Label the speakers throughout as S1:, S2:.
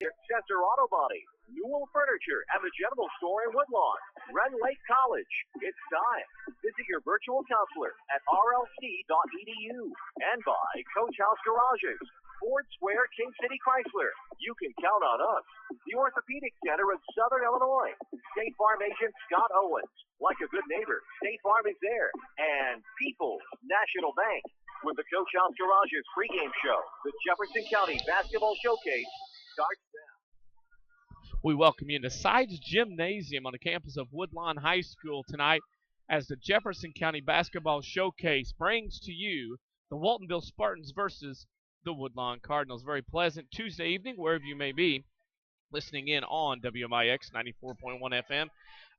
S1: Chester Auto Body, Newell Furniture, and the General Store in Woodlawn. Ren Lake College, it's time. Visit your virtual counselor at rlc.edu. And by Coach House Garages, Ford Square, King City Chrysler. You can count on us. The Orthopedic Center of Southern Illinois. State Farm agent Scott Owens. Like a good neighbor, State Farm is there. And People's National Bank. With the Coach House Garages pregame show, the Jefferson County Basketball Showcase starts now.
S2: We welcome you to Sides Gymnasium on the campus of Woodlawn High School tonight as the Jefferson County Basketball Showcase brings to you the Waltonville Spartans versus the Woodlawn Cardinals. Very pleasant Tuesday evening, wherever you may be, listening in on WMIX 94.1 FM,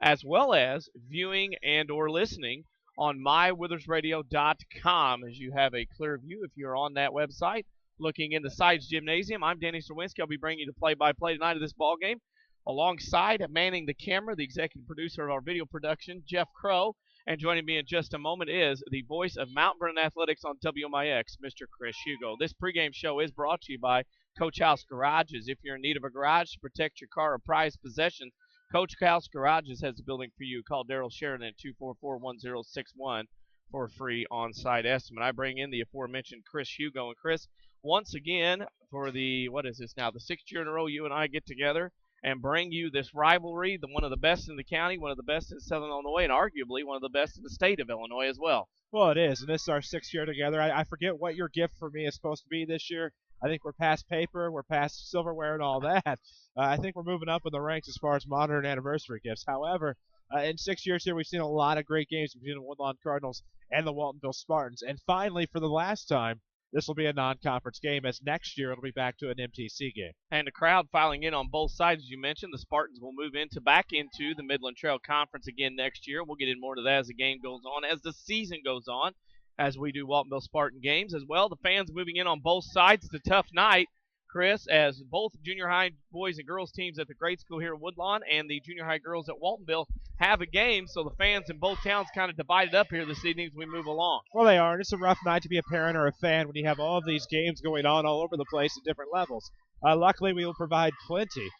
S2: as well as viewing and or listening on mywithersradio.com as you have a clear view if you're on that website. Looking in the Sides Gymnasium, I'm Danny Czerwinski. I'll be bringing you the play-by-play tonight of this ball game. Alongside, manning the camera, the executive producer of our video production, Jeff Crow. And joining me in just a moment is the voice of Mount Vernon Athletics on WMIX, Mr. Chris Hugo. This pregame show is brought to you by Coach House Garages. If you're in need of a garage to protect your car or prized possessions, Coach House Garages has a building for you. Call Daryl Sheridan at 244-1061 for a free on-site estimate. I bring in the aforementioned Chris Hugo. And Chris, once again, for the, what is this now, the 6th year in a row you and I get together and bring you this rivalry, one of the best in the county, one of the best in Southern Illinois, and arguably one of the best in the state of Illinois as well.
S3: Well, it is, and this is our 6th year together. I forget what your gift for me is supposed to be this year. I think we're past paper, we're past silverware and all that. I think we're moving up in the ranks as far as modern anniversary gifts. However, in 6 years here, we've seen a lot of great games between the Woodlawn Cardinals and the Waltonville Spartans. And finally, for the last time, this will be a non-conference game, as next year it'll be back to an MTC game.
S2: And the crowd filing in on both sides, as you mentioned. The Spartans will move back into the Midland Trail Conference again next year. We'll get in more to that as the game goes on, as the season goes on, as we do Waltonville Spartan games as well. The fans moving in on both sides. It's a tough night, Chris, as both junior high boys and girls teams at the grade school here at Woodlawn and the junior high girls at Waltonville have a game, so the fans in both towns kind of divided up here this evening as we move along.
S3: Well, they are, and it's a rough night to be a parent or a fan when you have all of these games going on all over the place at different levels. Luckily, we will provide plenty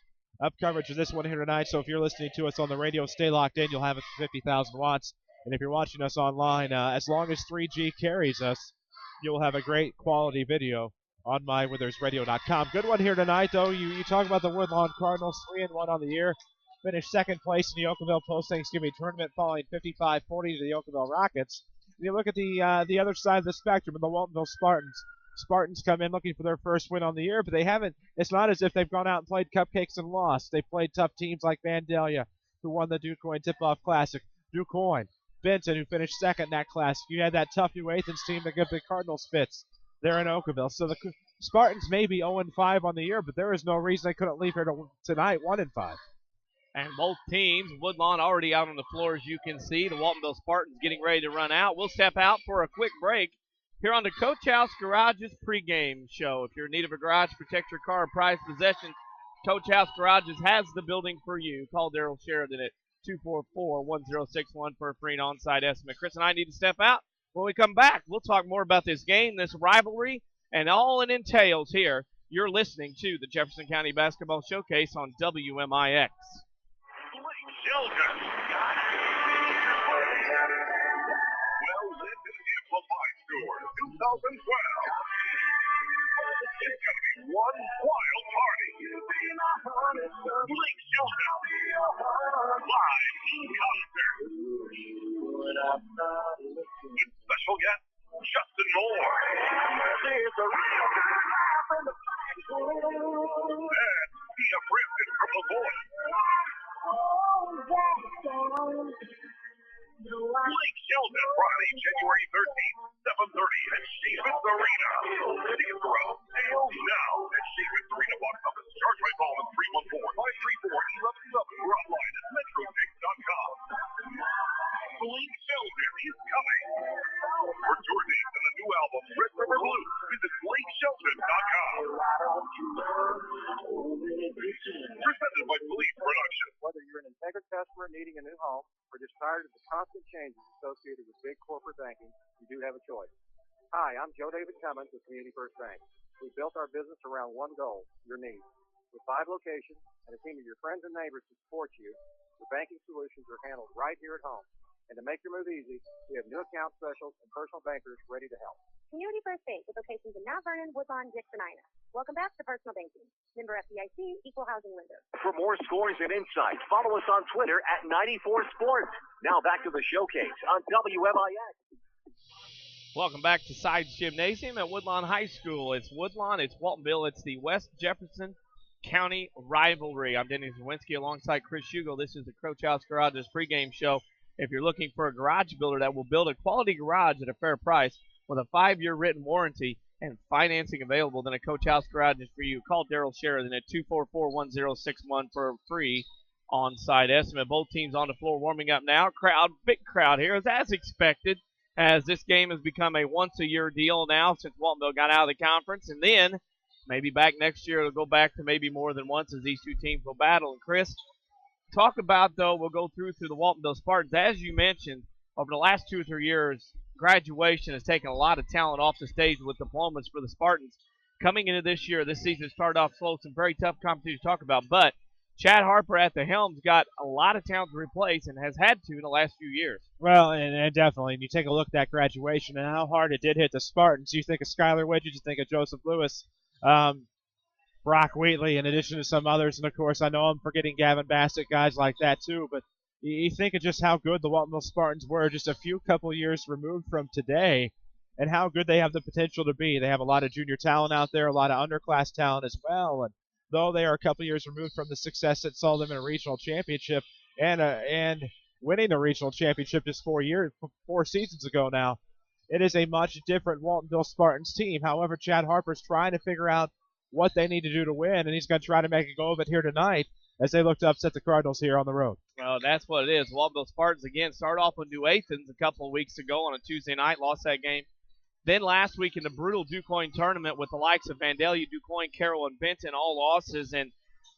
S3: of coverage of this one here tonight, so if you're listening to us on the radio, stay locked in. You'll have it for 50,000 watts. And if you're watching us online, as long as 3G carries us, you'll have a great quality video on mywithersradio.com. Good one here tonight, though. You talk about the Woodlawn Cardinals, 3-1 on the year. Finished second place in the Oakville post-Thanksgiving tournament, falling 55-40 to the Oakville Rockets. And you look at the other side of the spectrum, and the Waltonville Spartans. Spartans come in looking for their first win on the year, but they haven't. It's not as if they've gone out and played cupcakes and lost. They played tough teams like Vandalia, who won the DuQuoin Tip-Off Classic. DuQuoin, Benton, who finished second in that classic. You had that tough New Athens team that gave the Cardinals fits there in Oakville. So the Spartans may be 0-5 on the year, but there is no reason they couldn't leave here tonight 1-5.
S2: And both teams, Woodlawn already out on the floor, as you can see. The Waltonville Spartans getting ready to run out. We'll step out for a quick break here on the Coach House Garages pregame show. If you're in need of a garage to protect your car or prized possessions, Coach House Garages has the building for you. Call Daryl Sheridan at 244-1061 for a free on-site estimate. Chris and I need to step out. When we come back, we'll talk more about this game, this rivalry, and all it entails here. You're listening to the Jefferson County Basketball Showcase on WMIX.
S4: Children. Well, this is the Amplified Tour 2012. It's going to be one wild party. Blake Shelton. Live in concert. With special guest, Justin Moore. And Tia Frampton from The Voice. Blake Shelton, Friday, January 13th, 7:30 at Sheaford's Arena. Tickets are on sale now at Sheaford's Arena box office. Charge by phone at 314-534-1111 or online at metrotix.com. Blake Shelton is coming. For tour dates and the new album, Red River Blues, visit BlakeShelton.com. Presented by Police Production.
S1: Whether you're an integrated customer needing a new home or just tired of the constant changes associated with big corporate banking, you do have a choice. Hi, I'm Joe David Cummins with Community First Bank. We built our business around one goal, your needs.
S5: With 5 locations and a team of your friends and neighbors to support you, your banking solutions are handled right here at home. And to make your move easy, we have new account specials and personal bankers ready to help.
S6: Community First Bank with locations in Mount Vernon, Woodlawn, Dixon, Ina. Welcome back to Personal Banking. Member FDIC, Equal Housing Lender.
S1: For more scores and insights, follow us on Twitter at 94Sports. Now back to the showcase on WMIX.
S2: Welcome back to Sides Gymnasium at Woodlawn High School. It's Woodlawn, it's Waltonville, it's the West Jefferson County rivalry. I'm Denny Czerwinski alongside Chris Hugo. This is the Coach House Garage's pregame show. If you're looking for a garage builder that will build a quality garage at a fair price with a 5-year written warranty and financing available, then a Coach House Garage is for you. Call Daryl Sheridan at 244-1061 for a free on-site estimate. Both teams on the floor warming up now. Big crowd here as expected, as this game has become a once-a-year deal now since Waltonville got out of the conference. And then maybe back next year it'll go back to maybe more than once as these two teams will battle. And Chris, talk about, though, we'll go through the Waltonville Spartans. As you mentioned, over the last 2 or 3 years, graduation has taken a lot of talent off the stage with diplomas for the Spartans. Coming into this year, this season started off slow, some very tough competition to talk about. But Chad Harper at the helm's got a lot of talent to replace and has had to in the last few years.
S3: Well, and definitely, and you take a look at that graduation and how hard it did hit the Spartans. You think of Skylar Widget, you think of Joseph Lewis, Brock Wheatley, in addition to some others. And, of course, I know I'm forgetting Gavin Bassett, guys like that too. But you think of just how good the Waltonville Spartans were just a couple years removed from today and how good they have the potential to be. They have a lot of junior talent out there, a lot of underclass talent as well. And though they are a couple years removed from the success that saw them in a regional championship and winning a regional championship just 4 seasons ago now, it is a much different Waltonville Spartans team. However, Chad Harper's trying to figure out what they need to do to win, and he's going to try to make a go of it here tonight as they look to upset the Cardinals here on the road.
S2: Well, that's what it is. Waltonville Spartans, again, started off with New Athens a couple of weeks ago on a Tuesday night, lost that game. Then last week in the brutal DuQuoin tournament with the likes of Vandalia, DuQuoin, Carroll, and Benton, all losses, and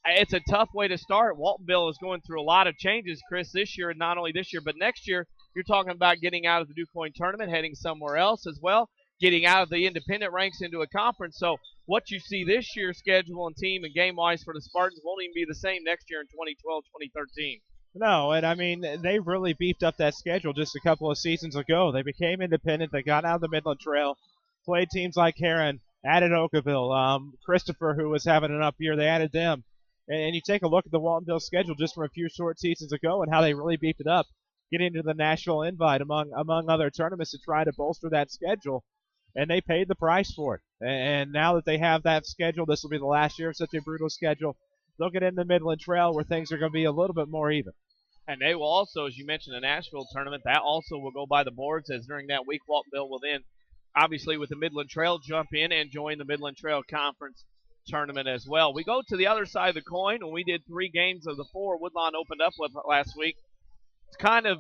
S2: it's a tough way to start. Waltonville is going through a lot of changes, Chris, this year, and not only this year, but next year. You're talking about getting out of the DuQuoin tournament, heading somewhere else as well, getting out of the independent ranks into a conference. So what you see this year's schedule and team and game-wise for the Spartans won't even be the same next year in 2012, 2013.
S3: No, and I mean, they really beefed up that schedule just a couple of seasons ago. They became independent. They got out of the Midland Trail, played teams like Heron, added Oakville, Christopher, who was having an up year, they added them. And you take a look at the Waltonville schedule just from a few short seasons ago and how they really beefed it up, getting into the national invite among other tournaments to try to bolster that schedule. And they paid the price for it. And now that they have that schedule, this will be the last year of such a brutal schedule. They'll get in the Midland Trail where things are going to be a little bit more even.
S2: And they will also, as you mentioned, the Nashville tournament, that also will go by the boards, as during that week Waltonville will then, obviously with the Midland Trail, jump in and join the Midland Trail Conference tournament as well. We go to the other side of the coin, and we did 3 games of the 4 Woodlawn opened up with last week. It's kind of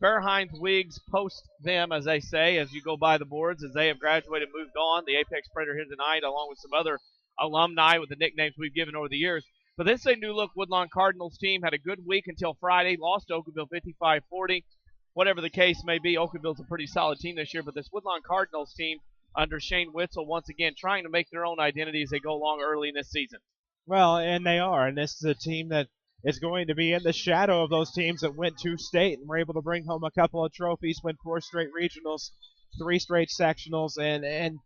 S2: Verhines Wigs post them, as they say, as you go by the boards, as they have graduated, moved on. The Apex Predator here tonight, along with some other alumni with the nicknames we've given over the years. But this is a new-look Woodlawn Cardinals team. Had a good week until Friday. Lost to Oakville 55-40. Whatever the case may be, Oakville's a pretty solid team this year. But this Woodlawn Cardinals team under Shane Witzel, once again, trying to make their own identity as they go along early in this season.
S3: Well, and they are. And this is a team that is going to be in the shadow of those teams that went to state and were able to bring home a couple of trophies, win 4 straight regionals, 3 straight sectionals, and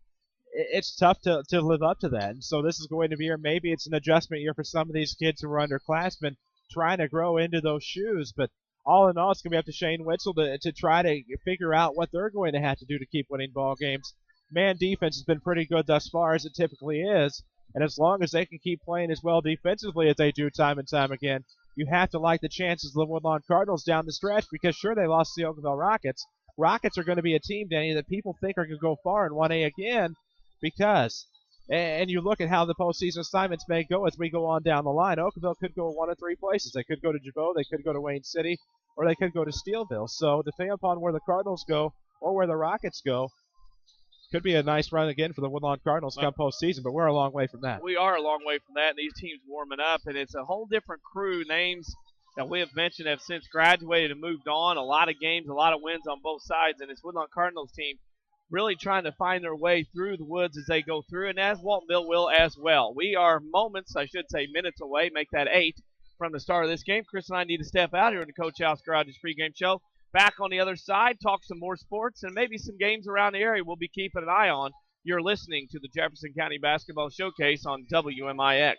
S3: it's tough to live up to that. And so this is going to be, or maybe it's an adjustment year for some of these kids who are underclassmen trying to grow into those shoes. But all in all, it's going to be up to Shane Witzel to try to figure out what they're going to have to do to keep winning ball games. Man defense has been pretty good thus far, as it typically is. And as long as they can keep playing as well defensively as they do time and time again, you have to like the chances of the Woodlawn Cardinals down the stretch, because sure, they lost to the Oakville Rockets. Rockets are going to be a team, Danny, that people think are going to go far in 1A again, because, and you look at how the postseason assignments may go as we go on down the line. Oakville could go 1 of 3 places. They could go to Jabot, they could go to Wayne City, or they could go to Steelville. So depending upon where the Cardinals go or where the Rockets go, could be a nice run again for the Woodlawn Cardinals come postseason, but we're a long way from that.
S2: We are a long way from that, and these teams warming up, and it's a whole different crew. Names that we have mentioned have since graduated and moved on. A lot of games, a lot of wins on both sides, and this Woodlawn Cardinals team really trying to find their way through the woods as they go through, and as Waltonville will as well. We are minutes away, make that 8 from the start of this game. Chris and I need to step out here in the Coach House Garage's pregame show. Back on the other side, talk some more sports and maybe some games around the area we'll be keeping an eye on. You're listening to the Jefferson County Basketball Showcase on WMIX.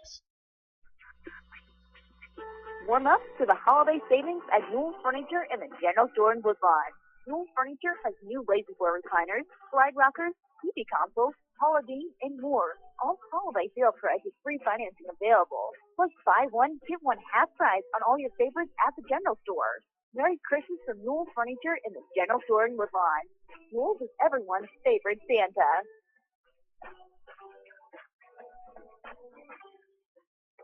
S6: Warm up to the holiday savings at Newell Furniture in the General Store in Woodlawn. Newell Furniture has new lazy-boy recliners, slide rockers, TV consoles, holiday, and more. All holiday sale price is free financing available. Plus buy one, get one half price on all your favorites at the General Store. Merry Christmas from Newell Furniture in the General Store in Woodlawn. Newell's is everyone's favorite Santa.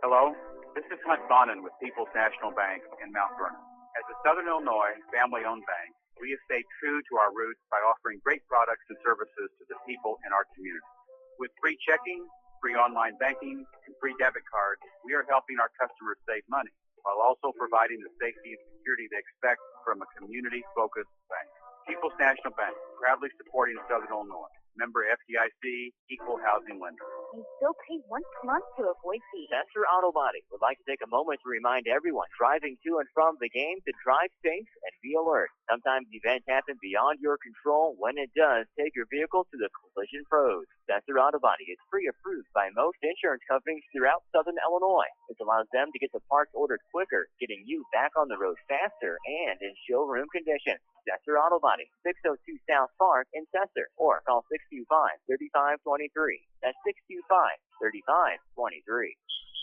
S5: Hello, this is Hunt Bonin with People's National Bank in Mount Vernon. As a Southern Illinois family-owned bank, we have stayed true to our roots by offering great products and services to the people in our community. With free checking, free online banking, and free debit cards, we are helping our customers save money while also providing the safety and security they expect from a community-focused bank. People's National Bank, proudly supporting Southern Illinois. Member FDIC, equal housing lender.
S6: You still pay once a month to avoid fees.
S1: Spencer Auto Body would like to take a moment to remind everyone driving to and from the game to drive safe and be alert. Sometimes events happen beyond your control. When it does, take your vehicle to the collision pros. Spencer Auto Body is pre-approved by most insurance companies throughout Southern Illinois. This allows them to get the parts ordered quicker, getting you back on the road faster and in showroom condition. Spencer Auto Body, 602 South Park in Chester, or call 625-3523. That's 625-3523.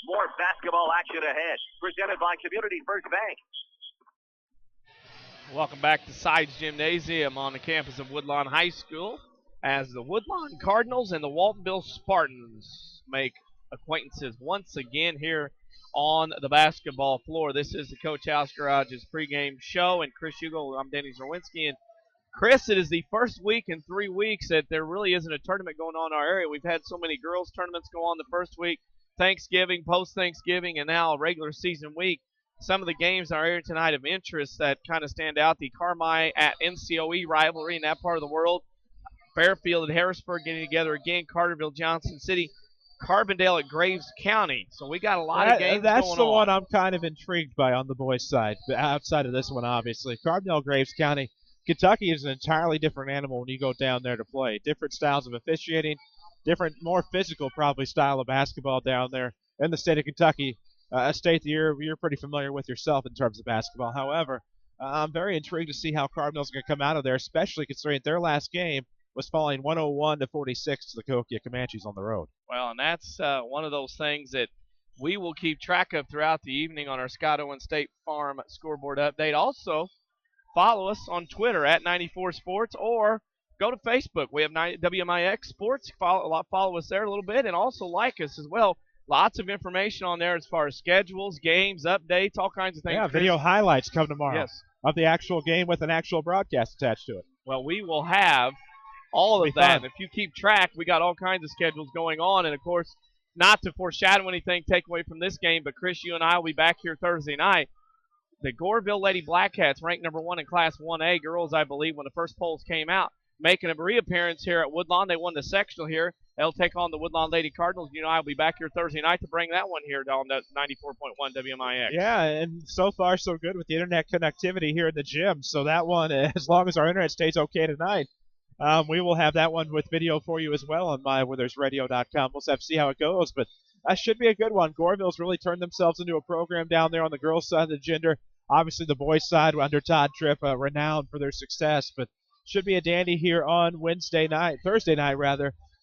S1: More basketball action ahead, presented by Community First Bank.
S2: Welcome back to Sides Gymnasium on the campus of Woodlawn High School as the Woodlawn Cardinals and the Waltonville Spartans make acquaintances once again here on the basketball floor. This is the Coach House Garage's pregame show, and Chris Hugo, I'm Danny Czerwinski. And Chris, it is the first week in 3 weeks that there really isn't a tournament going on in our area. We've had so many girls tournaments go on the first week, Thanksgiving, post-Thanksgiving, and now a regular season week. Some of the games in our area tonight of interest that kind of stand out, the Carmi at NCOE rivalry in that part of the world, Fairfield at Harrisburg getting together again, Carterville, Johnson City, Carbondale at Graves County. So we got a lot of games
S3: That's
S2: going
S3: the
S2: on.
S3: one I'm kind of intrigued by on the boys' side, but outside of this one, obviously. Carbondale, Graves County. Kentucky is an entirely different animal when you go down there to play. Different styles of officiating, different, more physical probably style of basketball down there in the state of Kentucky, a state that you're pretty familiar with yourself in terms of basketball. However, I'm very intrigued to see how Cardinals are going to come out of there, especially considering their last game was falling 101-46 to the Cahokia Comanches on the road.
S2: Well, and that's one of those things that we will keep track of throughout the evening on our Scott Owen State Farm scoreboard update. Also, follow us on Twitter at 94 Sports or go to Facebook. We have WMIX Sports. Follow us there a little bit and also like us as well. Lots of information on there as far as schedules, games, updates, all kinds of things.
S3: Yeah, video highlights come tomorrow of the actual game with an actual broadcast attached to it.
S2: Well, we will have all of that. And if you keep track, we got all kinds of schedules going on. And, of course, not to foreshadow anything, take away from this game, but, Chris, you and I will be back here Thursday night. The Goreville Lady Blackcats, ranked number 1 in Class 1A girls, I believe, when the first polls came out, making a reappearance here at Woodlawn. They won the sectional here. They'll take on the Woodlawn Lady Cardinals. You know, I'll be back here Thursday night to bring that one here on the 94.1 WMIX.
S3: Yeah, and so far so good with the internet connectivity here in the gym. So that one, as long as our internet stays okay tonight, we will have that one with video for you as well on mywithersradio.com. We'll have to see how it goes, but that should be a good one. Goreville's really turned themselves into a program down there on the girls' side of the gender. Obviously, the boys' side under Todd Tripp, renowned for their success, but should be a dandy here on Thursday night,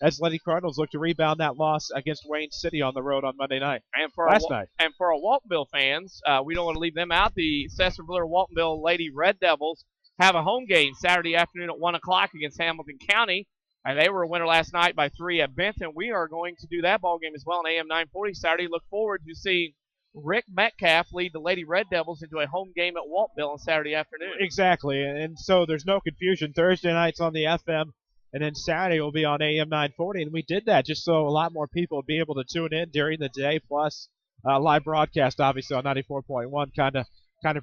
S3: as Lady Cardinals look to rebound that loss against Wayne City on the road on Monday night.
S2: And for our Waltonville fans, we don't want to leave them out. The Cessna-Valera-Waltonville Lady Red Devils have a home game Saturday afternoon at 1 o'clock against Hamilton County. And they were a winner last night by 3 at Benton. We are going to do that ball game as well on AM 940 Saturday. Look forward to seeing Rick Metcalf lead the Lady Red Devils into a home game at Waltonville on Saturday afternoon.
S3: Exactly, and so there's no confusion. Thursday night's on the FM, and then Saturday will be on AM 940, and we did that just so a lot more people would be able to tune in during the day, plus live broadcast, obviously, on 94.1 kind of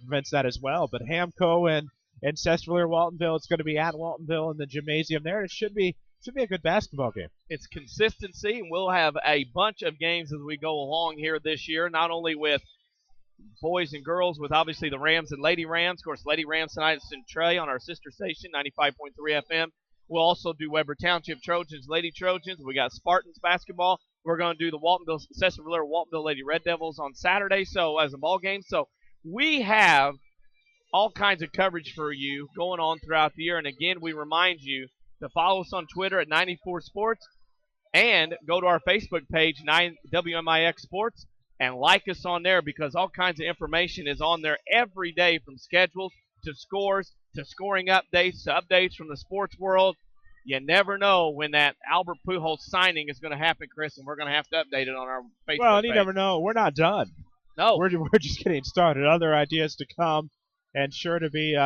S3: prevents that as well. But Hamco in Chesterfield or Waltonville. It's going to be at Waltonville in the gymnasium there. It should be a good basketball game.
S2: It's consistency, and we'll have a bunch of games as we go along here this year, not only with boys and girls, with obviously the Rams and Lady Rams. Of course, Lady Rams tonight at Centray on our sister station, 95.3 FM. We'll also do Weber Township Trojans, Lady Trojans. We got Spartans basketball. We're going to do the Waltonville Lady Red Devils on Saturday, so as a ball game. So we have all kinds of coverage for you going on throughout the year. And again, we remind you to follow us on Twitter at 94 Sports and go to our Facebook page, WMIX Sports, and like us on there, because all kinds of information is on there every day, from schedules to scores to scoring updates to updates from the sports world. You never know when that Albert Pujols signing is going to happen, Chris, and we're going to have to update it on our Facebook
S3: Well, and you
S2: page.
S3: never know. We're not done.
S2: No.
S3: We're just getting started. Other ideas to come and sure to be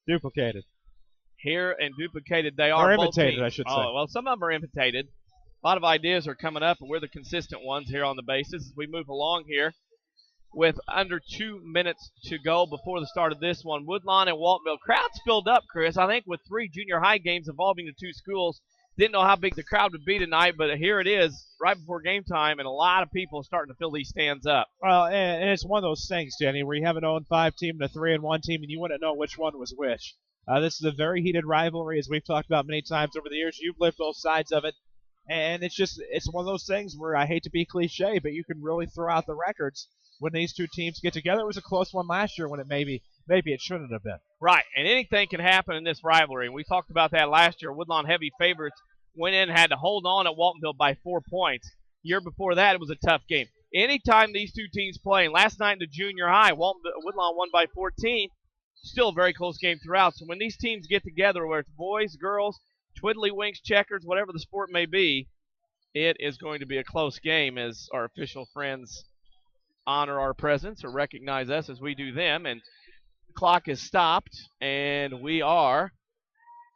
S3: duplicated.
S2: Here and duplicated they are.
S3: Or
S2: both
S3: imitated,
S2: teams.
S3: I should say.
S2: Oh, well, some of them are imitated. A lot of ideas are coming up, and we're the consistent ones here on the bases as we move along here. With under 2 minutes to go before the start of this one, Woodlawn and Waltonville. Crowds filled up, Chris. I think with 3 junior high games involving the 2 schools. Didn't know how big the crowd would be tonight, but here it is right before game time, and a lot of people are starting to fill these stands up.
S3: Well, and it's one of those things, Danny, where you have an 0-5 team and a 3-1 team, and you wouldn't know which one was which. This is a very heated rivalry, as we've talked about many times over the years. You've lived both sides of it, and it's one of those things where I hate to be cliche, but you can really throw out the records when these 2 teams get together. It was a close one last year when it maybe it shouldn't have been.
S2: Right, and anything can happen in this rivalry. We talked about that last year. Woodlawn heavy favorites went in and had to hold on at Waltonville by 4 points. Year before that, it was a tough game. Anytime these 2 teams play, and last night in the junior high, Woodlawn won by 14. Still a very close game throughout. So when these teams get together, where it's boys, girls, twiddlywinks, checkers, whatever the sport may be, it is going to be a close game as our official friends honor our presence or recognize us as we do them. And the clock is stopped, and we are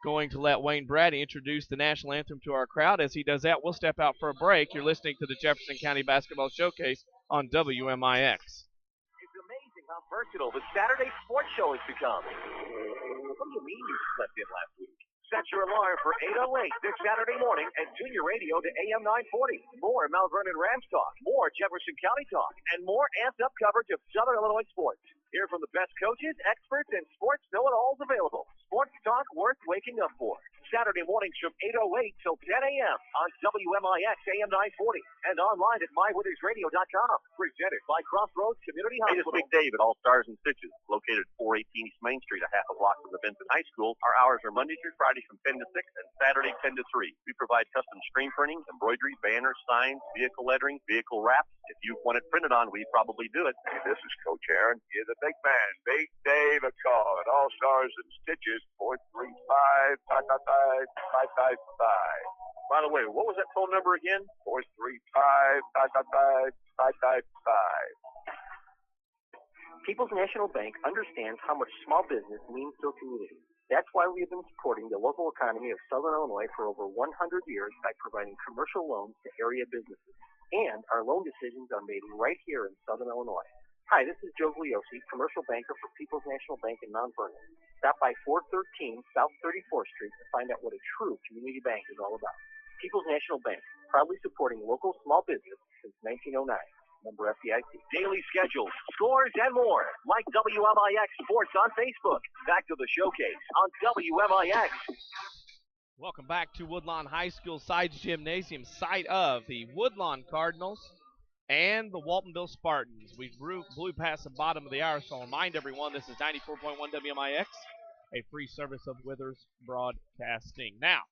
S2: going to let Wayne Brady introduce the national anthem to our crowd. As he does that, we'll step out for a break. You're listening to the Jefferson County Basketball Showcase on WMIX.
S1: It's amazing how versatile the Saturday sports show has become. What do you mean you slept in last week? Set your alarm for 8:08 this Saturday morning at Junior Radio to AM 940. More Mount Vernon Rams talk, more Jefferson County talk, and more amped-up coverage of Southern Illinois sports. Hear from the best coaches, experts, and sports know-it-alls available. Sports talk worth waking up for. Saturday mornings from 8:08 till 10 a.m. on WMIX AM 940 and online at mywintersradio.com. Presented by Crossroads Community
S7: Hey,
S1: Hospital.
S7: this is Big Dave at All Stars and Stitches, located at 418 East Main Street, a half a block from the Benson High School. Our hours are Monday through Friday from 10 to 6 and Saturday 10 to 3. We provide custom screen printing, embroidery, banners, signs, vehicle lettering, vehicle wraps. If you want it printed on, we probably do it.
S4: Hey, this is Coach Aaron. You're the big man, Big Dave, a call at All Stars and Stitches, 435-555-555.
S7: By the way, what was that phone number again?
S4: 435-555-555.
S8: People's National Bank understands how much small business means to a community. That's why we have been supporting the local economy of Southern Illinois for over 100 years by providing commercial loans to area businesses. And our loan decisions are made right here in Southern Illinois. Hi, this is Joe Gliosi, commercial banker for People's National Bank in Mount Vernon. Stop by 413 South 34th Street to find out what a true community bank is all about. People's National Bank, proudly supporting local small business since 1909. Member FDIC.
S1: Daily schedules, scores, and more. Like WMIX Sports on Facebook. Back to the showcase on WMIX.
S2: Welcome back to Woodlawn High School Sides Gymnasium, site of the Woodlawn Cardinals and the Waltonville Spartans. We blew past the bottom of the hour, so I'll remind everyone this is 94.1 WMIX, a free service of Withers Broadcasting. Now,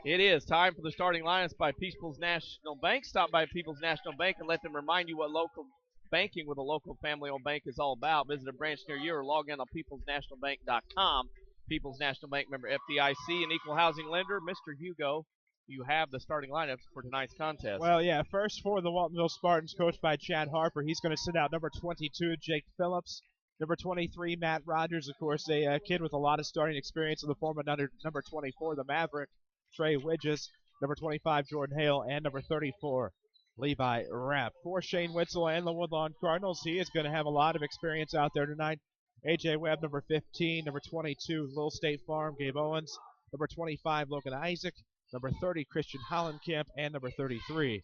S2: it is time for the starting lineups by People's National Bank. Stop by People's National Bank and let them remind you what local banking with a local family-owned bank is all about. Visit a branch near you or log in on peoplesnationalbank.com. People's National Bank, member FDIC, and equal housing lender. Mr. Hugo, you have the starting lineups for tonight's contest.
S3: Well, yeah, first for the Waltonville Spartans, coached by Chad Harper. He's going to send out number 22, Jake Phillips. Number 23, Matt Rogers, of course, a kid with a lot of starting experience in the form of number 24, the Maverick, Trey Widges. Number 25, Jordan Hale, and number 34, Levi Rapp. For Shane Witzel and the Woodlawn Cardinals, he is going to have a lot of experience out there tonight. A.J. Webb, number 15. Number 22, Little State Farm, Gabe Owens. Number 25, Logan Isaac. Number 30, Christian Hollenkamp. And number 33,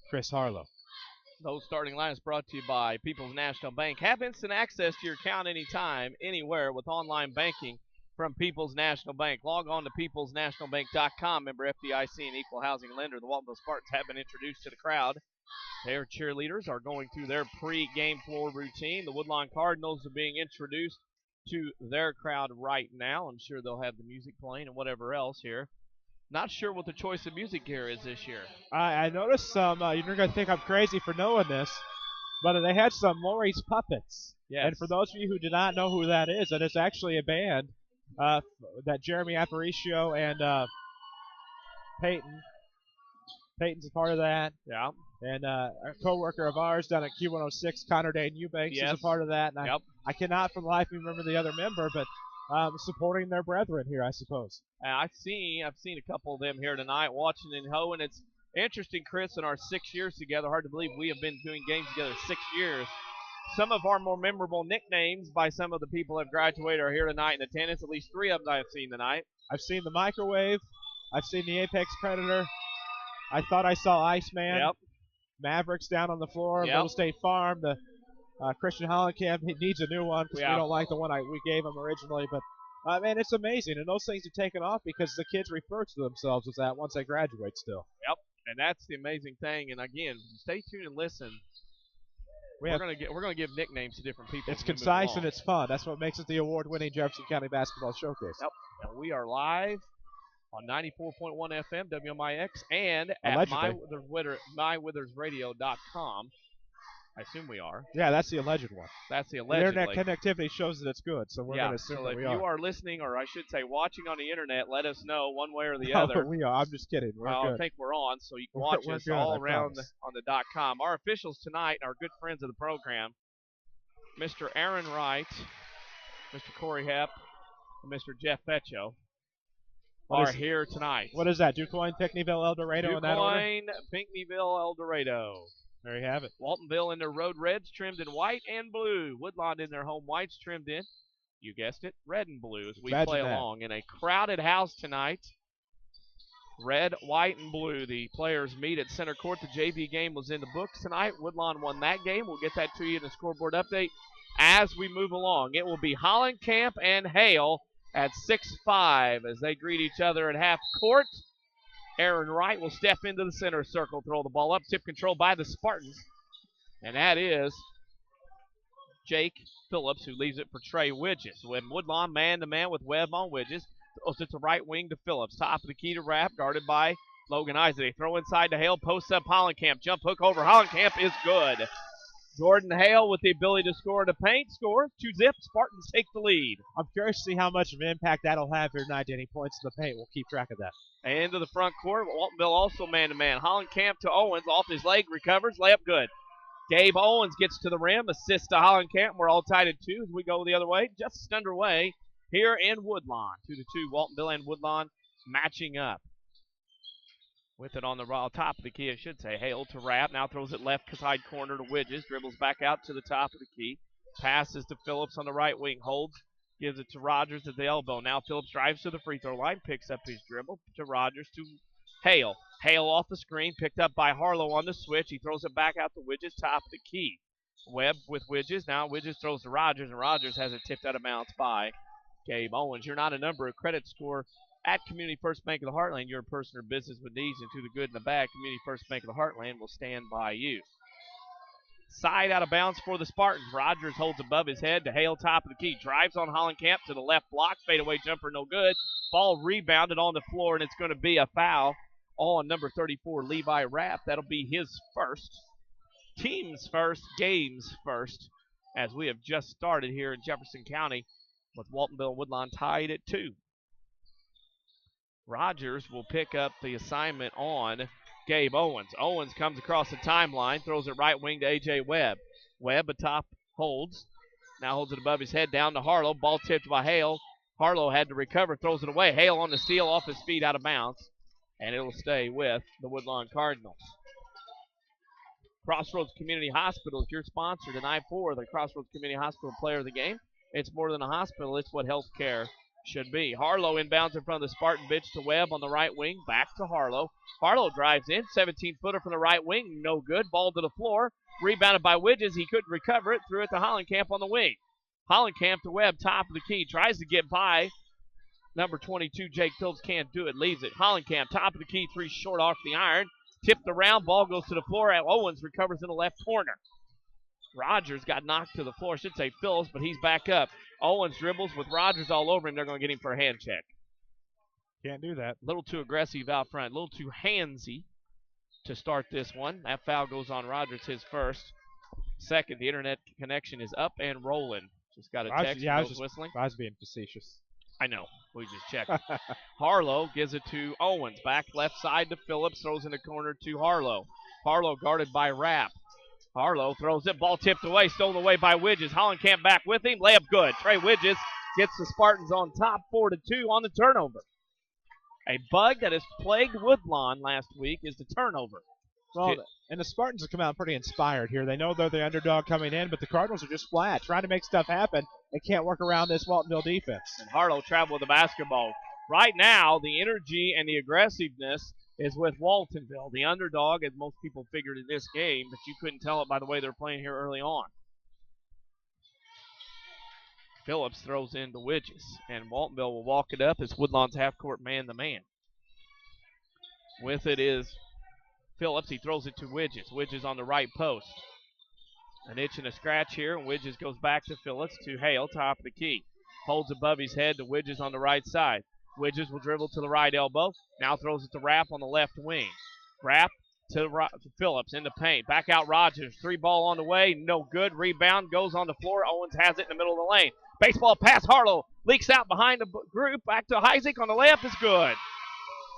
S3: Chris Harlow.
S2: Those starting lines brought to you by People's National Bank. Have instant access to your account anytime, anywhere with online banking from People's National Bank. Log on to peoplesnationalbank.com. Member FDIC and equal housing lender. The Waltonville Spartans have been introduced to the crowd. Their cheerleaders are going through their pre-game floor routine. The Woodlawn Cardinals are being introduced to their crowd right now. I'm sure they'll have the music playing and whatever else here. Not sure what the choice of music here is this year.
S3: I noticed some, you're going to think I'm crazy for knowing this, but they had some Lori's Puppets.
S2: Yes.
S3: And for those of you who do not know who that is, it is actually a band that Jeremy Aparicio and Peyton's a part of that.
S2: Yeah.
S3: And a co-worker of ours down at Q106, Connor Dane Eubanks, is a part of that. And I cannot for the life of me remember the other member, but supporting their brethren here, I suppose.
S2: I've seen a couple of them here tonight watching in Ho, and it's interesting, Chris, in our 6 years together. Hard to believe we have been doing games together 6 years. Some of our more memorable nicknames by some of the people that have graduated are here tonight in attendance. At least 3 of them I've seen tonight.
S3: I've seen the Microwave. I've seen the Apex Predator. I thought I saw Iceman.
S2: Yep.
S3: Mavericks down on the floor.
S2: Yep.
S3: Little State Farm. The Christian Hollenkamp, he needs a new one because we don't like the one we gave him originally. But, man, it's amazing. And those things have taken off because the kids refer to themselves as that once they graduate still.
S2: Yep. And that's the amazing thing. And, again, stay tuned and listen. We're gonna give nicknames to different people.
S3: It's concise and it's fun. That's what makes it the award-winning Jefferson County Basketball Showcase.
S2: Yep. And we are live on 94.1 FM WMIX and at mywithersradio.com. I assume we are.
S3: Yeah, that's the alleged one.
S2: That's the alleged.
S3: Internet connectivity shows that it's good, so we're going to assume that we are.
S2: If you are listening, or I should say watching on the internet, let us know one way or the other.
S3: We are. I'm just kidding.
S2: I think we're on, so you can watch us all around on the .com. Our officials tonight, our good friends of the program, Mr. Aaron Wright, Mr. Corey Hepp, and Mr. Jeff Fetcho, are here tonight.
S3: What is that? DuQuoin, Pinckneyville, El Dorado in that order?
S2: DuQuoin, Pinckneyville, El Dorado.
S3: There you have it.
S2: Waltonville in their road reds trimmed in white and blue. Woodlawn in their home whites trimmed in, you guessed it, red and blue as we play along in a crowded house tonight. Red, white, and blue. The players meet at center court. The JV game was in the books tonight. Woodlawn won that game. We'll get that to you in the scoreboard update as we move along. It will be Hollenkamp and Hale at 6-5 as they greet each other at half court. Aaron Wright will step into the center circle, throw the ball up, tip control by the Spartans. And that is Jake Phillips, who leaves it for Trey Widges. Woodlawn man-to-man with Webb on Widges. Throws it to right wing to Phillips. Top of the key to Rapp, guarded by Logan Isaac. They throw inside to Hale, posts up Hollenkamp. Jump hook over Hollenkamp is good. Jordan Hale with the ability to score in the paint. Scores 2-0. Spartans take the lead.
S3: I'm curious to see how much of an impact that'll have here tonight. Any points in the paint. We'll keep track of that.
S2: Into the front court. Waltonville also man-to-man. Hollenkamp to Owens. Off his leg. Recovers. Layup good. Gabe Owens gets to the rim. Assist to Hollenkamp. We're all tied at 2 as we go the other way. Just underway here in Woodlawn. 2-2. Waltonville and Woodlawn matching up. With it on the top of the key, I should say. Hale to Rapp. Now throws it left side corner to Widges. Dribbles back out to the top of the key. Passes to Phillips on the right wing. Holds. Gives it to Rogers at the elbow. Now Phillips drives to the free throw line. Picks up his dribble to Rogers to Hale. Hale off the screen. Picked up by Harlow on the switch. He throws it back out to Widges. Top of the key. Webb with Widges. Now Widges throws to Rogers. And Rogers has it tipped out of bounds by Gabe Owens. You're not a number of credit score at Community First Bank of the Heartland. You're a person or business with needs, and to the good and the bad, Community First Bank of the Heartland will stand by you. Side out of bounds for the Spartans. Rogers holds above his head to Hale, top of the key. Drives on Hollenkamp to the left block. Fadeaway jumper, no good. Ball rebounded on the floor, and it's going to be a foul on number 34, Levi Rapp. That'll be his first. Team's first, game's first, as we have just started here in Jefferson County with Waltonville and Woodlawn tied at 2. Rogers will pick up the assignment on Gabe Owens. Owens comes across the timeline, throws it right wing to A.J. Webb. Webb atop holds. Now holds it above his head down to Harlow. Ball tipped by Hale. Harlow had to recover, throws it away. Hale on the steal, off his feet, out of bounds. And it'll stay with the Woodlawn Cardinals. Crossroads Community Hospital is your sponsor tonight for the Crossroads Community Hospital Player of the Game. It's more than a hospital. It's what health care should be. Harlow inbounds in front of the Spartan bench to Webb on the right wing. Back to Harlow. Harlow drives in. 17-footer from the right wing. No good. Ball to the floor. Rebounded by Widges. He couldn't recover it. Threw it to Hollenkamp on the wing. Hollenkamp to Webb, top of the key. Tries to get by. Number 22, Jake Phillips, can't do it. Leaves it. Hollenkamp, top of the key. 3 short off the iron. Tipped around. Ball goes to the floor. Owens recovers in the left corner. Rogers got knocked to the floor. I should say Phillips, but he's back up. Owens dribbles with Rogers all over him. They're going to get him for a hand check.
S3: Can't do that.
S2: A little too aggressive out front. A little too handsy to start this one. That foul goes on Rogers, his first. Second, the internet connection is up and rolling. Just got a text.
S3: I
S2: whistling.
S3: I was being facetious.
S2: I know. We just checked. Harlow gives it to Owens. Back left side to Phillips. Throws in the corner to Harlow. Harlow guarded by Rapp. Harlow throws it. Ball tipped away. Stolen away by Widges. Hollenkamp back with him. Layup good. Trey Widges gets the Spartans on top 4-2 on the turnover. A bug that has plagued Woodlawn last week is the turnover.
S3: Well, and the Spartans have come out pretty inspired here. They know they're the underdog coming in, but the Cardinals are just flat, trying to make stuff happen. They can't work around this Waltonville defense.
S2: And Harlow traveled with the basketball. Right now, the energy and the aggressiveness is with Waltonville. The underdog, as most people figured in this game, but you couldn't tell it by the way they're playing here early on. Phillips throws into Widges, and Waltonville will walk it up as Woodlawn's half-court man-to-man. With it is Phillips. He throws it to Widges. Widges on the right post. An itch and a scratch here, and Widges goes back to Phillips to Hale, top of the key. Holds above his head to Widges on the right side. Widges will dribble to the right elbow. Now throws it to Rapp on the left wing. Rapp to Phillips in the paint. Back out Rogers. 3 ball on the way. No good. Rebound goes on the floor. Owens has it in the middle of the lane. Baseball pass. Harlow leaks out behind the group. Back to Heisek on the layup is good.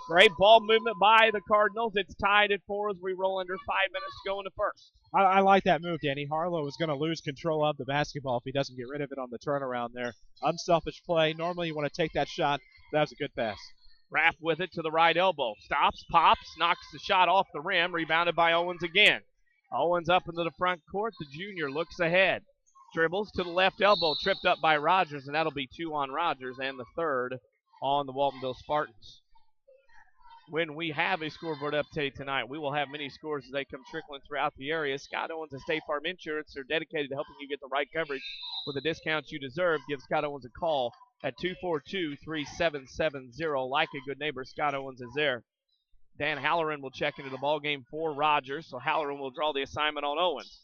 S2: Great ball movement by the Cardinals. It's tied at 4 as we roll under 5 minutes to go in the first.
S3: I like that move, Danny. Harlow is going to lose control of the basketball if he doesn't get rid of it on the turnaround there. Unselfish play. Normally you want to take that shot. That was a good pass.
S2: Rapp with it to the right elbow. Stops, pops, knocks the shot off the rim. Rebounded by Owens again. Owens up into the front court. The junior looks ahead. Dribbles to the left elbow. Tripped up by Rogers, and that'll be 2 on Rogers and the 3rd on the Waltonville Spartans. When we have a scoreboard update tonight, we will have many scores as they come trickling throughout the area. Scott Owens and State Farm Insurance are dedicated to helping you get the right coverage with the discounts you deserve. Give Scott Owens a call at 242-3770. Like a good neighbor, Scott Owens is there. Dan Halloran will check into the ballgame for Rogers, so Halloran will draw the assignment on Owens.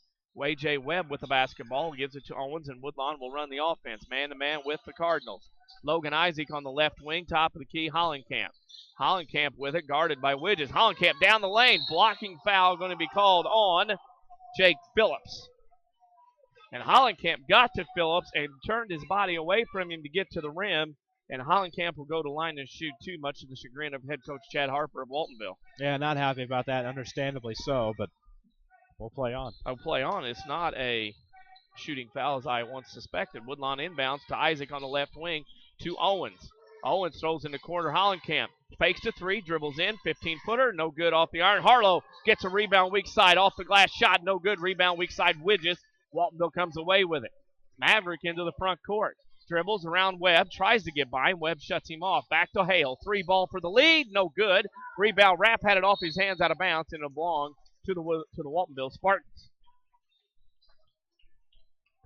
S2: J. Webb with the basketball, gives it to Owens, and Woodlawn will run the offense, man-to-man with the Cardinals. Logan Isaac on the left wing, top of the key, Hollenkamp. Hollenkamp with it, guarded by Widges. Hollenkamp down the lane, blocking foul going to be called on Jake Phillips. And Hollenkamp got to Phillips and turned his body away from him to get to the rim, and Hollenkamp will go to line and shoot 2, much to the chagrin of head coach Chad Harper of Waltonville.
S3: Yeah, not happy about that, understandably so, but we'll play on.
S2: I'll play on. It's not a shooting foul as I once suspected. Woodlawn inbounds to Isaac on the left wing to Owens. Owens throws in the corner. Hollenkamp fakes to 3, dribbles in, 15-footer, no good off the iron. Harlow gets a rebound weak side off the glass shot, no good. Rebound weak side Widges. Waltonville comes away with it. Maverick into the front court. Dribbles around Webb, tries to get by him. Webb shuts him off. Back to Hale. 3 ball for the lead, no good. Rebound. Rapp had it off his hands out of bounds, and it belonged to the Waltonville Spartans.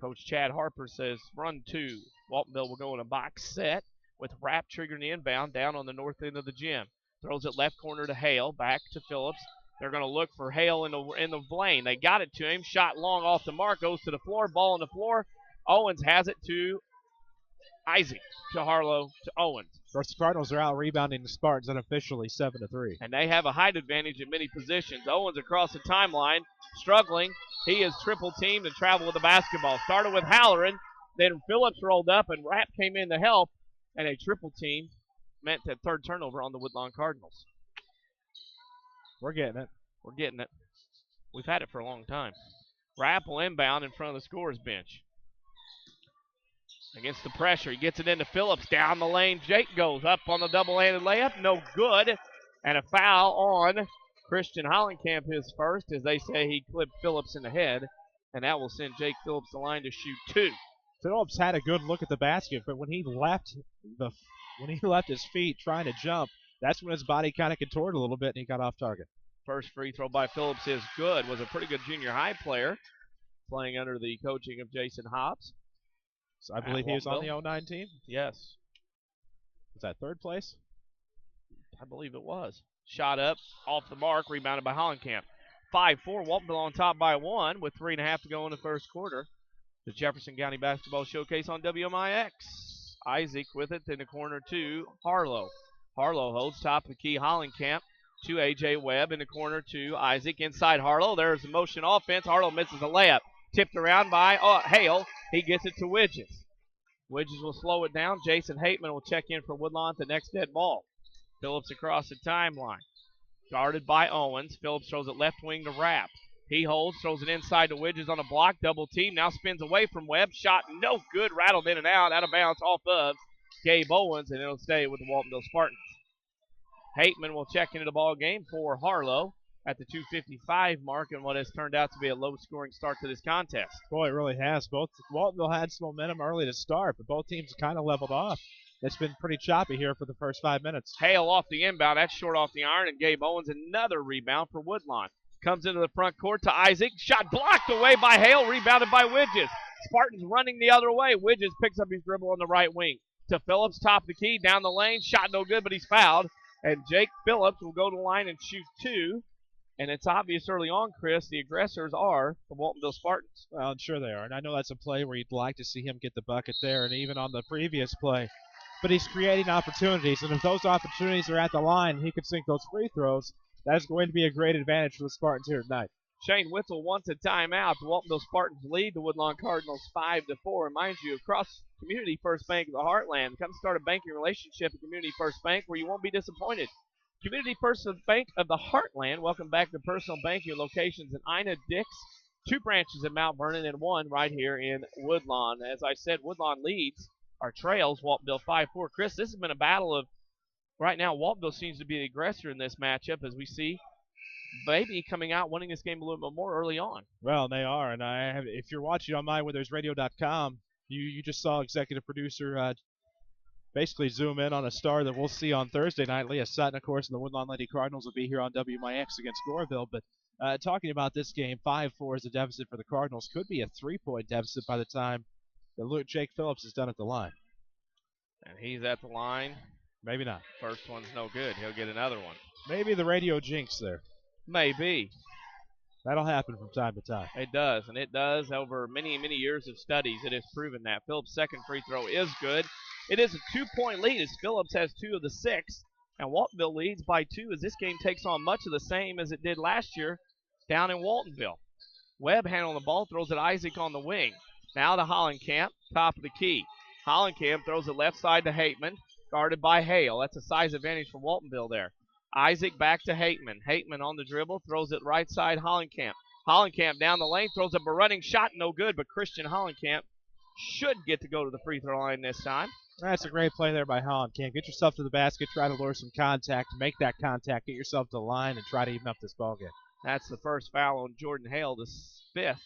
S2: Coach Chad Harper says run 2. Waltonville will go in a box set with Rapp triggering the inbound down on the north end of the gym. Throws it left corner to Hale, back to Phillips. They're going to look for Hale in the lane. They got it to him. Shot long off the mark, goes to the floor. Ball on the floor. Owens has it to Isaac, to Harlow, to Owens.
S3: Of course, the Cardinals are out rebounding the Spartans unofficially 7-3.
S2: And they have a height advantage at many positions. Owens across the timeline, struggling. He is triple teamed and traveled with the basketball. Started with Halloran, then Phillips rolled up, and Rapp came in to help. And a triple team meant that 3rd turnover on the Woodlawn Cardinals.
S3: We're getting it.
S2: We're getting it. We've had it for a long time. Rapp will inbound in front of the scorer's bench. Against the pressure, he gets it into Phillips. Down the lane, Jake goes up on the double-handed layup. No good. And a foul on Christian Hollenkamp, his first, as they say he clipped Phillips in the head. And that will send Jake Phillips the line to shoot 2.
S3: Phillips had a good look at the basket, but when he left his feet trying to jump, that's when his body kind of contorted a little bit and he got off target.
S2: First free throw by Phillips is good. Was a pretty good junior high player, playing under the coaching of Jason Hobbs.
S3: So I believe he was on the 09 team?
S2: Yes.
S3: Was that third place?
S2: I believe it was. Shot up, off the mark, rebounded by Hollenkamp. 5-4, Waltonville on top by 1 with 3.5 to go in the first quarter. The Jefferson County Basketball Showcase on WMIX. Isaac with it in the corner to Harlow. Harlow holds top of the key. Hollenkamp to A.J. Webb in the corner to Isaac. Inside Harlow. There's the motion offense. Harlow misses a layup. Tipped around by Hale. He gets it to Widges. Widges will slow it down. Jason Hateman will check in for Woodlawn at the next dead ball. Phillips across the timeline. Guarded by Owens. Phillips throws it left wing to Rapp. He holds, throws it inside to Widges on a block. Double team. Now spins away from Webb. Shot no good. Rattled in and out of bounds off of Gabe Owens, and it'll stay with the Waltonville Spartans. Hateman will check into the ball game for Harlow at the 2:55 mark in what has turned out to be a low-scoring start to this contest.
S3: Boy, it really has. Waltonville had some momentum early to start, but both teams kind of leveled off. It's been pretty choppy here for the first 5 minutes.
S2: Hale off the inbound. That's short off the iron, and Gabe Owens another rebound for Woodlawn. Comes into the front court to Isaac. Shot blocked away by Hale, rebounded by Widges. Spartans running the other way. Widges picks up his dribble on the right wing. To Phillips, top of the key, down the lane. Shot no good, but he's fouled. And Jake Phillips will go to the line and shoot 2. And it's obvious early on, Chris, the aggressors are the Waltonville Spartans.
S3: Well, I'm sure they are. And I know that's a play where you'd like to see him get the bucket there, and even on the previous play. But he's creating opportunities, and if those opportunities are at the line, he could sink those free throws. That's going to be a great advantage for the Spartans here tonight.
S2: Shane Witzel wants a timeout. The Waltonville Spartans lead the Woodlawn Cardinals 5-4. Reminds you, across Community First Bank of the Heartland, come start a banking relationship at Community First Bank where you won't be disappointed. Community First Bank of the Heartland, welcome back to personal banking locations in Ina, Dix, 2 branches in Mount Vernon, and 1 right here in Woodlawn. As I said, Woodlawn leads our trails, Waltonville 5-4. Chris, this has been a battle of, right now, Waltonville seems to be the aggressor in this matchup, as we see maybe coming out winning this game a little bit more early on.
S3: Well, they are, and if you're watching on MyWithersRadio.com, you just saw executive producer basically zoom in on a star that we'll see on Thursday night. Leah Sutton, of course, and the Woodlawn Lady Cardinals will be here on WMIX against Goreville. But talking about this game, 5-4 is a deficit for the Cardinals. Could be a 3-point deficit by the time that Jake Phillips is done at the line.
S2: And he's at the line.
S3: Maybe not.
S2: First one's no good. He'll get another one.
S3: Maybe the radio jinx there.
S2: Maybe.
S3: That'll happen from time to time.
S2: It does, and it does over many, many years of studies. It has proven that. Phillips' second free throw is good. It is a 2-point lead as Phillips has 2 of the 6, and Waltonville leads by 2 as this game takes on much of the same as it did last year down in Waltonville. Webb handling the ball, throws it Isaac on the wing. Now to Hollenkamp, top of the key. Hollenkamp throws it left side to Hateman, guarded by Hale. That's a size advantage for Waltonville there. Isaac back to Hateman. Hateman on the dribble, throws it right side Hollenkamp. Hollenkamp down the lane, throws up a running shot, no good, but Christian Hollenkamp should get to go to the free throw line this time.
S3: That's a great play there by Hollenkamp. Get yourself to the basket, try to lure some contact, make that contact, get yourself to the line, and try to even up this ball game.
S2: That's the first foul on Jordan Hale, the 5th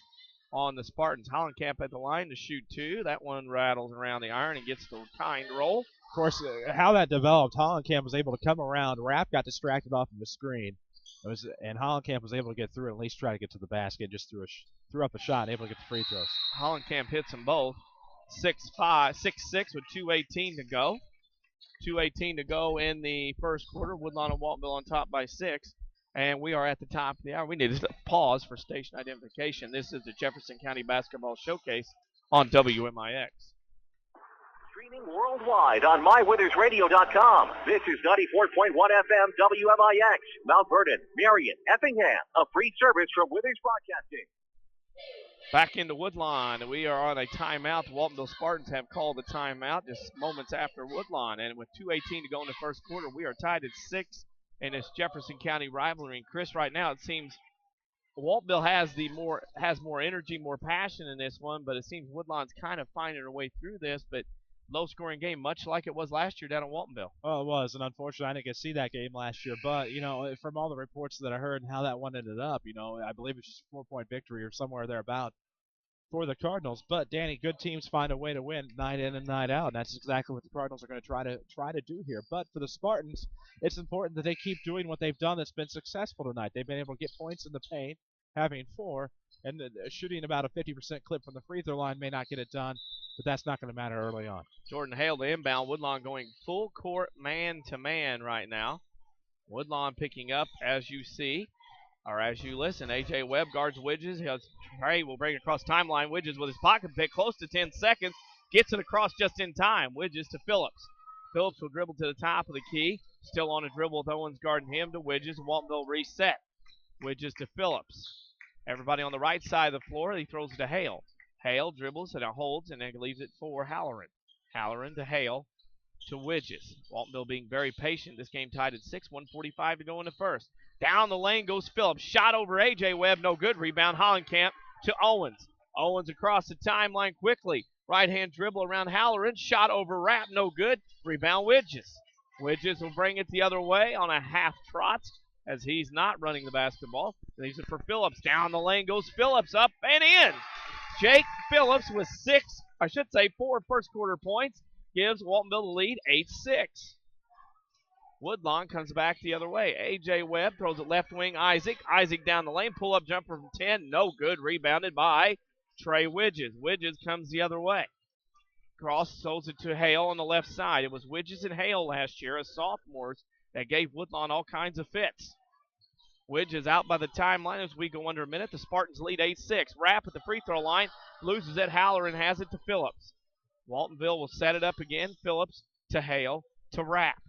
S2: on the Spartans. Hollenkamp at the line to shoot 2. That one rattles around the iron and gets the kind roll.
S3: Of course, how that developed, Hollenkamp was able to come around. Rapp got distracted off of the screen, and Hollenkamp was able to get through and at least try to get to the basket. Just threw up a shot and able to get the free throws.
S2: Hollenkamp hits them both. 6'6" with 2:18 to go. 2:18 to go in the first quarter. Woodlawn and Waltonville on top by 6. And we are at the top of the hour. We need to pause for station identification. This is the Jefferson County Basketball Showcase on WMIX.
S1: Streaming worldwide on MyWithersRadio.com. This is 94.1 FM WMIX, Mount Vernon, Marion, Effingham, a free service from Withers Broadcasting.
S2: Back into Woodlawn. We are on a timeout. The Waltonville Spartans have called a timeout just moments after Woodlawn. And with 2:18 to go in the first quarter, we are tied at 6 in this Jefferson County rivalry. And Chris, right now it seems Waltonville has more energy, more passion in this one, but it seems Woodlawn's kind of finding their way through this. But low-scoring game, much like it was last year down in Waltonville.
S3: Well, it was, and unfortunately I didn't get to see that game last year. But, from all the reports that I heard and how that one ended up, I believe it's just a 4-point victory or somewhere thereabout. for the Cardinals. But Danny, good teams find a way to win night in and night out, and that's exactly what the Cardinals are going to try to do here. But for the Spartans, it's important that they keep doing what they've done that's been successful tonight. They've been able to get points in the paint, having 4, and shooting about a 50% clip from the free throw line may not get it done, but that's not going to matter early on.
S2: Jordan Hale, the inbound. Woodlawn going full court man-to-man right now. Woodlawn picking up, as you see, or as you listen. A.J. Webb guards Widges. Trey will bring it across timeline. Widges with his pocket pick, close to 10 seconds. Gets it across just in time. Widges to Phillips. Phillips will dribble to the top of the key. Still on a dribble with Owens guarding him to Widges. Waltonville reset. Widges to Phillips. Everybody on the right side of the floor. He throws it to Hale. Hale dribbles and holds and then leaves it for Halloran. Halloran to Hale to Widges. Waltonville being very patient. This game tied at 6, 1:45 to go in the first. Down the lane goes Phillips. Shot over A.J. Webb. No good. Rebound Hollenkamp to Owens. Owens across the timeline quickly. Right-hand dribble around Halloran. Shot over Rapp. No good. Rebound Widges. Widges will bring it the other way on a half trot as he's not running the basketball. Leaves it for Phillips. Down the lane goes Phillips. Up and in. Jake Phillips with 4 first quarter points. Gives Waltonville the lead, 8-6. Woodlawn comes back the other way. A.J. Webb throws it left wing, Isaac. Isaac down the lane, pull-up jumper from 10. No good, rebounded by Trey Widges. Widges comes the other way. Cross throws it to Hale on the left side. It was Widges and Hale last year as sophomores that gave Woodlawn all kinds of fits. Widges out by the timeline as we go under a minute. The Spartans lead 8-6. Rapp at the free throw line, loses it. Halloran has it to Phillips. Waltonville will set it up again. Phillips to Hale to Rapp.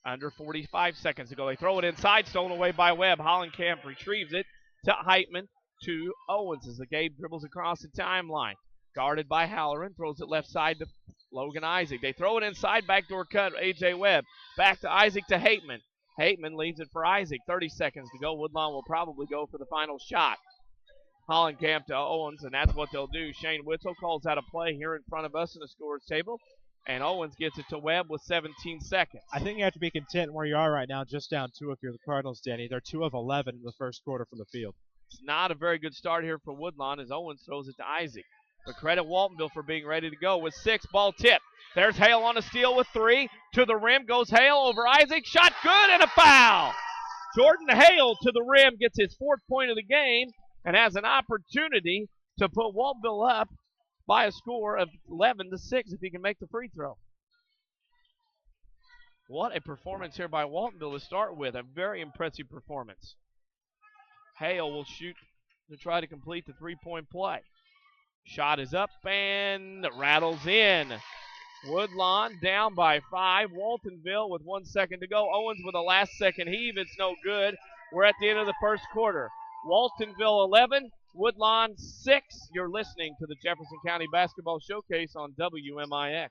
S2: Under 45 seconds to go. They throw it inside, stolen away by Webb. Hollenkamp retrieves it to Heitman to Owens as the Gabe dribbles across the timeline. Guarded by Halloran, throws it left side to Logan Isaac. They throw it inside, backdoor cut, A.J. Webb. Back to Isaac to Heitman. Heitman leaves it for Isaac. 30 seconds to go. Woodlawn will probably go for the final shot. Hollenkamp to Owens, and that's what they'll do. Shane Witzel calls out a play here in front of us in the scorer's table, and Owens gets it to Webb with 17 seconds.
S3: I think you have to be content where you are right now, just down 2 if you're the Cardinals, Danny. They're 2 of 11 in the first quarter from the field.
S2: It's not a very good start here for Woodlawn as Owens throws it to Isaac. But credit Waltonville for being ready to go with 6. Ball tip. There's Hale on a steal with 3. To the rim goes Hale over Isaac. Shot good and a foul. Jordan Hale to the rim gets his 4th point of the game and has an opportunity to put Waltonville up by a score of 11-6 if he can make the free throw. What a performance here by Waltonville to start with. A very impressive performance. Hale will shoot to try to complete the 3-point play. Shot is up and rattles in. Woodlawn down by 5. Waltonville with 1 second to go. Owens with a last-second heave. It's no good. We're at the end of the first quarter. Waltonville 11, Woodlawn 6. You're listening to the Jefferson County Basketball Showcase on WMIX.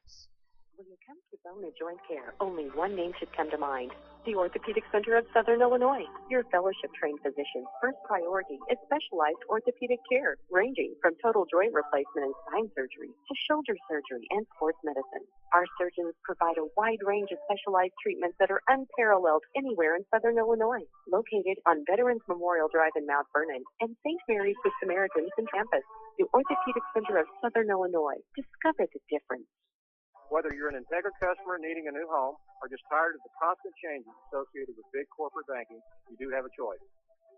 S9: When it comes to bone and joint care, only one name should come to mind: the Orthopedic Center of Southern Illinois. Your fellowship-trained physician's first priority is specialized orthopedic care, ranging from total joint replacement and spine surgery to shoulder surgery and sports medicine. Our surgeons provide a wide range of specialized treatments that are unparalleled anywhere in Southern Illinois. Located on Veterans Memorial Drive in Mount Vernon and St. Mary's Good Samaritans in Campus, the Orthopedic Center of Southern Illinois. Discover the difference.
S8: Whether you're an Integra customer needing a new home or just tired of the constant changes associated with big corporate banking, you do have a choice.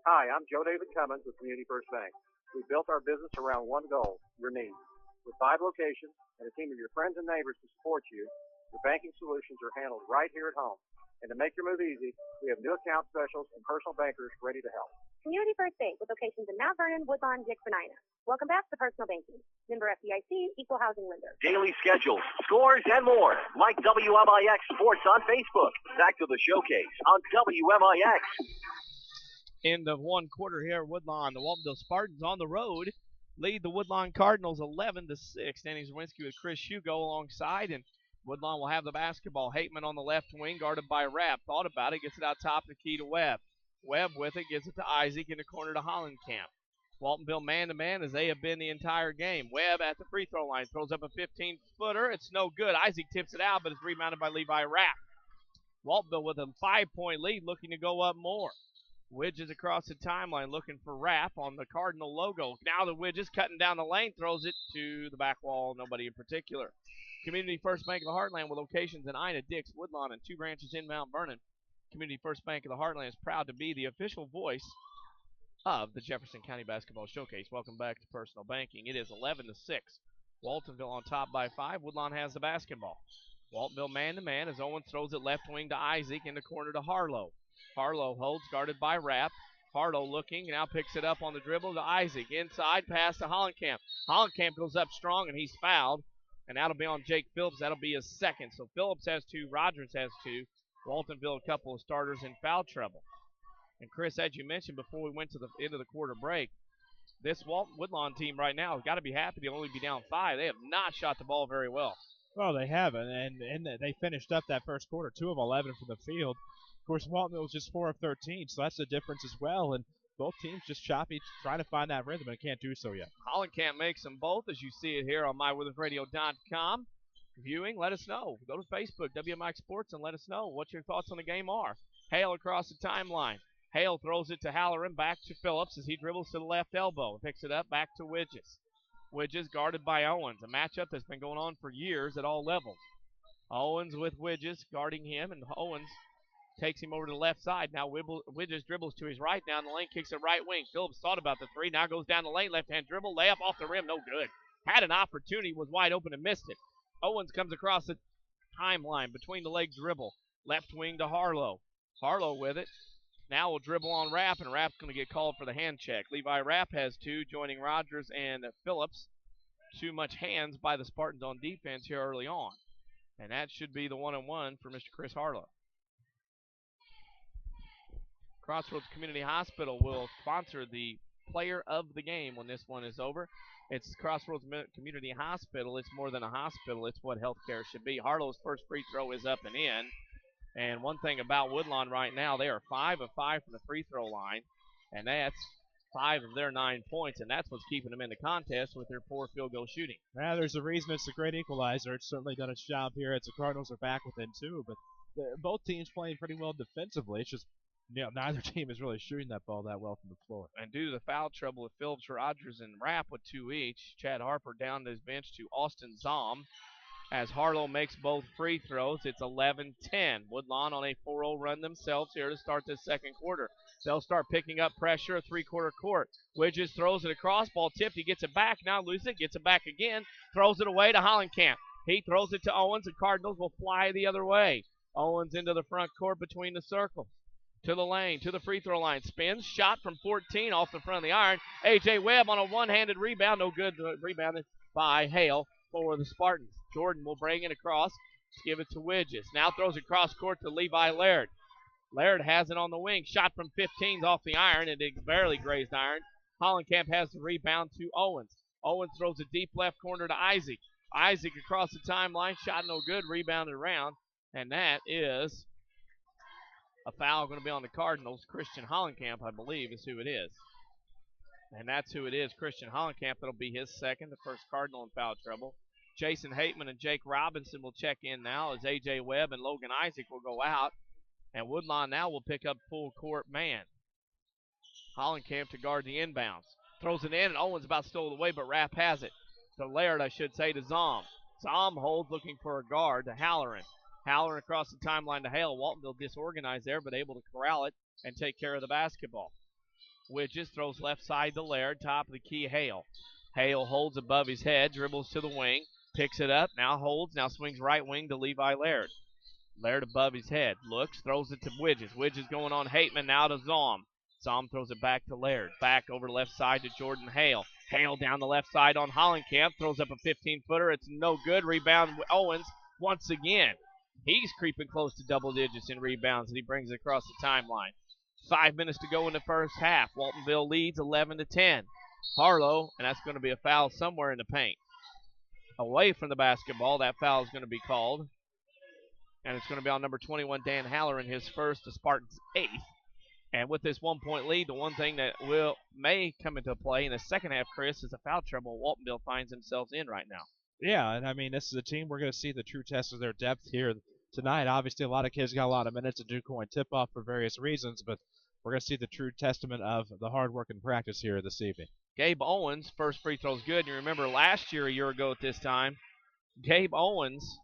S8: Hi, I'm Joe David Cummins with Community First Bank. We built our business around one goal: your needs. With 5 locations and a team of your friends and neighbors to support you, your banking solutions are handled right here at home. And to make your move easy, we have new account specialists and personal bankers ready to help.
S10: Community First Bank with locations in Mount Vernon, Woodlawn, Dixon, Ina. Welcome back to Personal Banking. Member FDIC, Equal Housing Lender.
S1: Daily schedules, scores, and more. Like WMIX Sports on Facebook. Back to the showcase on WMIX.
S2: End of 1 quarter here at Woodlawn. The Waltonville Spartans on the road lead the Woodlawn Cardinals 11-6. Danny Czerwinski with Chris Hugo alongside, and Woodlawn will have the basketball. Heitman on the left wing, guarded by Rapp. Thought about it, gets it out top of the key to Webb. Webb with it, gives it to Isaac in the corner to Hollenkamp. Waltonville man-to-man as they have been the entire game. Webb at the free throw line, throws up a 15-footer. It's no good. Isaac tips it out, but it's rebounded by Levi Rapp. Waltonville with a 5-point lead, looking to go up more. Widges across the timeline looking for Rapp on the Cardinal logo. Now the Widges cutting down the lane, throws it to the back wall, nobody in particular. Community First Bank of the Heartland with locations in Ina, Dix, Woodlawn, and 2 branches in Mount Vernon. Community First Bank of the Heartland is proud to be the official voice of the Jefferson County Basketball Showcase. Welcome back to Personal Banking. It is 11-6. Waltonville on top by 5. Woodlawn has the basketball. Waltonville man-to-man as Owens throws it left wing to Isaac in the corner to Harlow. Harlow holds, guarded by Rapp. Harlow looking, now picks it up on the dribble to Isaac. Inside, pass to Hollenkamp. Hollenkamp goes up strong, and he's fouled. And that'll be on Jake Phillips. That'll be his second. So Phillips has 2, Rogers has 2. Waltonville, a couple of starters in foul trouble. And Chris, as you mentioned before we went to the end of the quarter break, this Woodlawn team right now has got to be happy to only be down 5. They have not shot the ball very well.
S3: Well, they haven't, and they finished up that first quarter 2 of 11 from the field. Of course, Waltonville was just 4 of 13, so that's the difference as well. And both teams just choppy, trying to find that rhythm, and can't do so yet.
S2: Hollenkamp makes them both, as you see it here on MyWithUsRadio.com. Viewing, let us know. Go to Facebook, WMIX Sports, and let us know what your thoughts on the game are. Hale across the timeline. Hale throws it to Halloran, back to Phillips as he dribbles to the left elbow. Picks it up, back to Widges. Widges guarded by Owens, a matchup that's been going on for years at all levels. Owens with Widges guarding him, and Owens takes him over to the left side. Now Widges dribbles to his right down the lane, kicks it right wing. Phillips thought about the 3, now goes down the lane, left-hand dribble, layup off the rim, no good. Had an opportunity, was wide open and missed it. Owens comes across the timeline, between the leg dribble, left wing to Harlow. Harlow with it. Now we'll dribble on Rapp, and Rapp's going to get called for the hand check. Levi Rapp has 2, joining Rogers and Phillips. Too much hands by the Spartans on defense here early on. And that should be the 1-on-1 for Mr. Chris Harlow. Crossroads Community Hospital will sponsor the player of the game when this one is over. It's Crossroads Community Hospital. It's more than a hospital. It's what healthcare should be. Harlow's first free throw is up and in. And one thing about Woodlawn right now, they are 5 of 5 from the free throw line. And that's 5 of their 9 points, and that's what's keeping them in the contest with their poor field goal shooting.
S3: Now, there's a reason it's a great equalizer. It's certainly done its job here as the Cardinals are back within 2, but both teams playing pretty well defensively. It's just, neither team is really shooting that ball that well from the floor.
S2: And due to the foul trouble with Phillips, Rogers, and Rapp with 2 each, Chad Harper down to his bench to Austin Zom. As Harlow makes both free throws, it's 11-10. Woodlawn on a 4-0 run themselves here to start this second quarter. They'll start picking up pressure, 3-quarter court. Widges throws it across, ball tipped, he gets it back, now loses it, gets it back again, throws it away to Hollenkamp. He throws it to Owens, and Cardinals will fly the other way. Owens into the front court between the circles. To the lane, to the free throw line, spins, shot from 14 off the front of the iron. A.J. Webb on a one-handed rebound, no good, rebounded by Hale for the Spartans. Jordan will bring it across, give it to Widges. Now throws it cross court to Levi Laird. Laird has it on the wing, shot from 15 off the iron, and it barely grazed iron. Hollenkamp has the rebound to Owens. Owens throws a deep left corner to Isaac. Isaac across the timeline, shot no good, rebounded around, and that is a foul going to be on the Cardinals. Christian Hollenkamp, I believe, is who it is. And that's who it is, Christian Hollenkamp. That'll be his second, the first Cardinal in foul trouble. Jason Hateman and Jake Robinson will check in now as A.J. Webb and Logan Isaac will go out. And Woodlawn now will pick up full court man. Hollenkamp to guard the inbounds. Throws it in, and Owens about stole it away, but Rapp has it. To Laird, I should say, to Zom. Zom holds, looking for a guard to Halloran. Halloran across the timeline to Hale. Waltonville disorganized there, but able to corral it and take care of the basketball. Widges throws left side to Laird, top of the key, Hale. Hale holds above his head, dribbles to the wing. Picks it up, now holds, now swings right wing to Levi Laird. Laird above his head, looks, throws it to Widges. Widges going on Hateman, now to Zom. Zom throws it back to Laird. Back over left side to Jordan Hale. Hale down the left side on Hollenkamp, throws up a 15-footer. It's no good. Rebound Owens once again. He's creeping close to double digits in rebounds, and he brings it across the timeline. 5 minutes to go in the first half. Waltonville leads 11-10. Harlow, and that's going to be a foul somewhere in the paint. Away from the basketball, that foul is going to be called. And it's going to be on number 21, Dan Halloran, his first, the Spartans' 8th. And with this 1-point lead, the one thing that may come into play in the second half, Chris, is the foul trouble Waltonville finds themselves in right now.
S3: Yeah, and I mean, this is a team we're going to see the true test of their depth here tonight. Obviously, a lot of kids got a lot of minutes, a DuCoin tip-off for various reasons, but we're going to see the true testament of the hard work and practice here this evening.
S2: Gabe Owens, first free throw's good. And you remember last year, a year ago at this time, Gabe Owens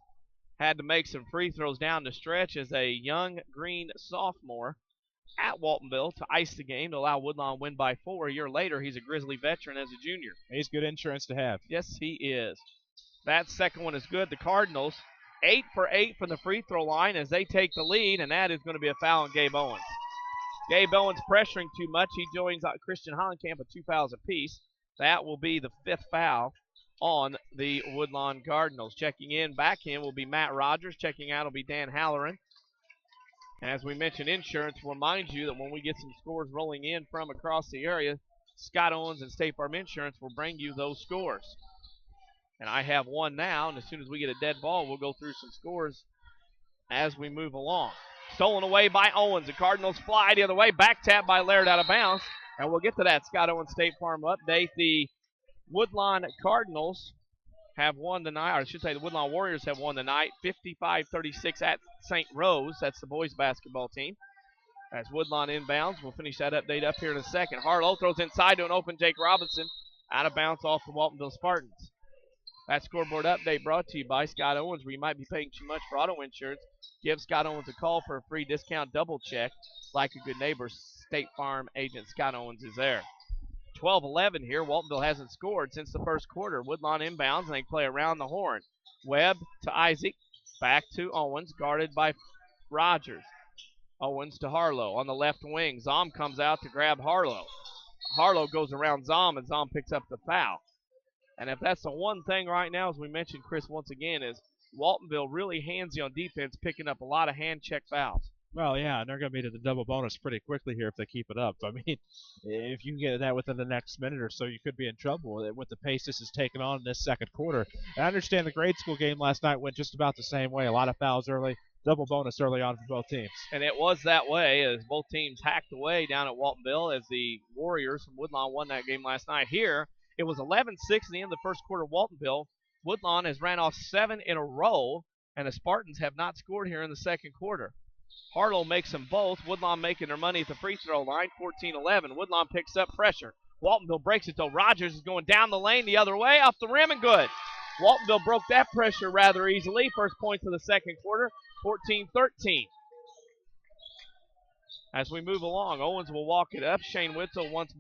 S2: had to make some free throws down the stretch as a young green sophomore at Waltonville to ice the game to allow Woodlawn win by 4. A year later, he's a Grizzly veteran as a junior.
S3: He's good insurance to have.
S2: Yes, he is. That second one is good. The Cardinals, 8 for 8 from the free throw line as they take the lead, and that is going to be a foul on Gabe Owens. Gabe Owens pressuring too much. He joins Christian Hollenkamp with 2 fouls apiece. That will be the 5th foul on the Woodlawn Cardinals. Checking in, back in will be Matt Rogers. Checking out will be Dan Halloran. And as we mentioned, insurance will remind you that when we get some scores rolling in from across the area, Scott Owens and State Farm Insurance will bring you those scores. And I have one now, and as soon as we get a dead ball, we'll go through some scores as we move along. Stolen away by Owens. The Cardinals fly the other way. Back tap by Laird out of bounds. And we'll get to that Scott Owens State Farm update. The Woodlawn Cardinals have won tonight, or I should say the Woodlawn Warriors have won tonight, 55-36 at St. Rose. That's the boys basketball team. As Woodlawn inbounds, we'll finish that update up here in a second. Harlow throws inside to an open Jake Robinson. Out of bounds off the Waltonville Spartans. That scoreboard update brought to you by Scott Owens, where you might be paying too much for auto insurance. Give Scott Owens a call for a free discount double check. Like a good neighbor, State Farm agent Scott Owens is there. 12-11 here. Waltonville hasn't scored since the first quarter. Woodlawn inbounds, and they play around the horn. Webb to Isaac. Back to Owens, guarded by Rogers. Owens to Harlow on the left wing. Zom comes out to grab Harlow. Harlow goes around Zom, and Zom picks up the foul. And if that's the one thing right now, as we mentioned, Chris, once again, is Waltonville really handsy on defense, picking up a lot of hand check fouls.
S3: Well, yeah, and they're going to be to the double bonus pretty quickly here if they keep it up. I mean, if you can get that within the next minute or so, you could be in trouble with the pace this is taking on in this second quarter. And I understand the grade school game last night went just about the same way. A lot of fouls early, double bonus early on for both teams.
S2: And it was that way as both teams hacked away down at Waltonville as the Warriors from Woodlawn won that game last night. Here, it was 11-6 in the end of the first quarter. Waltonville, Woodlawn has ran off 7 in a row, and the Spartans have not scored here in the second quarter. Harlow makes them both. Woodlawn making their money at the free throw line, 14-11. Woodlawn picks up pressure. Waltonville breaks it, though. Rogers is going down the lane the other way, off the rim, and good. Waltonville broke that pressure rather easily. First points of the second quarter, 14-13. As we move along, Owens will walk it up. Shane Witzel wants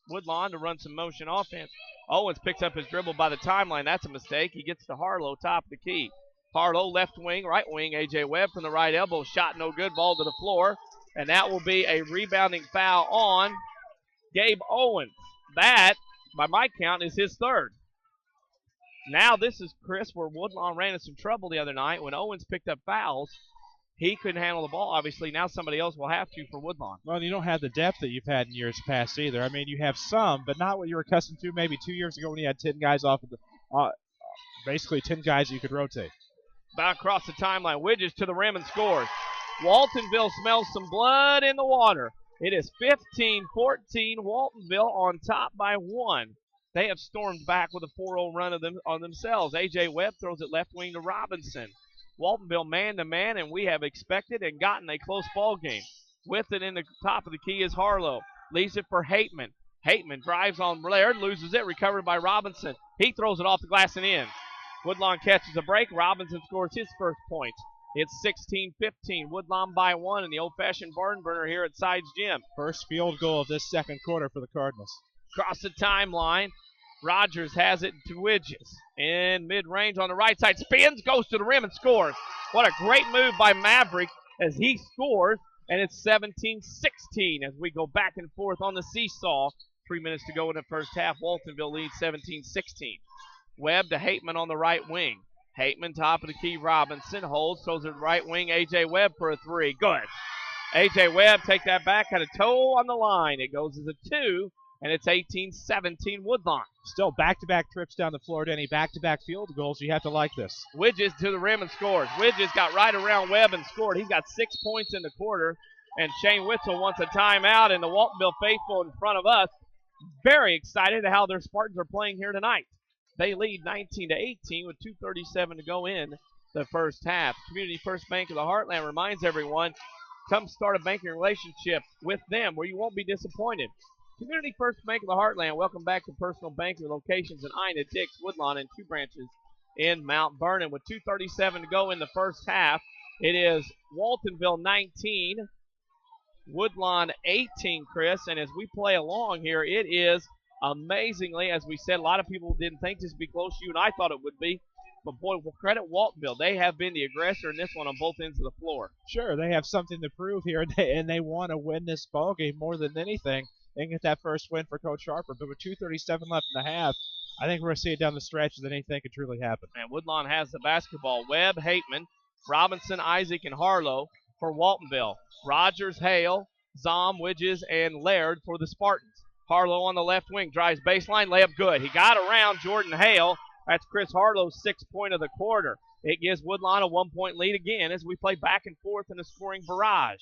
S2: Woodlawn to run some motion offense. Owens picks up his dribble by the timeline. That's a mistake. He gets to Harlow, top of the key. Harlow, left wing, right wing. A.J. Webb from the right elbow. Shot no good. Ball to the floor. And that will be a rebounding foul on Gabe Owens. That, by my count, is his third. Now this is, Chris, where Woodlawn ran into some trouble the other night. When Owens picked up fouls, he couldn't handle the ball. Obviously, now somebody else will have to for Woodlawn.
S3: Well, you don't have the depth that you've had in years past either. I mean, you have some, but not what you were accustomed to maybe 2 years ago when you had 10 guys off of the basically 10 guys that you could rotate.
S2: Back across the timeline. Widges to the rim and scores. Waltonville smells some blood in the water. It is 15-14. Waltonville on top by 1. They have stormed back with a 4-0 run on themselves. A.J. Webb throws it left wing to Robinson. Waltonville man-to-man, and we have expected and gotten a close ball game. With it in the top of the key is Harlow. Leaves it for Hateman. Hateman drives on Laird, loses it, recovered by Robinson. He throws it off the glass and in. Woodlawn catches a break. Robinson scores his first point. It's 16-15. Woodlawn by 1 in the old-fashioned barn burner here at Sides Gym.
S3: First field goal of this second quarter for the Cardinals.
S2: Across the timeline, Rogers has it to Widges. In mid-range on the right side, spins, goes to the rim and scores. What a great move by Maverick as he scores, and it's 17-16 as we go back and forth on the seesaw. 3 minutes to go in the first half. Waltonville leads 17-16. Webb to Hateman on the right wing. Hateman, top of the key, Robinson holds, throws it right wing, A.J. Webb for a 3. Good. A.J. Webb, take that back, had a toe on the line. It goes as a 2, and it's 18-17 Woodlawn.
S3: Still back-to-back trips down the floor to any back-to-back field goals. You have to like this.
S2: Widges to the rim and scores. Widges got right around Webb and scored. He's got 6 points in the quarter, and Shane Witzel wants a timeout, and the Waltonville faithful in front of us very excited at how their Spartans are playing here tonight. They lead 19-18 with 2:37 to go in the first half. Community First Bank of the Heartland reminds everyone Come start a banking relationship with them where you won't be disappointed. Community First Bank of the Heartland. Welcome back to Personal Banking locations in Ina, Dix, Woodlawn, and 2 branches in Mount Vernon. With 2:37 to go in the first half, it is Waltonville 19, Woodlawn 18, Chris. And as we play along here, it is amazingly, as we said, a lot of people didn't think this would be close. You and I thought it would be. But, boy, we'll credit Waltonville. They have been the aggressor in this one on both ends of the floor.
S3: Sure, they have something to prove here, and they want to win this ball game more than anything and get that first win for Coach Harper. But with 2:37 left in the half, I think we're going to see it down the stretch that anything could truly happen.
S2: And Woodlawn has the basketball. Webb, Hateman, Robinson, Isaac, and Harlow for Waltonville. Rogers, Hale, Zom, Widges, and Laird for the Spartans. Harlow on the left wing, drives baseline, layup good. He got around Jordan Hale. That's Chris Harlow's 6th point of the quarter. It gives Woodlawn a 1-point lead again as we play back and forth in a scoring barrage.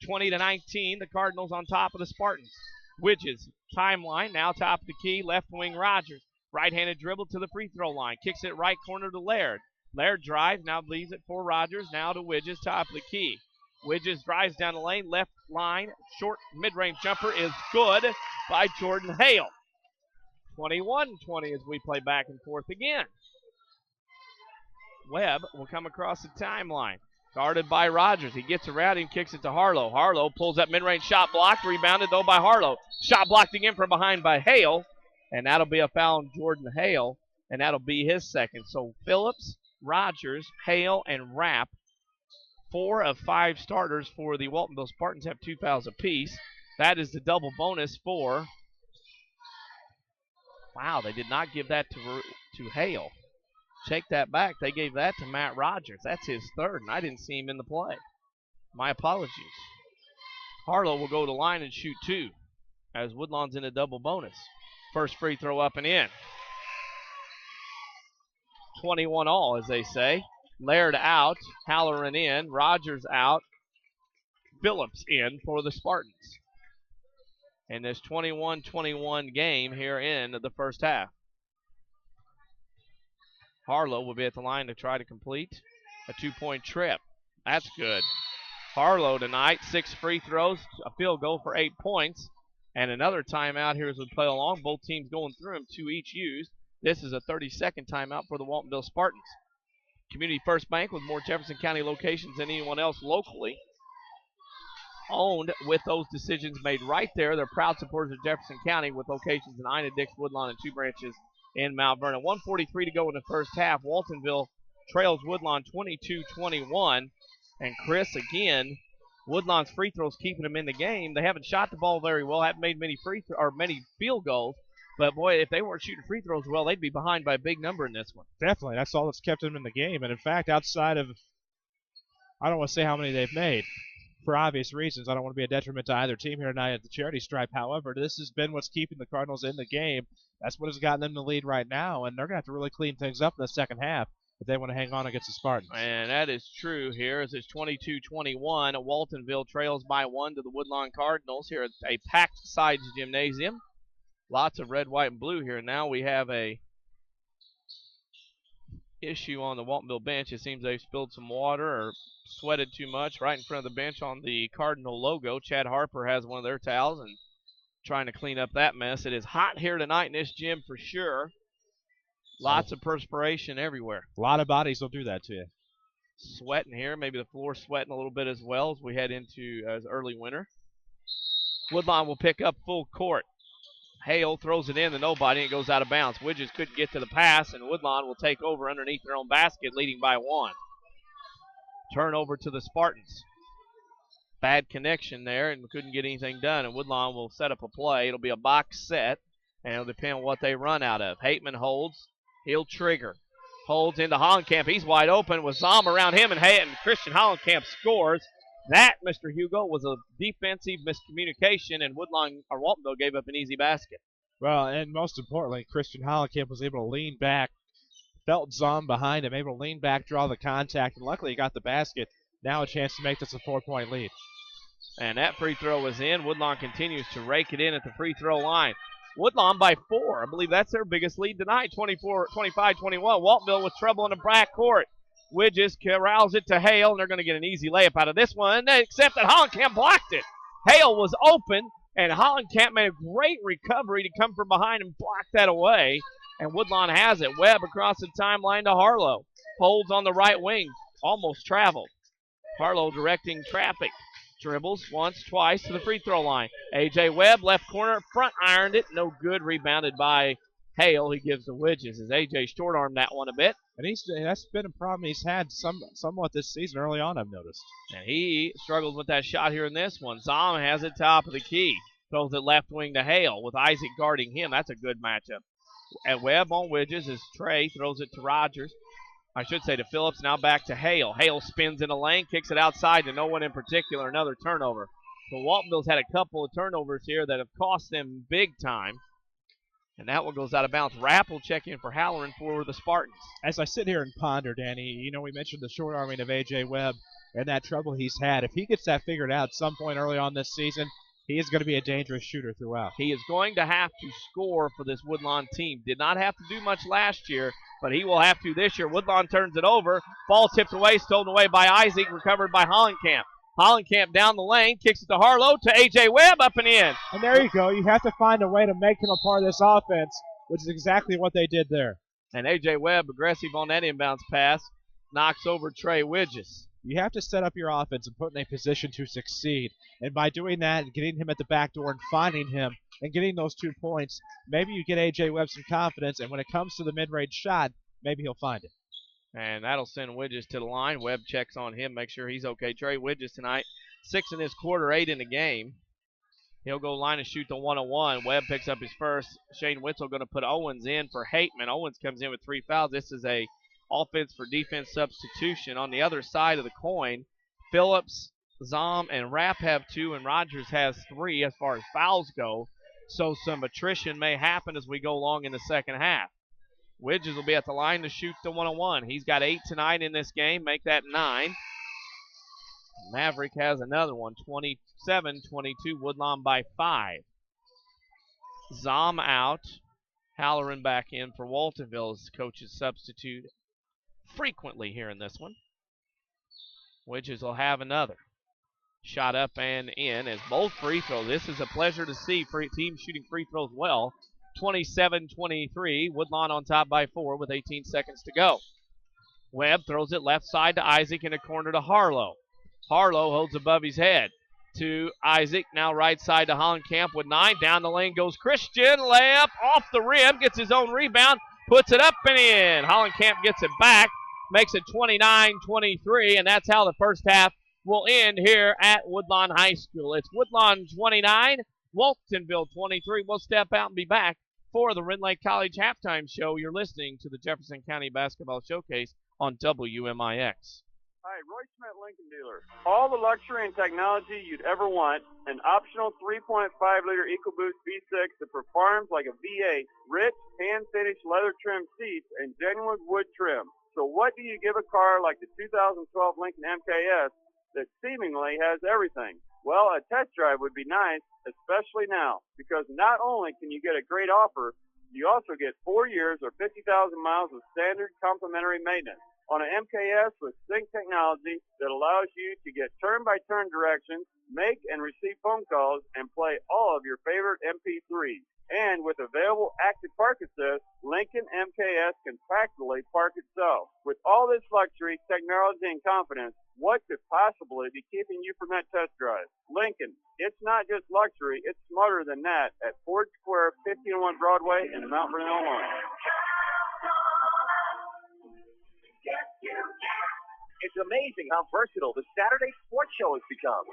S2: 20-19, the Cardinals on top of the Spartans. Widges, timeline, now top of the key, left wing Rogers. Right-handed dribble to the free throw line. Kicks it right corner to Laird. Laird drives, now leaves it for Rogers, now to Widges, top of the key. Widges drives down the lane, left line, short mid-range jumper is good by Jordan Hale. 21-20 as we play back and forth again. Webb will come across the timeline. Guarded by Rogers. He gets around him, kicks it to Harlow. Harlow pulls that mid-range shot blocked, rebounded though by Harlow. Shot blocked again from behind by Hale, and that'll be a foul on Jordan Hale, and that'll be his 2nd. So Phillips, Rogers, Hale, and Rapp, 4 of 5 starters for the Waltonville Spartans have 2 fouls apiece. That is the double bonus for... Wow, they did not give that to Hale. Take that back. They gave that to Matt Rogers. That's his 3rd, and I didn't see him in the play. My apologies. Harlow will go to the line and shoot 2 as Woodlawn's in a double bonus. First free throw up and in. 21 all, as they say. Laird out, Halloran in, Rogers out, Phillips in for the Spartans. In this 21-21 game here in the first half. Harlow will be at the line to try to complete a 2-point trip. That's good. Harlow tonight, 6 free throws, a field goal for 8 points, and another timeout here as we play along. Both teams going through them, 2 each used. This is a 30-second timeout for the Waltonville Spartans. Community First Bank with more Jefferson County locations than anyone else locally. Owned with those decisions made right there. They're proud supporters of Jefferson County with locations in Ina, Dix, Woodlawn, and 2 branches in Mount Vernon. 1:43 to go in the first half. Waltonville trails Woodlawn 22-21. And Chris, again, Woodlawn's free throws keeping them in the game. They haven't shot the ball very well, haven't made many many field goals. But, boy, if they weren't shooting free throws well, they'd be behind by a big number in this one.
S3: Definitely. That's all that's kept them in the game. And, in fact, outside of, I don't want to say how many they've made for obvious reasons. I don't want to be a detriment to either team here tonight at the charity stripe. However, this has been what's keeping the Cardinals in the game. That's what has gotten them the lead right now, and they're going to have to really clean things up in the second half if they want to hang on against the Spartans.
S2: And that is true here as it's 22-21. Waltonville trails by 1 to the Woodlawn Cardinals here at a packed Sides Gymnasium. Lots of red, white, and blue here. Now we have a issue on the Waltonville bench. It seems they've spilled some water or sweated too much right in front of the bench on the Cardinal logo. Chad Harper has one of their towels and trying to clean up that mess. It is hot here tonight in this gym for sure. Lots of perspiration everywhere.
S3: A lot of bodies will do that to you.
S2: Sweating here. Maybe the floor's sweating a little bit as well as we head into early winter. Woodlawn will pick up full court. Hale throws it in to nobody, and it goes out of bounds. Widges couldn't get to the pass, and Woodlawn will take over underneath their own basket, leading by 1. Turnover to the Spartans. Bad connection there, and couldn't get anything done, and Woodlawn will set up a play. It'll be a box set, and it'll depend on what they run out of. Hateman holds. He'll trigger. Holds into Hollenkamp. He's wide open with Zom around him, and Christian Hollenkamp scores. That, Mr. Hugo, was a defensive miscommunication, and Waltonville gave up an easy basket.
S3: Well, and most importantly, Christian Hollenkamp was able to lean back, felt Zom behind him, able to lean back, draw the contact, and luckily he got the basket. Now a chance to make this a 4-point lead.
S2: And that free throw was in. Woodlawn continues to rake it in at the free throw line. Woodlawn by 4. I believe that's their biggest lead tonight, 25-21. Waltonville with trouble in the backcourt. Widges corrals it to Hale, and they're going to get an easy layup out of this one, except that Hollenkamp blocked it. Hale was open, and Hollenkamp made a great recovery to come from behind and block that away. And Woodlawn has it. Webb across the timeline to Harlow. Holds on the right wing. Almost traveled. Harlow directing traffic. Dribbles once, twice to the free throw line. A.J. Webb, left corner, front ironed it. No good. Rebounded by Hale. He gives the Widges as A.J. short-armed that one a bit.
S3: And that's been a problem he's had somewhat this season early on, I've noticed.
S2: And he struggled with that shot here in this one. Zom has it top of the key. Throws it left wing to Hale with Isaac guarding him. That's a good matchup. At Webb on Widges as Trey throws it to Rogers. I should say to Phillips, now back to Hale. Hale spins in the lane, kicks it outside to no one in particular, another turnover. So Waltonville's had a couple of turnovers here that have cost them big time. And that one goes out of bounds. Rapp will check in for Halloran for the Spartans.
S3: As I sit here and ponder, Danny, we mentioned the short arming of A.J. Webb and that trouble he's had. If he gets that figured out some point early on this season, he is going to be a dangerous shooter throughout.
S2: He is going to have to score for this Woodlawn team. Did not have to do much last year, but he will have to this year. Woodlawn turns it over. Ball tipped away, stolen away by Isaac, recovered by Hollenkamp. Hollenkamp down the lane, kicks it to Harlow, to A.J. Webb, up and in.
S3: And there you go. You have to find a way to make him a part of this offense, which is exactly what they did there.
S2: And A.J. Webb, aggressive on that inbounds pass, knocks over Trey Widges.
S3: You have to set up your offense and put in a position to succeed. And by doing that and getting him at the back door and finding him and getting those 2 points, maybe you get A.J. Webb some confidence, and when it comes to the mid-range shot, maybe he'll find it.
S2: And that'll send Widges to the line. Webb checks on him, make sure he's okay. Trey Widges tonight, 6 in this quarter, 8 in the game. He'll go line and shoot the 101. Webb picks up his first. Shane Witzel going to put Owens in for Hateman. Owens comes in with 3 fouls. This is a offense for defense substitution. On the other side of the coin, Phillips, Zom, and Rapp have 2, and Rogers has 3 as far as fouls go. So some attrition may happen as we go along in the second half. Widges will be at the line to shoot the 101. He's got 8 tonight in this game, make that 9. Maverick has another one, 27-22, Woodlawn by 5. Zom out. Halloran back in for Waltonville as coaches substitute frequently here in this one. Widges will have another. Shot up and in as both free throws. This is a pleasure to see teams shooting free throws well. 27-23, Woodlawn on top by 4 with 18 seconds to go. Webb throws it left side to Isaac in a corner to Harlow. Harlow holds above his head to Isaac, now right side to Hollenkamp with 9. Down the lane goes Christian, layup off the rim, gets his own rebound, puts it up and in. Hollenkamp gets it back, makes it 29-23, and that's how the first half will end here at Woodlawn High School. It's Woodlawn 29, Waltonville 23. We'll step out and be back for the Rend Lake College halftime show. You're listening to the Jefferson County Basketball Showcase on WMIX.
S11: Hi, Roy Schmidt, Lincoln dealer. All the luxury and technology you'd ever want. An optional 3.5-liter EcoBoost V6 that performs like a V8. Rich, hand-finished leather-trimmed seats and genuine wood trim. So what do you give a car like the 2012 Lincoln MKS that seemingly has everything? Well, a test drive would be nice, especially now, because not only can you get a great offer, you also get 4 years or 50,000 miles of standard complimentary maintenance on an MKS with sync technology that allows you to get turn-by-turn directions, make and receive phone calls, and play all of your favorite MP3s. And with available active park assist, Lincoln MKS can practically park itself. With all this luxury, technology, and confidence, what could possibly be keeping you from that test drive? Lincoln, it's not just luxury, it's smarter than that at Ford Square, 1501 Broadway in Mount Vernon, Illinois.
S1: It's amazing how versatile the Saturday Sports Show has become.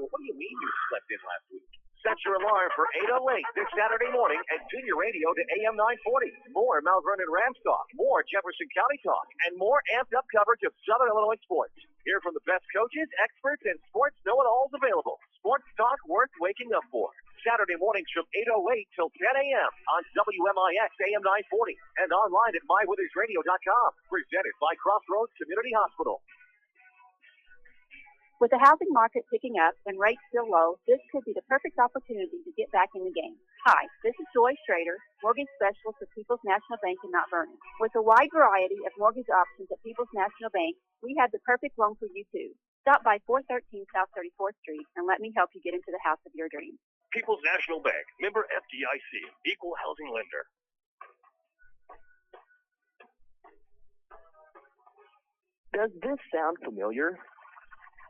S1: What do you mean you slept in last week? Set your alarm for 8:08 this Saturday morning at Junior Radio to AM 940. More Mount Vernon Rams talk, more Jefferson County talk, and more amped-up coverage of Southern Illinois sports. Hear from the best coaches, experts, and sports know-it-alls available. Sports talk worth waking up for. Saturday mornings from 8:08 till 10 a.m. on WMIX AM 940 and online at mywithersradio.com. Presented by Crossroads Community Hospital.
S6: With the housing market picking up and rates still low, this could be the perfect opportunity to get back in the game. Hi, this is Joy Schrader, mortgage specialist at People's National Bank in Mount Vernon. With a wide variety of mortgage options at People's National Bank, we have the perfect loan for you too. Stop by 413 South 34th Street and let me help you get into the house of your dreams.
S4: People's National Bank, member FDIC, equal housing lender.
S8: Does this sound familiar?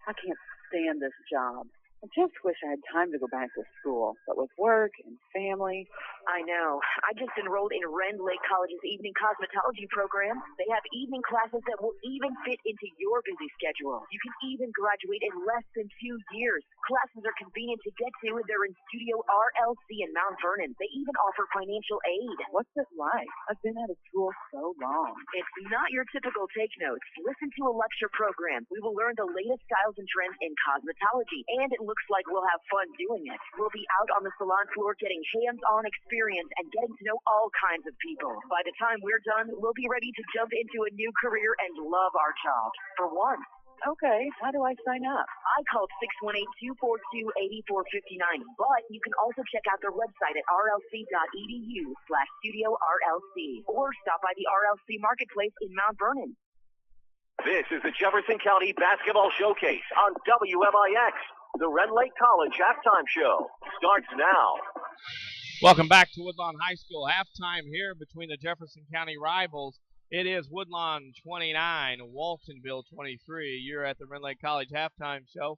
S8: I can't stand this job. I just wish I had time to go back to school, but with work and family.
S12: I know. I just enrolled in Rend Lake College's evening cosmetology program. They have evening classes that will even fit into your busy schedule. You can even graduate in less than 2 years. Classes are convenient to get to, and they're in Studio RLC in Mount Vernon. They even offer financial aid.
S8: What's it like? I've been out of school so long.
S12: It's not your typical take notes. Listen to a lecture program. We will learn the latest styles and trends in cosmetology, and it looks like we'll have fun doing it. We'll be out on the salon floor getting hands-on experience and getting to know all kinds of people. By the time we're done, we'll be ready to jump into a new career and love our job. For once.
S8: Okay, how do I sign up?
S12: I called 618-242-8459, but you can also check out their website at rlc.edu/Studio RLC or stop by the RLC Marketplace in Mount Vernon.
S1: This is the Jefferson County Basketball Showcase on WMIX. The Rend Lake College halftime show starts now.
S2: Welcome back to Woodlawn High School. Halftime here between the Jefferson County rivals. It is Woodlawn 29, Waltonville 23. You're at the Rend Lake College halftime show.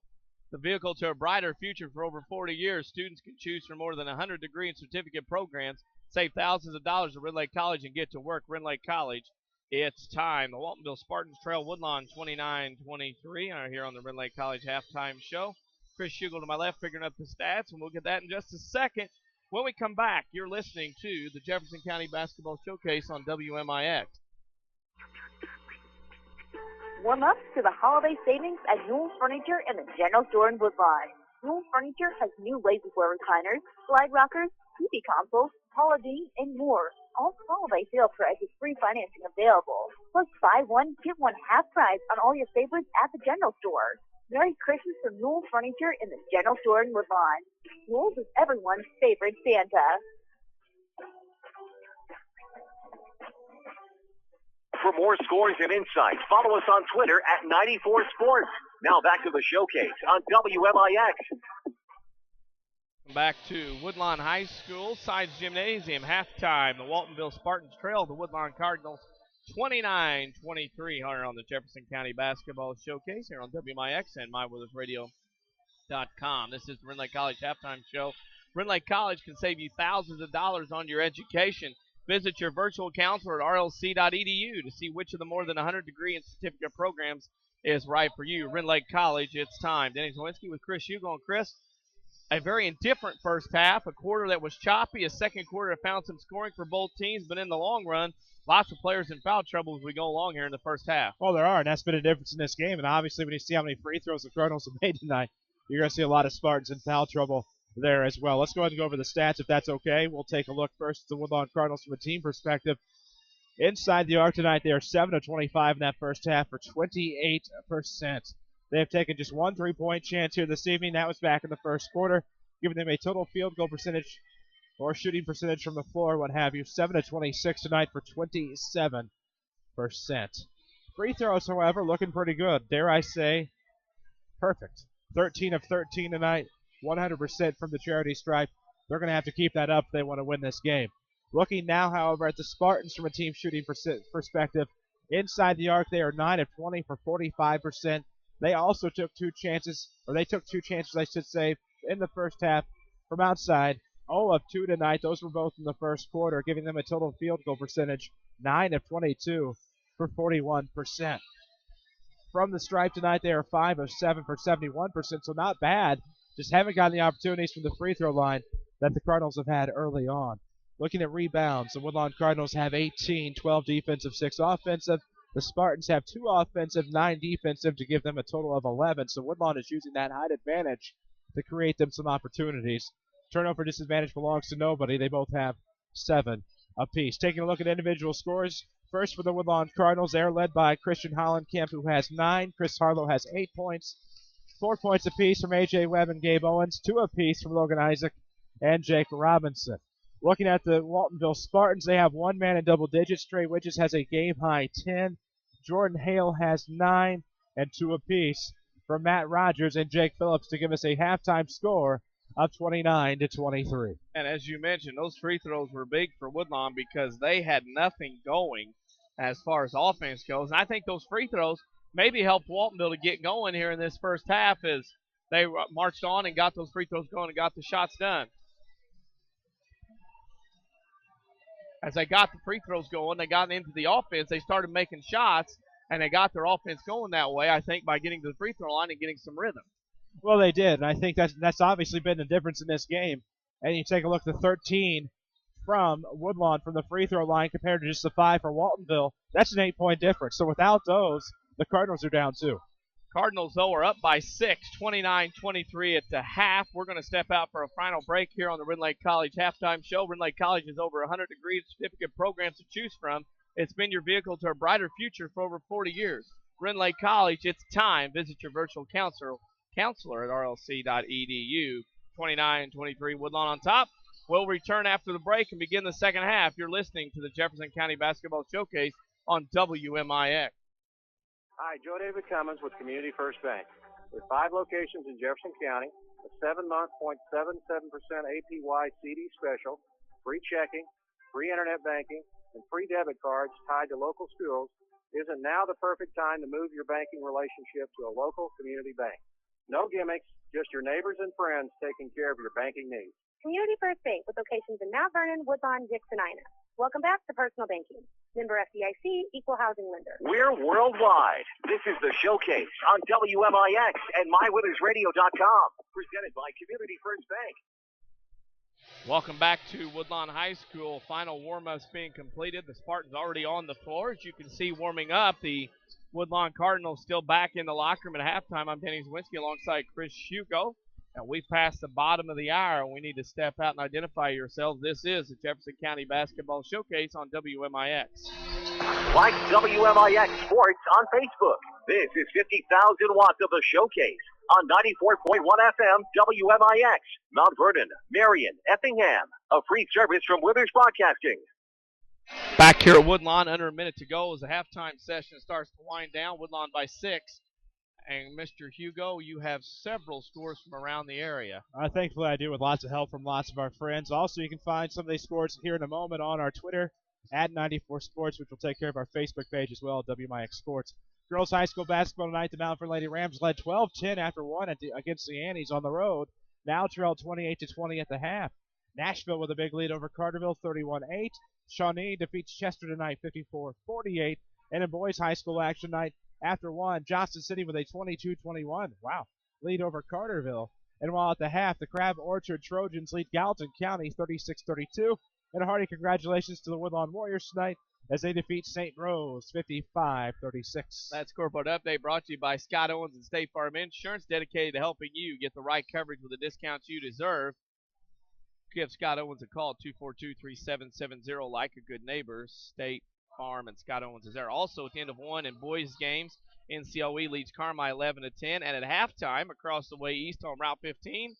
S2: The vehicle to a brighter future. For over 40 years, students can choose from more than 100 degree and certificate programs, save thousands of dollars at Rend Lake College, and get to work. Rend Lake College. It's time. The Waltonville Spartans trail Woodlawn 29-23 are here on the Rend Lake College halftime show. Chris Hugo to my left figuring up the stats, and we'll get that in just a second. When we come back, you're listening to the Jefferson County Basketball Showcase on WMIX.
S6: Warm up to the holiday savings at Newell's Furniture in the General Store in Woodlawn. Newell's Furniture has new lazy-boy recliners, slide rockers, TV consoles, holiday, and more. All holiday sale price is free financing available. Plus buy one, get one half price on all your favorites at the General Store. Merry Christmas from Newell's Furniture in the General Store in Woodlawn. Newell's is everyone's favorite Santa.
S1: For more scores and insights, follow us on Twitter at 94 Sports. Now back to the showcase on WMIX.
S2: Back to Woodlawn High School, Sides Gymnasium, halftime. The Waltonville Spartans trail the Woodlawn Cardinals 29-23 here on the Jefferson County Basketball Showcase here on WMIX and MyWillisRadio.com. This is the Rend Lake College halftime show. Rend Lake College can save you thousands of dollars on your education. Visit your virtual counselor at rlc.edu to see which of the more than 100 degree and certificate programs is right for you. Rend Lake College, it's time. Denny Czerwinski with Chris Hugo. And Chris, a very indifferent first half, a quarter that was choppy, a second quarter that found some scoring for both teams, but in the long run, lots of players in foul trouble as we go along here in the first half.
S3: Well, there are, and that's been a difference in this game. And obviously, when you see how many free throws the Cardinals have made tonight, you're going to see a lot of Spartans in foul trouble there as well. Let's go ahead and go over the stats if that's okay. We'll take a look first at the Woodlawn Cardinals from a team perspective. Inside the arc tonight, they are 7 of 25 in that first half for 28%. They have taken just one three-point chance here this evening. That was back in the first quarter, giving them a total field goal percentage or shooting percentage from the floor, what have you, 7 of 26 tonight for 27%. Free throws, however, looking pretty good. Dare I say, perfect. 13 of 13 tonight, 100% from the charity stripe. They're going to have to keep that up if they want to win this game. Looking now, however, at the Spartans from a team shooting perspective, inside the arc, they are 9 of 20 for 45%. They also took two chances, I should say, in the first half from outside. 0 of 2 tonight. Those were both in the first quarter, giving them a total field goal percentage 9 of 22 for 41%. From the stripe tonight, they are 5 of 7 for 71%, so not bad. Just haven't gotten the opportunities from the free throw line that the Cardinals have had early on. Looking at rebounds, the Woodlawn Cardinals have 18, 12 defensive, 6 offensive. The Spartans have 2 offensive, 9 defensive to give them a total of 11. So Woodlawn is using that height advantage to create them some opportunities. Turnover disadvantage belongs to nobody. They both have 7 apiece. Taking a look at individual scores. First for the Woodlawn Cardinals, they're led by Christian Hollenkamp, who has 9. Chris Harlow has 8 points. 4 points apiece from A.J. Webb and Gabe Owens, 2 apiece from Logan Isaac and Jake Robinson. Looking at the Waltonville Spartans, they have one man in double digits. Trey Widges has a game-high 10. Jordan Hale has 9 and 2 apiece from Matt Rogers and Jake Phillips to give us a halftime score of 29-23.
S2: And as you mentioned, those free throws were big for Woodlawn because they had nothing going as far as offense goes. And I think those free throws maybe helped Waltonville to get going here in this first half as they marched on and got those free throws going and got the shots done. As they got the free throws going, they got into the offense, they started making shots, and they got their offense going that way, I think, by getting to the free throw line and getting some rhythm.
S3: Well, they did, and I think that's obviously been the difference in this game. And you take a look at the 13 from Woodlawn from the free throw line compared to just the 5 for Waltonville. That's an 8-point difference. So without those, the Cardinals are down 2.
S2: Cardinals, though, are up by 6, 29-23 at the half. We're going to step out for a final break here on the Rend Lake College halftime show. Rend Lake College has over 100 degree certificate programs to choose from. It's been your vehicle to a brighter future for over 40 years. Rend Lake College, it's time. Visit your virtual counselor at rlc.edu. 29-23, Woodlawn on top. We'll return after the break and begin the second half. You're listening to the Jefferson County Basketball Showcase on WMIX.
S8: Hi, Joe David Cummins with Community First Bank. With 5 locations in Jefferson County, a 7-month 0.77% APY CD special, free checking, free internet banking, and free debit cards tied to local schools, isn't now the perfect time to move your banking relationship to a local community bank? No gimmicks, just your neighbors and friends taking care of your banking needs.
S10: Community First Bank with locations in Mount Vernon, Woodlawn, Dixon, Ina. Welcome back to Personal Banking. Member FDIC, Equal Housing Lender.
S1: We're worldwide. This is the Showcase on WMIX and MyWinnersRadio.com. Presented by Community First Bank.
S2: Welcome back to Woodlawn High School. Final warm-ups being completed. The Spartans already on the floor. As you can see, warming up, the Woodlawn Cardinals still back in the locker room at halftime. I'm Denny Czerwinski alongside Chris Hugo. And we've passed the bottom of the hour, and we need to step out and identify yourselves. This is the Jefferson County Basketball Showcase on WMIX.
S1: Like WMIX Sports on Facebook. This is 50,000 watts of the Showcase on 94.1 FM WMIX. Mount Vernon, Marion, Effingham. A free service from Withers Broadcasting.
S2: Back here at Woodlawn, under a minute to go as the halftime session starts to wind down. Woodlawn by 6. And Mr. Hugo, you have several scores from around the area.
S3: Thankfully, I do, with lots of help from lots of our friends. Also, you can find some of these scores here in a moment on our Twitter, at 94Sports, which will take care of our Facebook page as well, WMIX Sports. Girls High School basketball tonight, the Mount Vernon Lady Rams led 12-10 after 1 against the Annies on the road. Now trailed 28-20 at the half. Nashville with a big lead over Carterville, 31-8. Shawnee defeats Chester tonight, 54-48. And in boys high school action night, after 1, Johnston City with a 22-21, lead over Carterville. And while at the half, the Crab Orchard Trojans lead Gallatin County 36-32. And a hearty congratulations to the Woodlawn Warriors tonight as they defeat St. Rose 55-36.
S2: That scoreboard update brought to you by Scott Owens and State Farm Insurance, dedicated to helping you get the right coverage with the discounts you deserve. Give Scott Owens a call, 242-3770, like a good neighbor. State Farm and Scott Owens is there. Also at the end of 1 in boys games, NCOE leads Carmi 11-10, and at halftime across the way east on Route 15,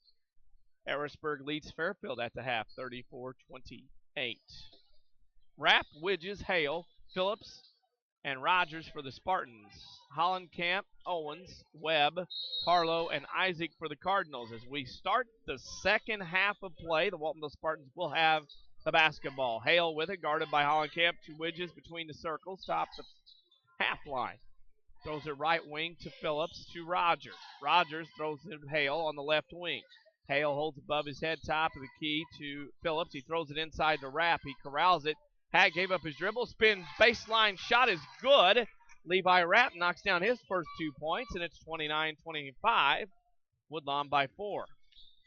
S2: Harrisburg leads Fairfield at the half, 34-28. Rapp, Widges, Hale, Phillips, and Rogers for the Spartans. Hollenkamp, Owens, Webb, Harlow, and Isaac for the Cardinals. As we start the second half of play, the Waltonville Spartans will have the basketball. Hale with it, guarded by Hollenkamp. To Widges between the circles, top the half line. Throws it right wing to Phillips, to Rogers. Rogers throws it to Hale on the left wing. Hale holds above his head, top of the key to Phillips. He throws it inside to Rapp. He corrals it. Hack gave up his dribble. Spin baseline shot is good. Levi Rapp knocks down his first 2 points, and it's 29-25. Woodlawn by 4.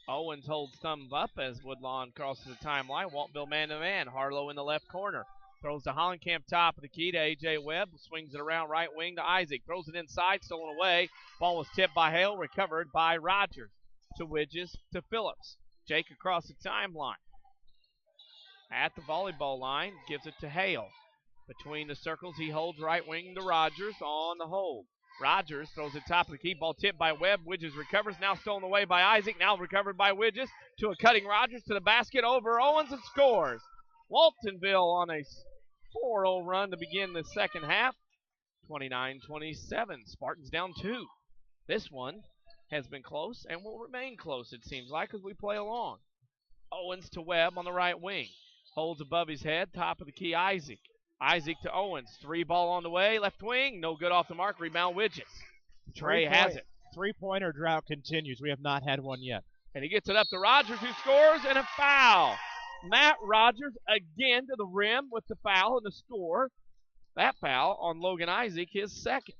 S2: Owens holds thumb up as Woodlawn crosses the timeline. Waltonville man-to-man. Harlow in the left corner. Throws to Hollenkamp, top of the key to A.J. Webb. Swings it around right wing to Isaac. Throws it inside, stolen away. Ball was tipped by Hale, recovered by Rogers. To Widges, to Phillips. Jake across the timeline. At the volleyball line, gives it to Hale. Between the circles, he holds right wing to Rogers on the hold. Rogers throws it top of the key. Ball tipped by Webb. Widges recovers. Now stolen away by Isaac. Now recovered by Widges. To a cutting Rogers to the basket. Over Owens and scores. Waltonville on a 4-0 run to begin the second half. 29-27. Spartans down 2. This one has been close and will remain close, it seems like, as we play along. Owens to Webb on the right wing. Holds above his head. Top of the key, Isaac. Isaac to Owens. 3 ball on the way. Left wing. No good off the mark. Rebound Widges. Trey has it.
S3: Three-pointer drought continues. We have not had one yet.
S2: And he gets it up to Rogers, who scores, and a foul. Matt Rogers again to the rim with the foul and the score. That foul on Logan Isaac, his second.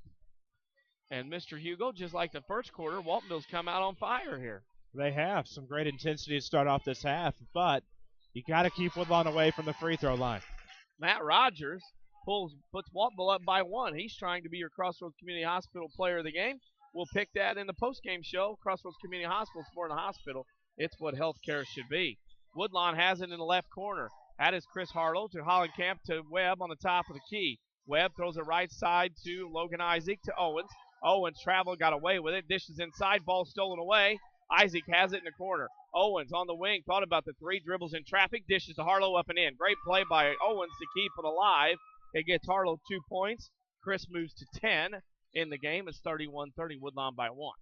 S2: And Mr. Hugo, just like the first quarter, Waltonville's come out on fire here.
S3: They have some great intensity to start off this half, but you got to keep Woodlawn away from the free throw line.
S2: Matt Rogers puts Waltonville up by 1. He's trying to be your Crossroads Community Hospital player of the game. We'll pick that in the postgame show. Crossroads Community Hospital is more than a hospital. It's what healthcare should be. Woodlawn has it in the left corner. That is Chris Harlow to Hollenkamp to Webb on the top of the key. Webb throws it right side to Logan Isaac to Owens. Owens traveled, got away with it. Dishes inside, ball stolen away. Isaac has it in the corner. Owens on the wing, thought about the 3, dribbles in traffic, dishes to Harlow up and in. Great play by Owens to keep it alive. It gets Harlow 2 points. Chris moves to 10 in the game. It's 31-30, Woodlawn by 1.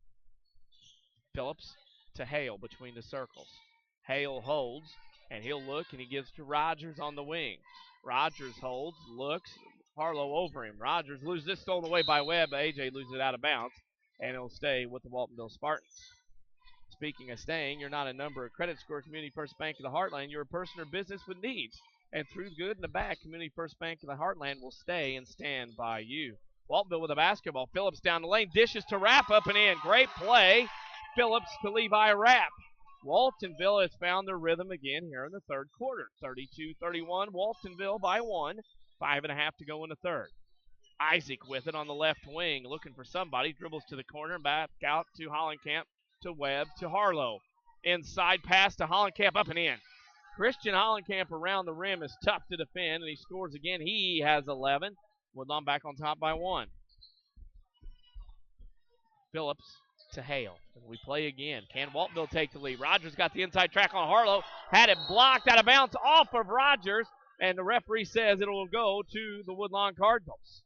S2: Phillips to Hale between the circles. Hale holds, and he'll look, and he gives to Rogers on the wing. Rogers holds, looks, Harlow over him. Rogers loses this, stolen away by Webb. AJ loses it out of bounds, and it'll stay with the Waltonville Spartans. Speaking of staying, you're not a number of credit score. Community First Bank of the Heartland. You're a person or business with needs. And through the good and the bad, Community First Bank of the Heartland will stay and stand by you. Waltonville with a basketball. Phillips down the lane. Dishes to Rapp up and in. Great play. Phillips to Levi Rapp. Waltonville has found their rhythm again here in the third quarter. 32-31. Waltonville by 1. 5.5 to go in the third. Isaac with it on the left wing. Looking for somebody. Dribbles to the corner. Back out to Hollenkamp. To Webb, to Harlow. Inside pass to Hollenkamp, up and in. Christian Hollenkamp around the rim is tough to defend, and he scores again. He has 11. Woodlawn back on top by 1. Phillips to Hale. And we play again. Can Waltonville take the lead? Rogers got the inside track on Harlow. Had it blocked out of bounds off of Rogers, and the referee says it will go to the Woodlawn Cardinals.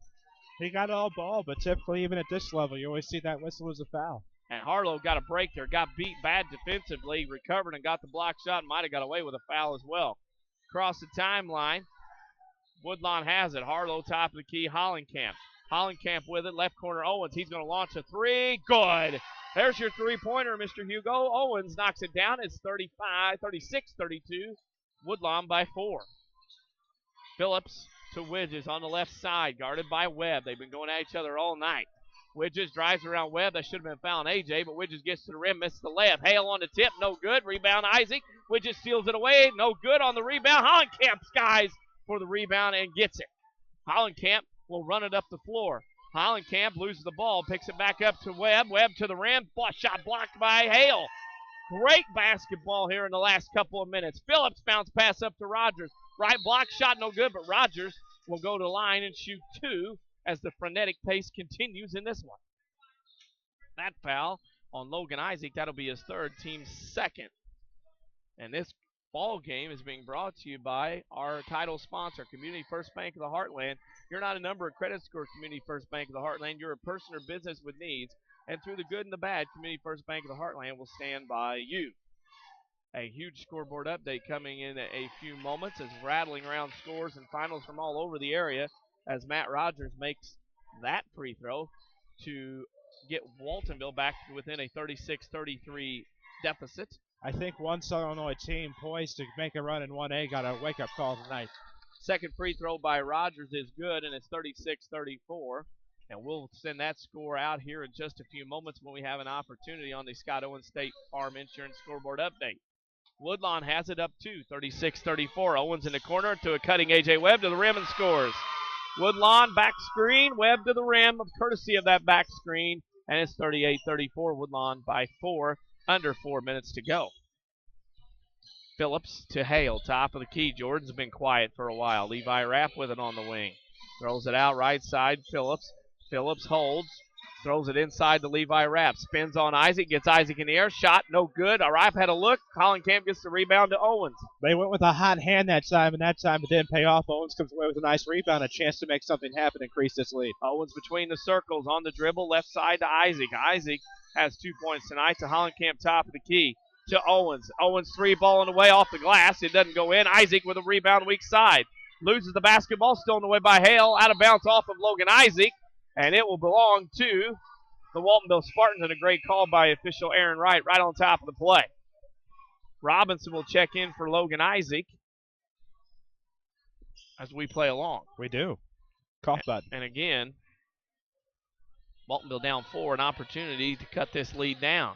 S3: He got all ball, but typically even at this level, you always see that whistle as a foul.
S2: And Harlow got a break there, got beat bad defensively, recovered and got the block shot, and might have got away with a foul as well. Across the timeline, Woodlawn has it. Harlow top of the key, Hollenkamp. Hollenkamp with it, left corner Owens. He's going to launch a 3. Good. There's your 3-pointer, Mr. Hugo. Owens knocks it down. It's 36-32. Woodlawn by 4. Phillips to Widges on the left side, guarded by Webb. They've been going at each other all night. Widges drives around Webb. That should have been foul on AJ, but Widges gets to the rim, misses the layup. Hale on the tip, no good. Rebound Isaac. Widges steals it away, no good on the rebound. Hollenkamp skies for the rebound and gets it. Hollenkamp will run it up the floor. Hollenkamp loses the ball, picks it back up to Webb. Webb to the rim, shot blocked by Hale. Great basketball here in the last couple of minutes. Phillips bounce pass up to Rogers. Right block shot, no good, but Rogers will go to the line and shoot 2. As the frenetic pace continues in this one. That foul on Logan Isaac, that'll be his third, team's second. And this ball game is being brought to you by our title sponsor, Community First Bank of the Heartland. You're not a number of credit score, Community First Bank of the Heartland. You're a person or business with needs. And through the good and the bad, Community First Bank of the Heartland will stand by you. A huge scoreboard update coming in a few moments as rattling around scores and finals from all over the area, as Matt Rogers makes that free throw to get Waltonville back within a 36-33 deficit.
S3: I think one Southern Illinois team poised to make a run in 1A got a wake-up call tonight.
S2: Second free throw by Rogers is good, and it's 36-34. And we'll send that score out here in just a few moments when we have an opportunity on the Scott Owens State Farm Insurance scoreboard update. Woodlawn has it up to 36-34. Owens in the corner to a cutting A.J. Webb to the rim and scores. Woodlawn back screen, Webb to the rim, courtesy of that back screen, and it's 38-34. Woodlawn by 4, under 4 minutes to go. Phillips to Hale, top of the key. Jordan's been quiet for a while. Levi Rapp with it on the wing. Throws it out right side, Phillips. Phillips holds, throws it inside to Levi Rapp. Spins on Isaac, gets Isaac in the air. Shot, no good. Rapp had a look. Hollenkamp gets the rebound to Owens.
S3: They went with a hot hand that time, and that time it didn't pay off. Owens comes away with a nice rebound, a chance to make something happen, increase this lead.
S2: Owens between the circles on the dribble, left side to Isaac. Isaac has 2 points tonight to Hollenkamp, top of the key to Owens. Owens three ball on the way off the glass. It doesn't go in. Isaac with a rebound weak side. Loses the basketball, stolen away by Hale. Out of bounds off of Logan Isaac, and it will belong to the Waltonville Spartans, and a great call by official Aaron Wright right on top of the play. Robinson will check in for Logan Isaac as we play along.
S3: We do. Cough button.
S2: And again, Waltonville down 4, an opportunity to cut this lead down.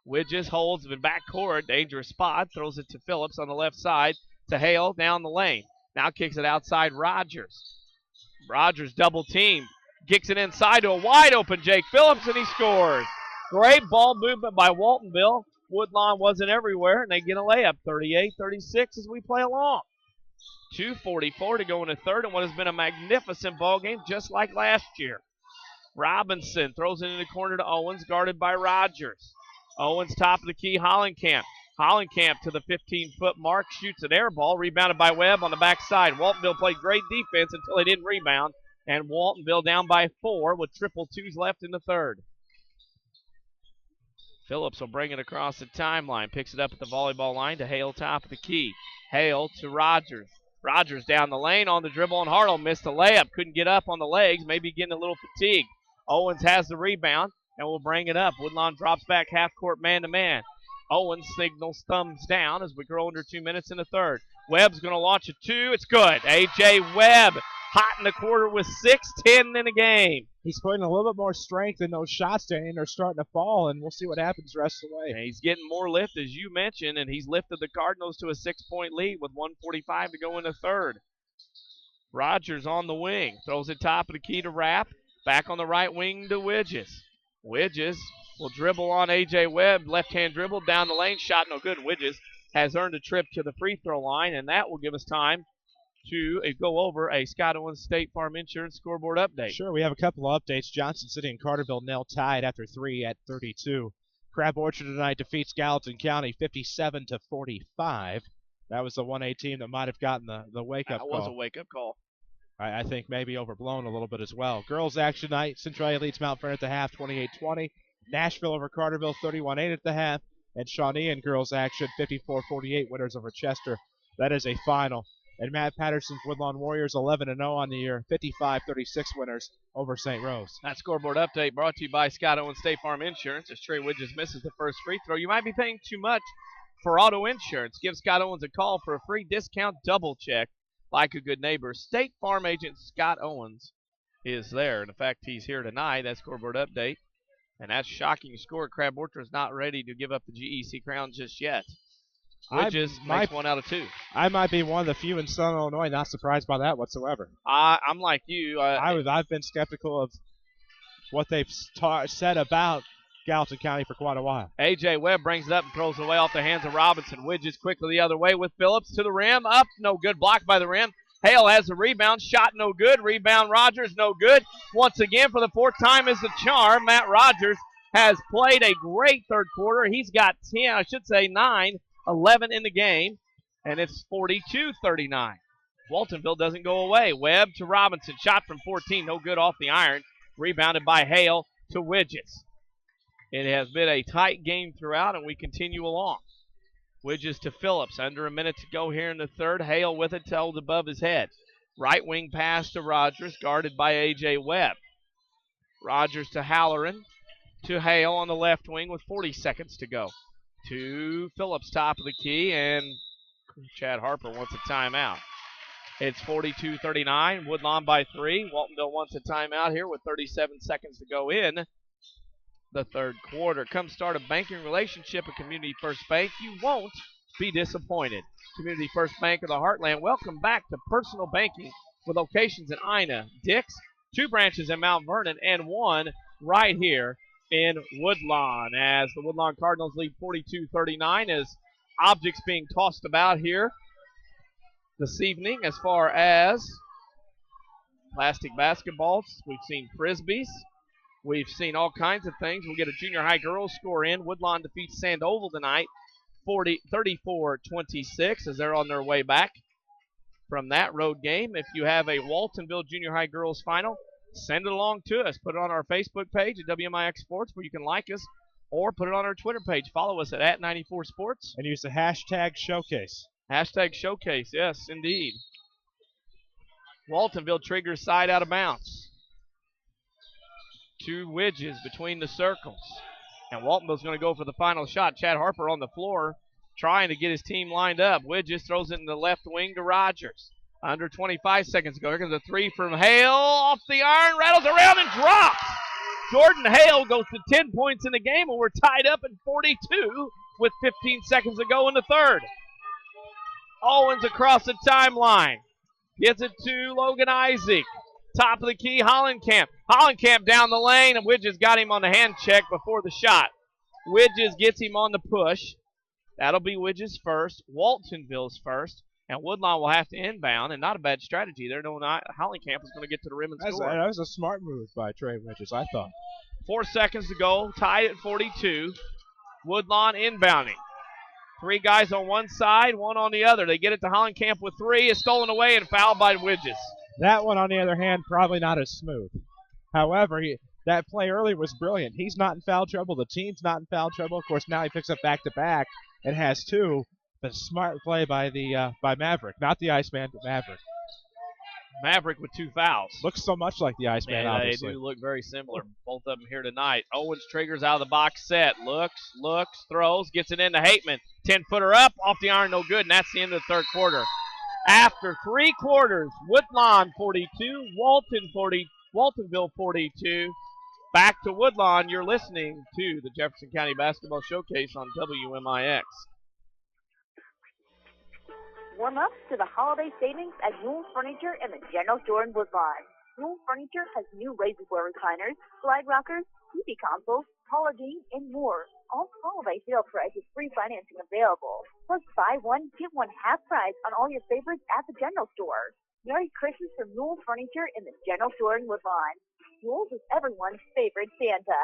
S2: Widges holds in backcourt, dangerous spot, throws it to Phillips on the left side, to Hale down the lane. Now kicks it outside Rogers. Rogers double teamed, kicks it inside to a wide open Jake Phillips, and he scores. Great ball movement by Waltonville. Woodlawn wasn't everywhere, and they get a layup, 38-36 as we play along. 2:44 to go in the third, and what has been a magnificent ball game just like last year. Robinson throws it in the corner to Owens, guarded by Rogers. Owens top of the key, Hollenkamp. Hollenkamp to the 15-foot mark, shoots an air ball, rebounded by Webb on the backside. Waltonville played great defense until they didn't rebound, and Waltonville down by 4 with triple twos left in the third. Phillips will bring it across the timeline, picks it up at the volleyball line to Hale, top of the key. Hale to Rogers. Rogers down the lane on the dribble, and Hartle missed the layup. Couldn't get up on the legs, maybe getting a little fatigued. Owens has the rebound and will bring it up. Woodlawn drops back half court man-to-man. Owens signals thumbs down as we grow under 2 minutes in the third. Webb's going to launch a 2. It's good. A.J. Webb hot in the quarter with 6:10 in the game.
S3: He's putting a little bit more strength in those shots, and they're starting to fall, and we'll see what happens the rest of the way.
S2: And he's getting more lift, as you mentioned, and he's lifted the Cardinals to a 6-point lead with 1:45 to go in the third. Rogers on the wing, throws it top of the key to Rapp. Back on the right wing to Widges. Widges will dribble on A.J. Webb, left-hand dribble down the lane, shot no good. Widges has earned a trip to the free throw line, and that will give us time to go over a Scott Owens State Farm Insurance scoreboard update.
S3: Sure, we have a couple of updates. Johnson City and Carterville Nell tied after 3 at 32. Crab Orchard tonight defeats Gallatin County 57-45. That was the 1A team that might have gotten the wake-up call.
S2: That was a wake-up call.
S3: I think maybe overblown a little bit as well. Girls action tonight, Centralia leads Mount Vernon at the half, 28-20. Nashville over Carterville, 31-8 at the half. And Shawnee in girls action, 54-48 winners over Chester. That is a final. And Matt Patterson's Woodlawn Warriors, 11-0 on the year, 55-36 winners over St. Rose.
S2: That scoreboard update brought to you by Scott Owens State Farm Insurance. As Trey Widges misses the first free throw, you might be paying too much for auto insurance. Give Scott Owens a call for a free discount double check. Like a good neighbor, State Farm agent Scott Owens is there. And in fact, he's here tonight. That scoreboard update. And that's shocking score. Crab Orchard is not ready to give up the GEC crown just yet. Widges makes 1 out of 2.
S3: I might be one of the few in Southern Illinois not surprised by that whatsoever.
S2: I'm like you.
S3: I've been skeptical of what they've said about Gallatin County for quite a while.
S2: A.J. Webb brings it up and throws it away off the hands of Robinson. Widges quickly the other way with Phillips to the rim. Up, no good. Blocked by the rim. Hale has the rebound. Shot no good. Rebound Rogers, no good. Once again, for the 4th time is the charm. Matt Rogers has played a great third quarter. He's got 9, 11 in the game, and it's 42-39. Waltonville doesn't go away. Webb to Robinson. Shot from 14, no good off the iron. Rebounded by Hale to Widges. It has been a tight game throughout, and we continue along. Widges to Phillips. Under a minute to go here in the third. Hale with it held above his head. Right wing pass to Rogers, guarded by A.J. Webb. Rogers to Halloran. To Hale on the left wing with 40 seconds to go. To Phillips, top of the key, and Chad Harper wants a timeout. It's 42-39. Woodlawn by 3. Waltonville wants a timeout here with 37 seconds to go in the third quarter. Come start a banking relationship at Community First Bank. You won't be disappointed. Community First Bank of the Heartland. Welcome back to personal banking with locations in Ina, Dix, 2 branches in Mount Vernon, and 1 right here in Woodlawn, as the Woodlawn Cardinals lead 42-39 as objects being tossed about here this evening. As far as plastic basketballs, we've seen frisbees. We've seen all kinds of things. We'll get a junior high girls score in. Woodlawn defeats Sandoval tonight, 34-26, as they're on their way back from that road game. If you have a Waltonville junior high girls final, send it along to us. Put it on our Facebook page at WMIX Sports, where you can like us, or put it on our Twitter page. Follow us at 94 Sports.
S3: And use the hashtag showcase.
S2: Hashtag showcase, yes, indeed. Waltonville triggers side out of bounds. 2 wedges between the circles. And Waltonville's going to go for the final shot. Chad Harper on the floor trying to get his team lined up. Wedges throws it in the left wing to Rogers. Under 25 seconds to go. Here comes a 3 from Hale off the iron, rattles around and drops. Jordan Hale goes to 10 points in the game, and we're tied up at 42 with 15 seconds to go in the third. Owens across the timeline. Gets it to Logan Isaac. Top of the key, Hollenkamp. Hollenkamp down the lane, and Widges got him on the hand check before the shot. Widges gets him on the push. That'll be Widges first, Waltonville's first, and Woodlawn will have to inbound, and not a bad strategy. They're knowing Hollenkamp is going to get to the rim and score.
S3: That was a smart move by Trey Widges, I thought.
S2: 4 seconds to go, tied at 42. Woodlawn inbounding. 3 guys on one side, 1 on the other. They get it to Hollenkamp with 3. It's stolen away and fouled by Widges.
S3: That one, on the other hand, probably not as smooth. However, that play earlier was brilliant. He's not in foul trouble. The team's not in foul trouble. Of course, now he picks up back-to-back and has 2. But smart play by Maverick. Not the Iceman, but Maverick.
S2: Maverick with 2 fouls.
S3: Looks so much like the Iceman, obviously.
S2: They do look very similar, both of them here tonight. Owens triggers out of the box set. Looks, throws, gets it into Hateman. 10-footer up, off the iron, no good, and that's the end of the third quarter. After 3 quarters, Woodlawn 42, Waltonville 42. Back to Woodlawn, you're listening to the Jefferson County Basketball Showcase on WMIX.
S6: Warm up to the holiday savings at Newell Furniture and the General Store in Woodlawn. Newell Furniture has new lazy-boy recliners, slide rockers, TV consoles, holiday, and more. All holiday sale prices, free financing available. Plus buy one, get one half price on all your favorites at the General Store. Merry Christmas from Newell Furniture and the General Store in Woodlawn. Newell's is everyone's favorite Santa.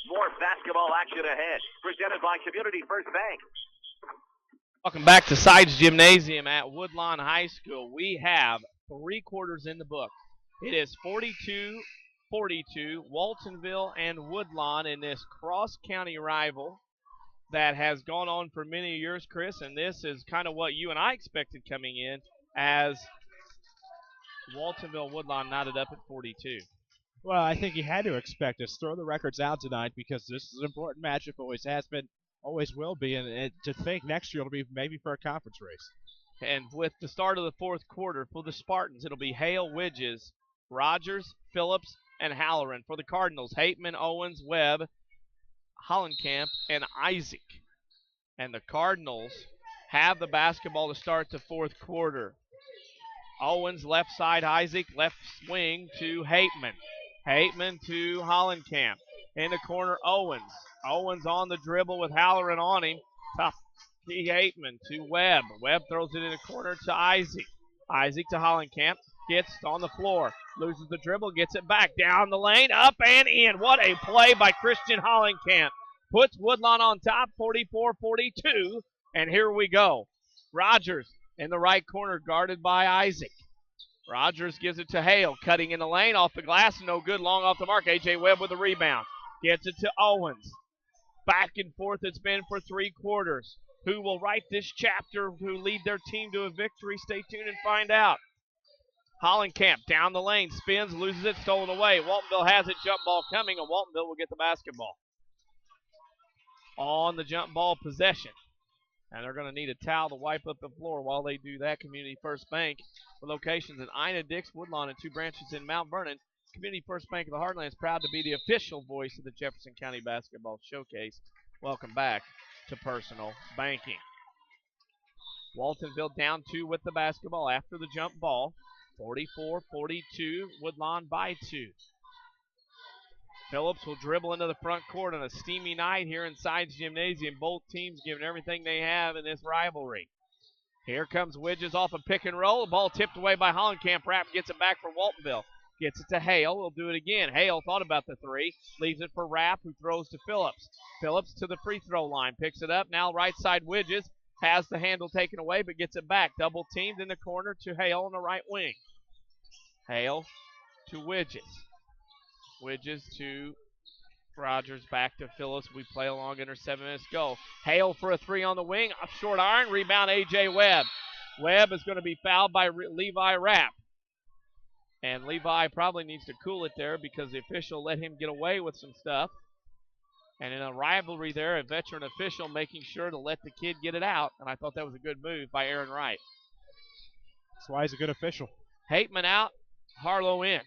S1: More basketball action ahead, presented by Community First Bank.
S2: Welcome back to Sides Gymnasium at Woodlawn High School. We have 3 quarters in the book. It is 42-42, Waltonville and Woodlawn in this cross-county rival that has gone on for many years, Chris, and this is kind of what you and I expected coming in, as Waltonville Woodlawn knotted up at 42.
S3: Well, I think you had to expect us. Throw the records out tonight because this is an important matchup. Always has been, always will be. And to think next year it'll be maybe for a conference race.
S2: And with the start of the fourth quarter for the Spartans, it'll be Hale, Widges, Rogers, Phillips, and Halloran. For the Cardinals, Hateman, Owens, Webb, Hollenkamp, and Isaac. And the Cardinals have the basketball to start the fourth quarter. Owens, left side, Isaac, left wing to Hateman. Hateman to Hollenkamp. In the corner, Owens. Owens on the dribble with Halloran on him. Tough. Hateman to Webb. Webb throws it in the corner to Isaac. Isaac to Hollenkamp. Gets on the floor. Loses the dribble. Gets it back. Down the lane. Up and in. What a play by Christian Hollenkamp. Puts Woodlawn on top, 44-42. And here we go. Rogers in the right corner, guarded by Isaac. Rogers gives it to Hale, cutting in the lane, off the glass, no good, long off the mark. A.J. Webb with the rebound. Gets it to Owens. Back and forth it's been for 3 quarters. Who will write this chapter, who lead their team to a victory? Stay tuned and find out. Hollenkamp down the lane, spins, loses it, stolen away. Waltonville has it, jump ball coming, and Waltonville will get the basketball. On the jump ball possession. And they're going to need a towel to wipe up the floor. While they do that, Community First Bank, with locations in Ina, Dix, Woodlawn, and 2 branches in Mount Vernon, Community First Bank of the Heartland is proud to be the official voice of the Jefferson County Basketball Showcase. Welcome back to Personal Banking. Waltonville down 2 with the basketball after the jump ball. 44-42, Woodlawn by 2. Phillips will dribble into the front court on a steamy night here in Sides Gymnasium. Both teams giving everything they have in this rivalry. Here comes Widges off a pick and roll. The ball tipped away by Hollenkamp. Rapp gets it back for Waltonville. Gets it to Hale. He'll do it again. Hale thought about the three. Leaves it for Rapp, who throws to Phillips. Phillips to the free throw line. Picks it up. Now right side Widges. Has the handle taken away, but gets it back. Double teamed in the corner to Hale on the right wing. Hale to Widges. Widges to Rogers, back to Phillips. We play along under 7 minutes to go. Hale for a three on the wing. Up short iron. Rebound A.J. Webb. Webb is going to be fouled by Levi Rapp. And Levi probably needs to cool it there because the official let him get away with some stuff. And in a rivalry there, a veteran official making sure to let the kid get it out. And I thought that was a good move by Aaron Wright.
S3: That's why he's a good official.
S2: Hateman out, Harlow in.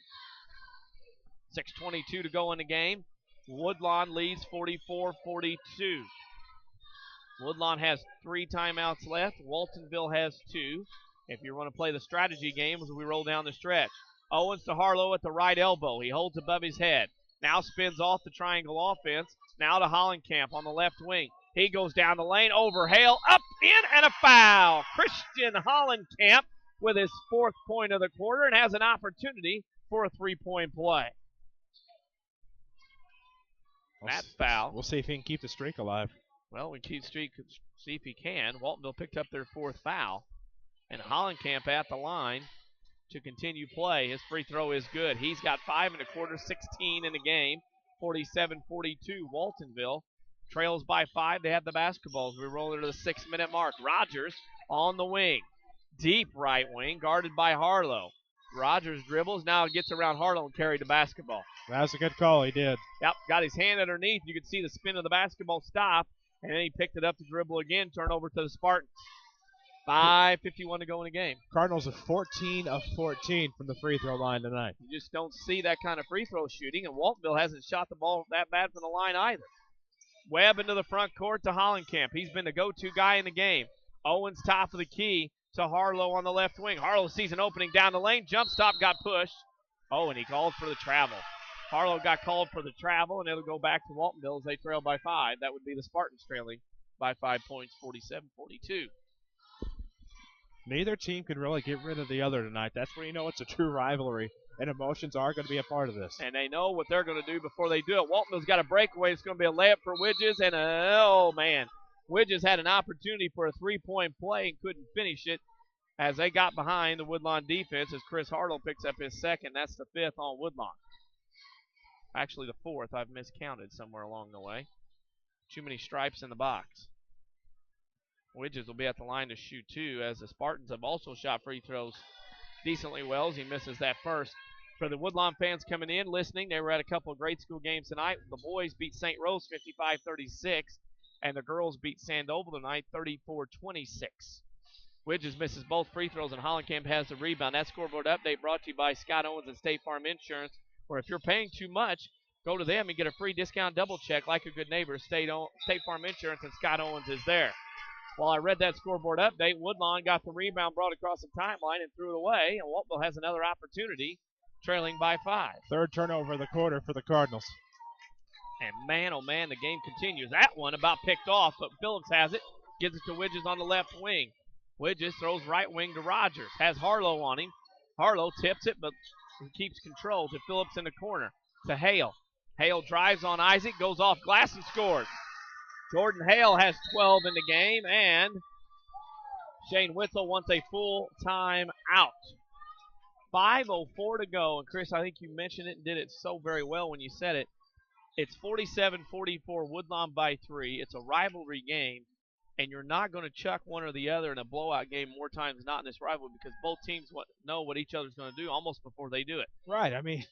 S2: 6:22 to go in the game. Woodlawn leads 44-42. Woodlawn has 3 timeouts left. Waltonville has 2. If you want to play the strategy game as we roll down the stretch. Owens to Harlow at the right elbow. He holds above his head. Now spins off the triangle offense. Now to Hollenkamp on the left wing. He goes down the lane, over Hale, up, in, and a foul. Christian Hollenkamp with his 4th point of the quarter and has an opportunity for a 3-point play. That foul.
S3: We'll see if he can keep the streak alive.
S2: Well, we keep streak, see if he can. Waltonville picked up their 4th foul. And Hollenkamp at the line to continue play. His free throw is good. He's got 5 in the quarter, 16 in the game. 47-42, Waltonville trails by 5. They have the basketballs. We roll into the 6-minute mark. Rogers on the wing. Deep right wing, guarded by Harlow. Rogers dribbles, now gets around Harlow and carried the basketball.
S3: That was a good call, he did.
S2: Yep, got his hand underneath. You could see the spin of the basketball stop, and then he picked it up to dribble again, turn over to the Spartans. 5:51 to go in the game.
S3: Cardinals are 14 of 14 from the free throw line tonight.
S2: You just don't see that kind of free throw shooting, and Waltonville hasn't shot the ball that bad from the line either. Webb into the front court to Hollenkamp. He's been the go-to guy in the game. Owens top of the key to Harlow on the left wing. Harlow sees an opening down the lane. Jump stop got pushed. Oh, and he called for the travel. Harlow got called for the travel, and it'll go back to Waltonville as they trail by 5. That would be the Spartans trailing by 5 points, 47-42.
S3: Neither team can really get rid of the other tonight. That's where you know it's a true rivalry, and emotions are going to be a part of this.
S2: And they know what they're going to do before they do it. Waltonville's got a breakaway. It's going to be a layup for Widges, and oh, man. Widges had an opportunity for a 3-point play and couldn't finish it as they got behind the Woodlawn defense as Chris Harlow picks up his 2nd. That's the 5th on Woodlawn. Actually, the 4th. I've miscounted somewhere along the way. Too many stripes in the box. Widges will be at the line to shoot 2 as the Spartans have also shot free throws decently well as he misses that first. For the Woodlawn fans coming in, listening, they were at a couple of grade school games tonight. The boys beat St. Rose 55-36, and the girls beat Sandoval tonight 34-26. Widges misses both free throws, and Hollenkamp has the rebound. That scoreboard update brought to you by Scott Owens and State Farm Insurance, where if you're paying too much, go to them and get a free discount double check like a good neighbor. State Farm Insurance and Scott Owens is there. While I read that scoreboard update, Woodlawn got the rebound, brought across the timeline, and threw it away, and Waltonville has another opportunity, trailing by 5.
S3: 3rd turnover of the quarter for the Cardinals.
S2: And man, oh man, the game continues. That one about picked off, but Phillips has it, gives it to Widges on the left wing. Widges throws right wing to Rogers, has Harlow on him. Harlow tips it, but he keeps control to Phillips in the corner, to Hale. Hale drives on Isaac, goes off glass and scores. Jordan Hale has 12 in the game, and Shane Witzel wants a full time out. 5:04 to go, and Chris, I think you mentioned it and did it so very well when you said it. It's 47-44, Woodlawn by 3. It's a rivalry game, and you're not going to chuck one or the other in a blowout game more times than not in this rivalry because both teams know what each other's going to do almost before they do it.
S3: Right, I mean,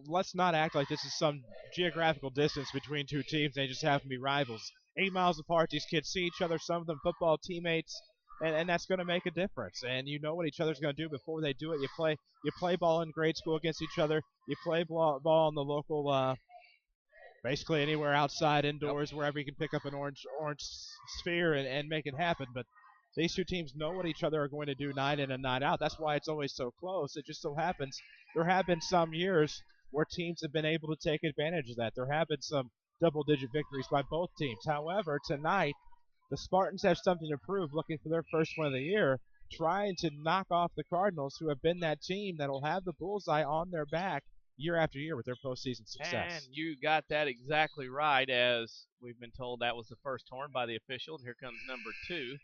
S3: let's not act like this is some geographical distance between two teams. They just happen to be rivals. 8 miles apart, these kids see each other, some of them football teammates, and that's going to make a difference. And you know what each other's going to do before they do it. You play ball in grade school against each other. You play ball in the local, basically anywhere outside, indoors, wherever you can pick up an orange sphere and make it happen. But these two teams know what each other are going to do night in and night out. That's why it's always so close. It just so happens there have been some years where teams have been able to take advantage of that. There have been some double-digit victories by both teams. However, tonight, the Spartans have something to prove, looking for their first win of the year, trying to knock off the Cardinals, who have been that team that will have the bullseye on their back year after year with their postseason success.
S2: And you got that exactly right, as we've been told that was the first horn by the official. And here comes number 2.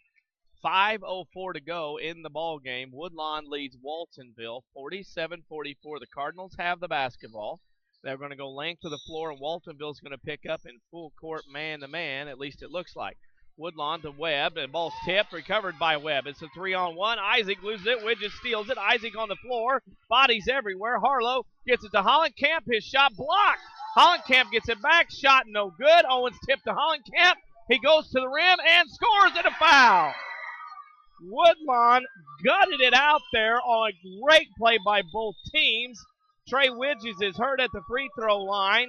S2: 5:04 to go in the ball game. Woodlawn leads Waltonville 47-44. The Cardinals have the basketball. They're going to go length of the floor, and Waltonville's going to pick up in full court man-to-man, at least it looks like. Woodlawn to Webb, and ball's tipped, recovered by Webb. It's a 3-on-1. Isaac loses it. Widget steals it. Isaac on the floor. Bodies everywhere. Harlow gets it to Hollenkamp. His shot blocked. Hollenkamp gets it back. Shot no good. Owens tipped to Hollenkamp. He goes to the rim and scores, and a foul. Woodlawn gutted it out there on a great play by both teams. Trey Widges is hurt at the free throw line.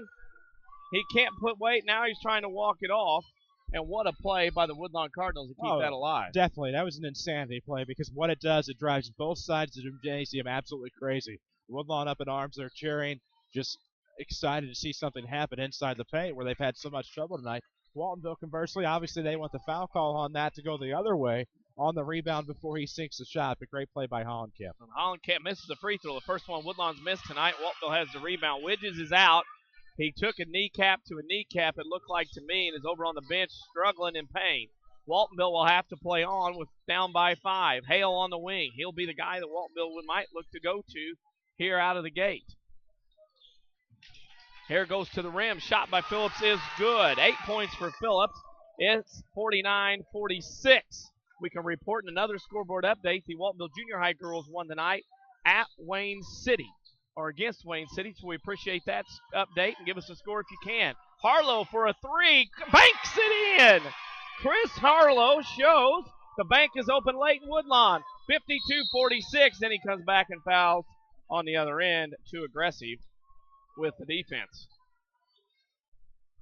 S2: He can't put weight. Now he's trying to walk it off. And what a play by the Woodlawn Cardinals to keep that alive.
S3: Definitely. That was an insanity play, because what it does, it drives both sides of the gymnasium absolutely crazy. Woodlawn up in arms. They're cheering, just excited to see something happen inside the paint where they've had so much trouble tonight. Waltonville, conversely, obviously they want the foul call on that to go the other way on the rebound before he sinks the shot. But great play by Hollenkamp.
S2: Hollenkamp misses the free throw. The first one Woodlawn's missed tonight. Waltonville has the rebound. Widges is out. He took a kneecap to a kneecap, it looked like to me, and is over on the bench struggling in pain. Waltonville will have to play on with down by 5. Hale on the wing. He'll be the guy that Waltonville might look to go to here out of the gate. Here goes to the rim. Shot by Phillips is good. 8 points for Phillips. It's 49-46. We can report in another scoreboard update. The Waltonville Junior High girls won tonight at Wayne City, or against Wayne City, so we appreciate that update, and give us a score if you can. Harlow for a 3, banks it in. Chris Harlow shows the bank is open late in Woodlawn. 52-46, then he comes back and fouls on the other end, too aggressive with the defense.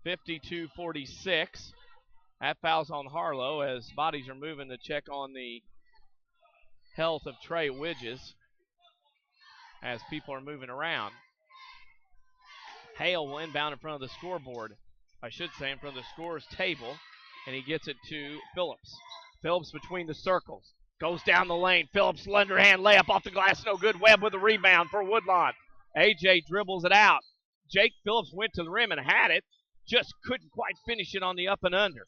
S2: 52-46. That foul's on Harlow as bodies are moving to check on the health of Trey Widges as people are moving around. Hale will inbound in front of the scoreboard. I should say in front of the scorer's table. And he gets it to Phillips. Phillips between the circles. Goes down the lane. Phillips underhand layup off the glass. No good. Webb with a rebound for Woodlawn. AJ dribbles it out. Jake Phillips went to the rim and had it. Just couldn't quite finish it on the up and under.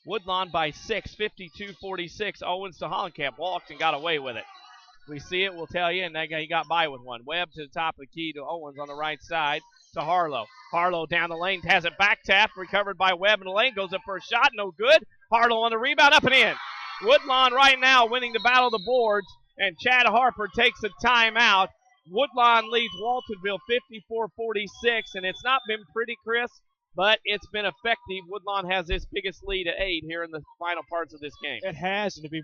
S2: Woodlawn by 6, 52-46. Owens to Hollenkamp. Walked and got away with it. We see it, we'll tell you, and that guy, he got by with one. Webb to the top of the key to Owens on the right side to Harlow. Harlow down the lane, has it back tapped, recovered by Webb in the lane, goes up for a shot, no good. Harlow on the rebound, up and in. Woodlawn right now winning the battle of the boards, and Chad Harper takes a timeout. Woodlawn leads Waltonville 54-46, and it's not been pretty, Chris, but it's been effective. Woodlawn has its biggest lead at 8 here in the final parts of this game.
S3: It has, and to be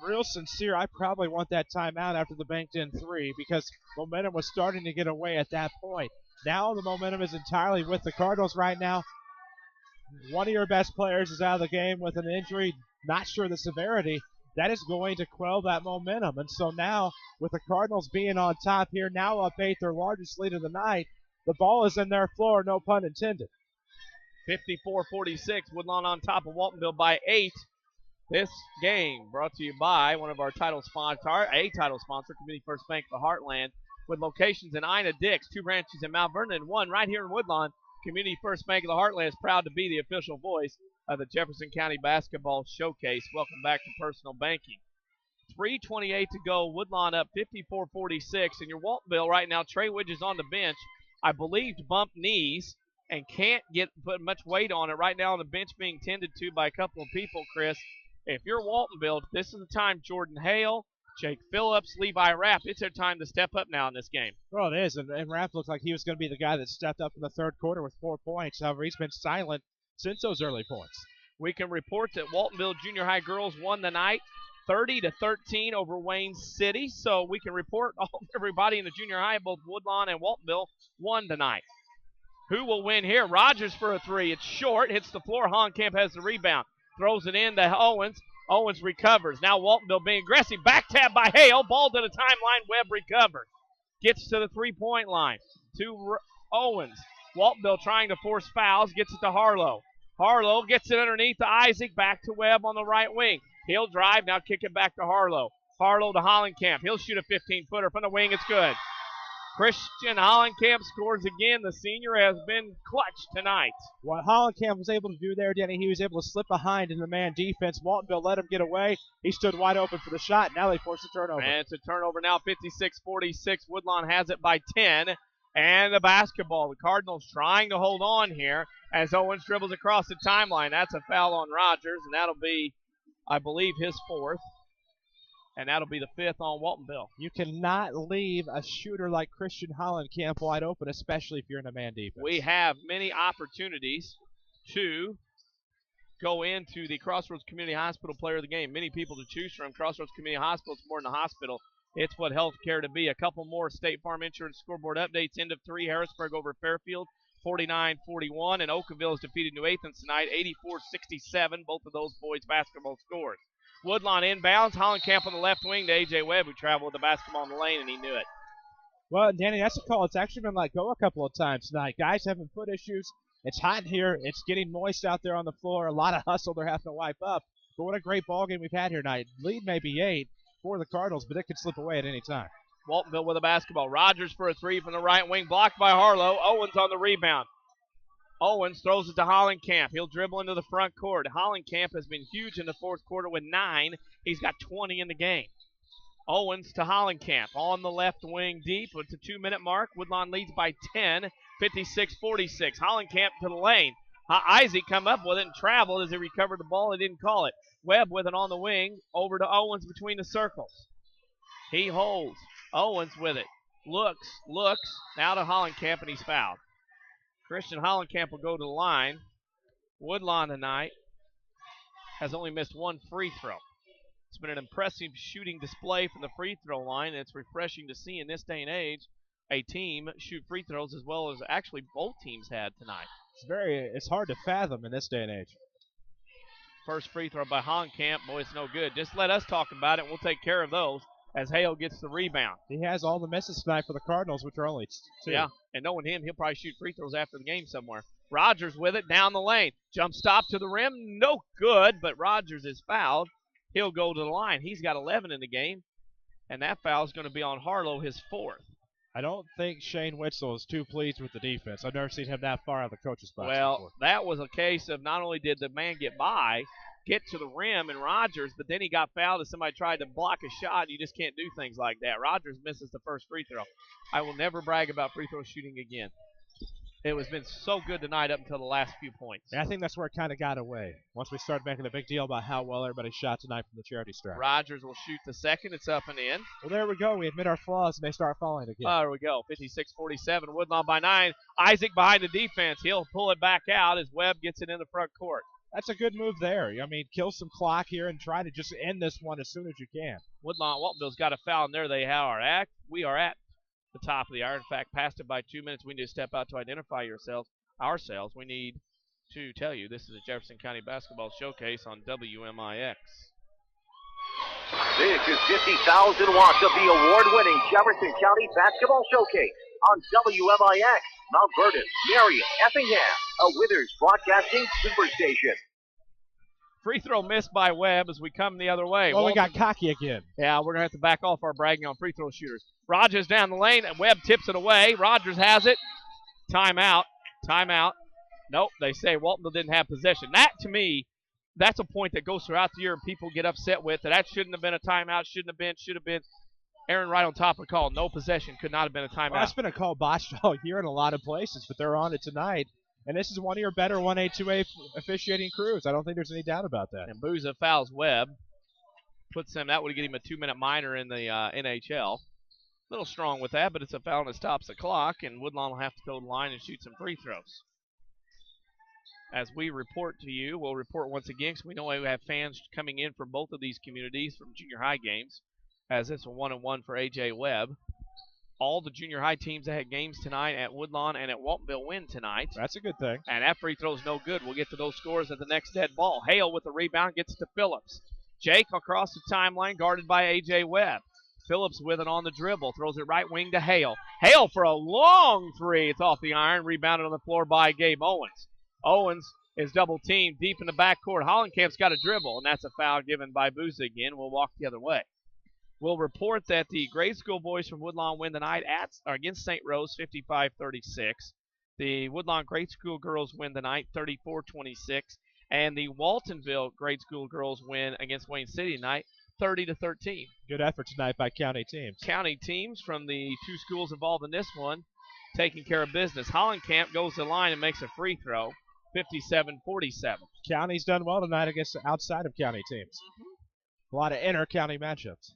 S3: real sincere, I probably want that timeout after the banked in 3, because momentum was starting to get away at that point. Now the momentum is entirely with the Cardinals right now. One of your best players is out of the game with an injury, not sure the severity. That is going to quell that momentum. And so now, with the Cardinals being on top here, now up 8, their largest lead of the night, the ball is in their floor, no pun intended.
S2: 54-46, Woodlawn on top of Waltonville by 8. This game brought to you by one of our title sponsors, Community First Bank of the Heartland, with locations in Ina Dix, 2 branches in Mount Vernon, and 1 right here in Woodlawn. Community First Bank of the Heartland is proud to be the official voice of the Jefferson County Basketball Showcase. Welcome back to Personal Banking. 3:28 to go. Woodlawn up 54-46. And your Waltonville right now, Trey Widges on the bench, I believe, bumped knees and can't put much weight on it right now on the bench, being tended to by a couple of people, Chris. If you're Waltonville, this is the time. Jordan Hale, Jake Phillips, Levi Rapp, it's their time to step up now in this game.
S3: Well, it is, and Rapp looked like he was going to be the guy that stepped up in the third quarter with 4 points. However, he's been silent since those early points.
S2: We can report that Waltonville Junior High girls won the night 30-13 over Wayne City. So we can report everybody in the junior high, both Woodlawn and Waltonville, won tonight. Who will win here? Rogers for a 3. It's short, hits the floor. Hollenkamp has the rebound. Throws it in to Owens. Owens recovers. Now Waltonville being aggressive. Back tap by Hale. Ball to the timeline. Webb recovers. Gets to the 3-point line. To Owens. Waltonville trying to force fouls. Gets it to Harlow. Harlow gets it underneath to Isaac, back to Webb on the right wing. He'll drive, now kick it back to Harlow. Harlow to Hollenkamp. He'll shoot a 15-footer from the wing. It's good. Christian Hollenkamp scores again. The senior has been clutch tonight.
S3: What Hollenkamp was able to do there, Denny, he was able to slip behind in the man defense. Waltonville let him get away. He stood wide open for the shot. Now they force a turnover.
S2: And it's a turnover now, 56-46. Woodlawn has it by 10. And the basketball. The Cardinals trying to hold on here as Owens dribbles across the timeline. That's a foul on Rogers, and that'll be, I believe, his fourth. And that'll be the fifth on Waltonville.
S3: You cannot leave a shooter like Christian Hollenkamp wide open, especially if you're in a man defense.
S2: We have many opportunities to go into the Crossroads Community Hospital Player of the Game. Many people to choose from. Crossroads Community Hospital is more than a hospital. It's what healthcare to be. A couple more State Farm Insurance scoreboard updates. End of 3, Harrisburg over Fairfield, 49-41. And Oakville has defeated New Athens tonight, 84-67. Both of those boys' basketball scores. Woodlawn inbounds. Hollenkamp on the left wing to A.J. Webb, who traveled with the basketball in the lane, and he knew it.
S3: Well, Danny, that's a call. It's actually been let go a couple of times tonight. Guys having foot issues. It's hot here. It's getting moist out there on the floor. A lot of hustle they're having to wipe up. But what a great ball game we've had here tonight. Lead may be 8 for the Cardinals, but it could slip away at any time.
S2: Waltonville with a basketball. Rogers for a three from the right wing, blocked by Harlow. Owens on the rebound. Owens throws it to Hollenkamp. He'll dribble into the front court. Hollenkamp has been huge in the fourth quarter with 9. He's got 20 in the game. Owens to Hollenkamp on the left wing deep with the 2-minute mark. Woodlawn leads by 10, 56-46. Hollenkamp to the lane. Isaac come up with it and traveled as he recovered the ball. He didn't call it. Webb with it on the wing over to Owens between the circles. He holds. Owens with it. Looks. Now to Hollenkamp, and he's fouled. Christian Hollenkamp will go to the line. Woodlawn tonight has only missed 1 free throw. It's been an impressive shooting display from the free throw line, and it's refreshing to see in this day and age a team shoot free throws as well as actually both teams had tonight.
S3: It's hard to fathom in this day and age.
S2: First free throw by Hollenkamp. Boy, it's no good. Just let us talk about it. We'll take care of those as Hale gets the rebound.
S3: He has all the misses tonight for the Cardinals, which are only 2.
S2: Yeah, and knowing him, he'll probably shoot free throws after the game somewhere. Rogers with it down the lane. Jump stop to the rim. No good, but Rogers is fouled. He'll go to the line. He's got 11 in the game, and that foul is going to be on Harlow, his 4th.
S3: I don't think Shane Witzel is too pleased with the defense. I've never seen him that far out of the coach's box before.
S2: That was a case of not only did the man get to the rim and Rogers, but then he got fouled as somebody tried to block a shot. You just can't do things like that. Rogers misses the first free throw. I will never brag about free throw shooting again. It has been so good tonight up until the last few points.
S3: And I think that's where it kind of got away once we started making a big deal about how well everybody shot tonight from the charity stripe.
S2: Rogers will shoot the second. It's up and in.
S3: Well, there we go. We admit our flaws, and they start falling again.
S2: There we go. 56-47. Woodlawn by 9. Isaac behind the defense. He'll pull it back out as Webb gets it in the front court.
S3: That's a good move there. I mean, kill some clock here and try to just end this one as soon as you can.
S2: Waltonville's got a foul, and there they are. We are at the top of the hour. In fact, past it by 2 minutes. We need to step out to identify ourselves. We need to tell you this is the Jefferson County Basketball Showcase on WMIX.
S1: This is 50,000 watts of the award-winning Jefferson County Basketball Showcase on WMIX, Mount Vernon, Marion, Effingham, a Withers Broadcasting Superstation.
S2: Free throw missed by Webb as we come the other way.
S3: Well, we got cocky again.
S2: Yeah, we're going to have to back off our bragging on free throw shooters. Rogers down the lane, and Webb tips it away. Rogers has it. Timeout. Nope, they say Waltonville didn't have possession. That, to me, that's a point that goes throughout the year and people get upset with. That shouldn't have been a timeout, should have been. Aaron right on top of the call. No possession, could not have been a timeout.
S3: Well, that's been a call botched all year in a lot of places, but they're on it tonight. And this is one of your better 1A, 2A officiating crews. I don't think there's any doubt about that.
S2: And Booza fouls Webb. Puts him, that would give him a 2-minute minor in the NHL. A little strong with that, but it's a foul and it stops the clock, and Woodlawn will have to go to the line and shoot some free throws. As we report to you, we'll report once again, because we know we have fans coming in from both of these communities from junior high games, as it's a 1-1 for A.J. Webb. All the junior high teams that had games tonight at Woodlawn and at Waltonville win tonight.
S3: That's a good thing.
S2: And that free throw's no good. We'll get to those scores at the next dead ball. Hale with the rebound gets to Phillips. Jake across the timeline, guarded by A.J. Webb. Phillips with it on the dribble, throws it right wing to Hale. Hale for a long three. It's off the iron, rebounded on the floor by Gabe Owens. Owens is double teamed deep in the backcourt. Hollenkamp's got a dribble, and that's a foul given by Booza again. We'll walk the other way. We'll report that the grade school boys from Woodlawn win tonight against St. Rose 55-36. The Woodlawn grade school girls win tonight 34-26. And the Waltonville grade school girls win against Wayne City tonight 30-13.
S3: Good effort tonight by county teams.
S2: County teams from the two schools involved in this one taking care of business. Hollenkamp goes to the line and makes a free throw, 57-47.
S3: County's done well tonight against outside of county teams. A lot of inter-county matchups.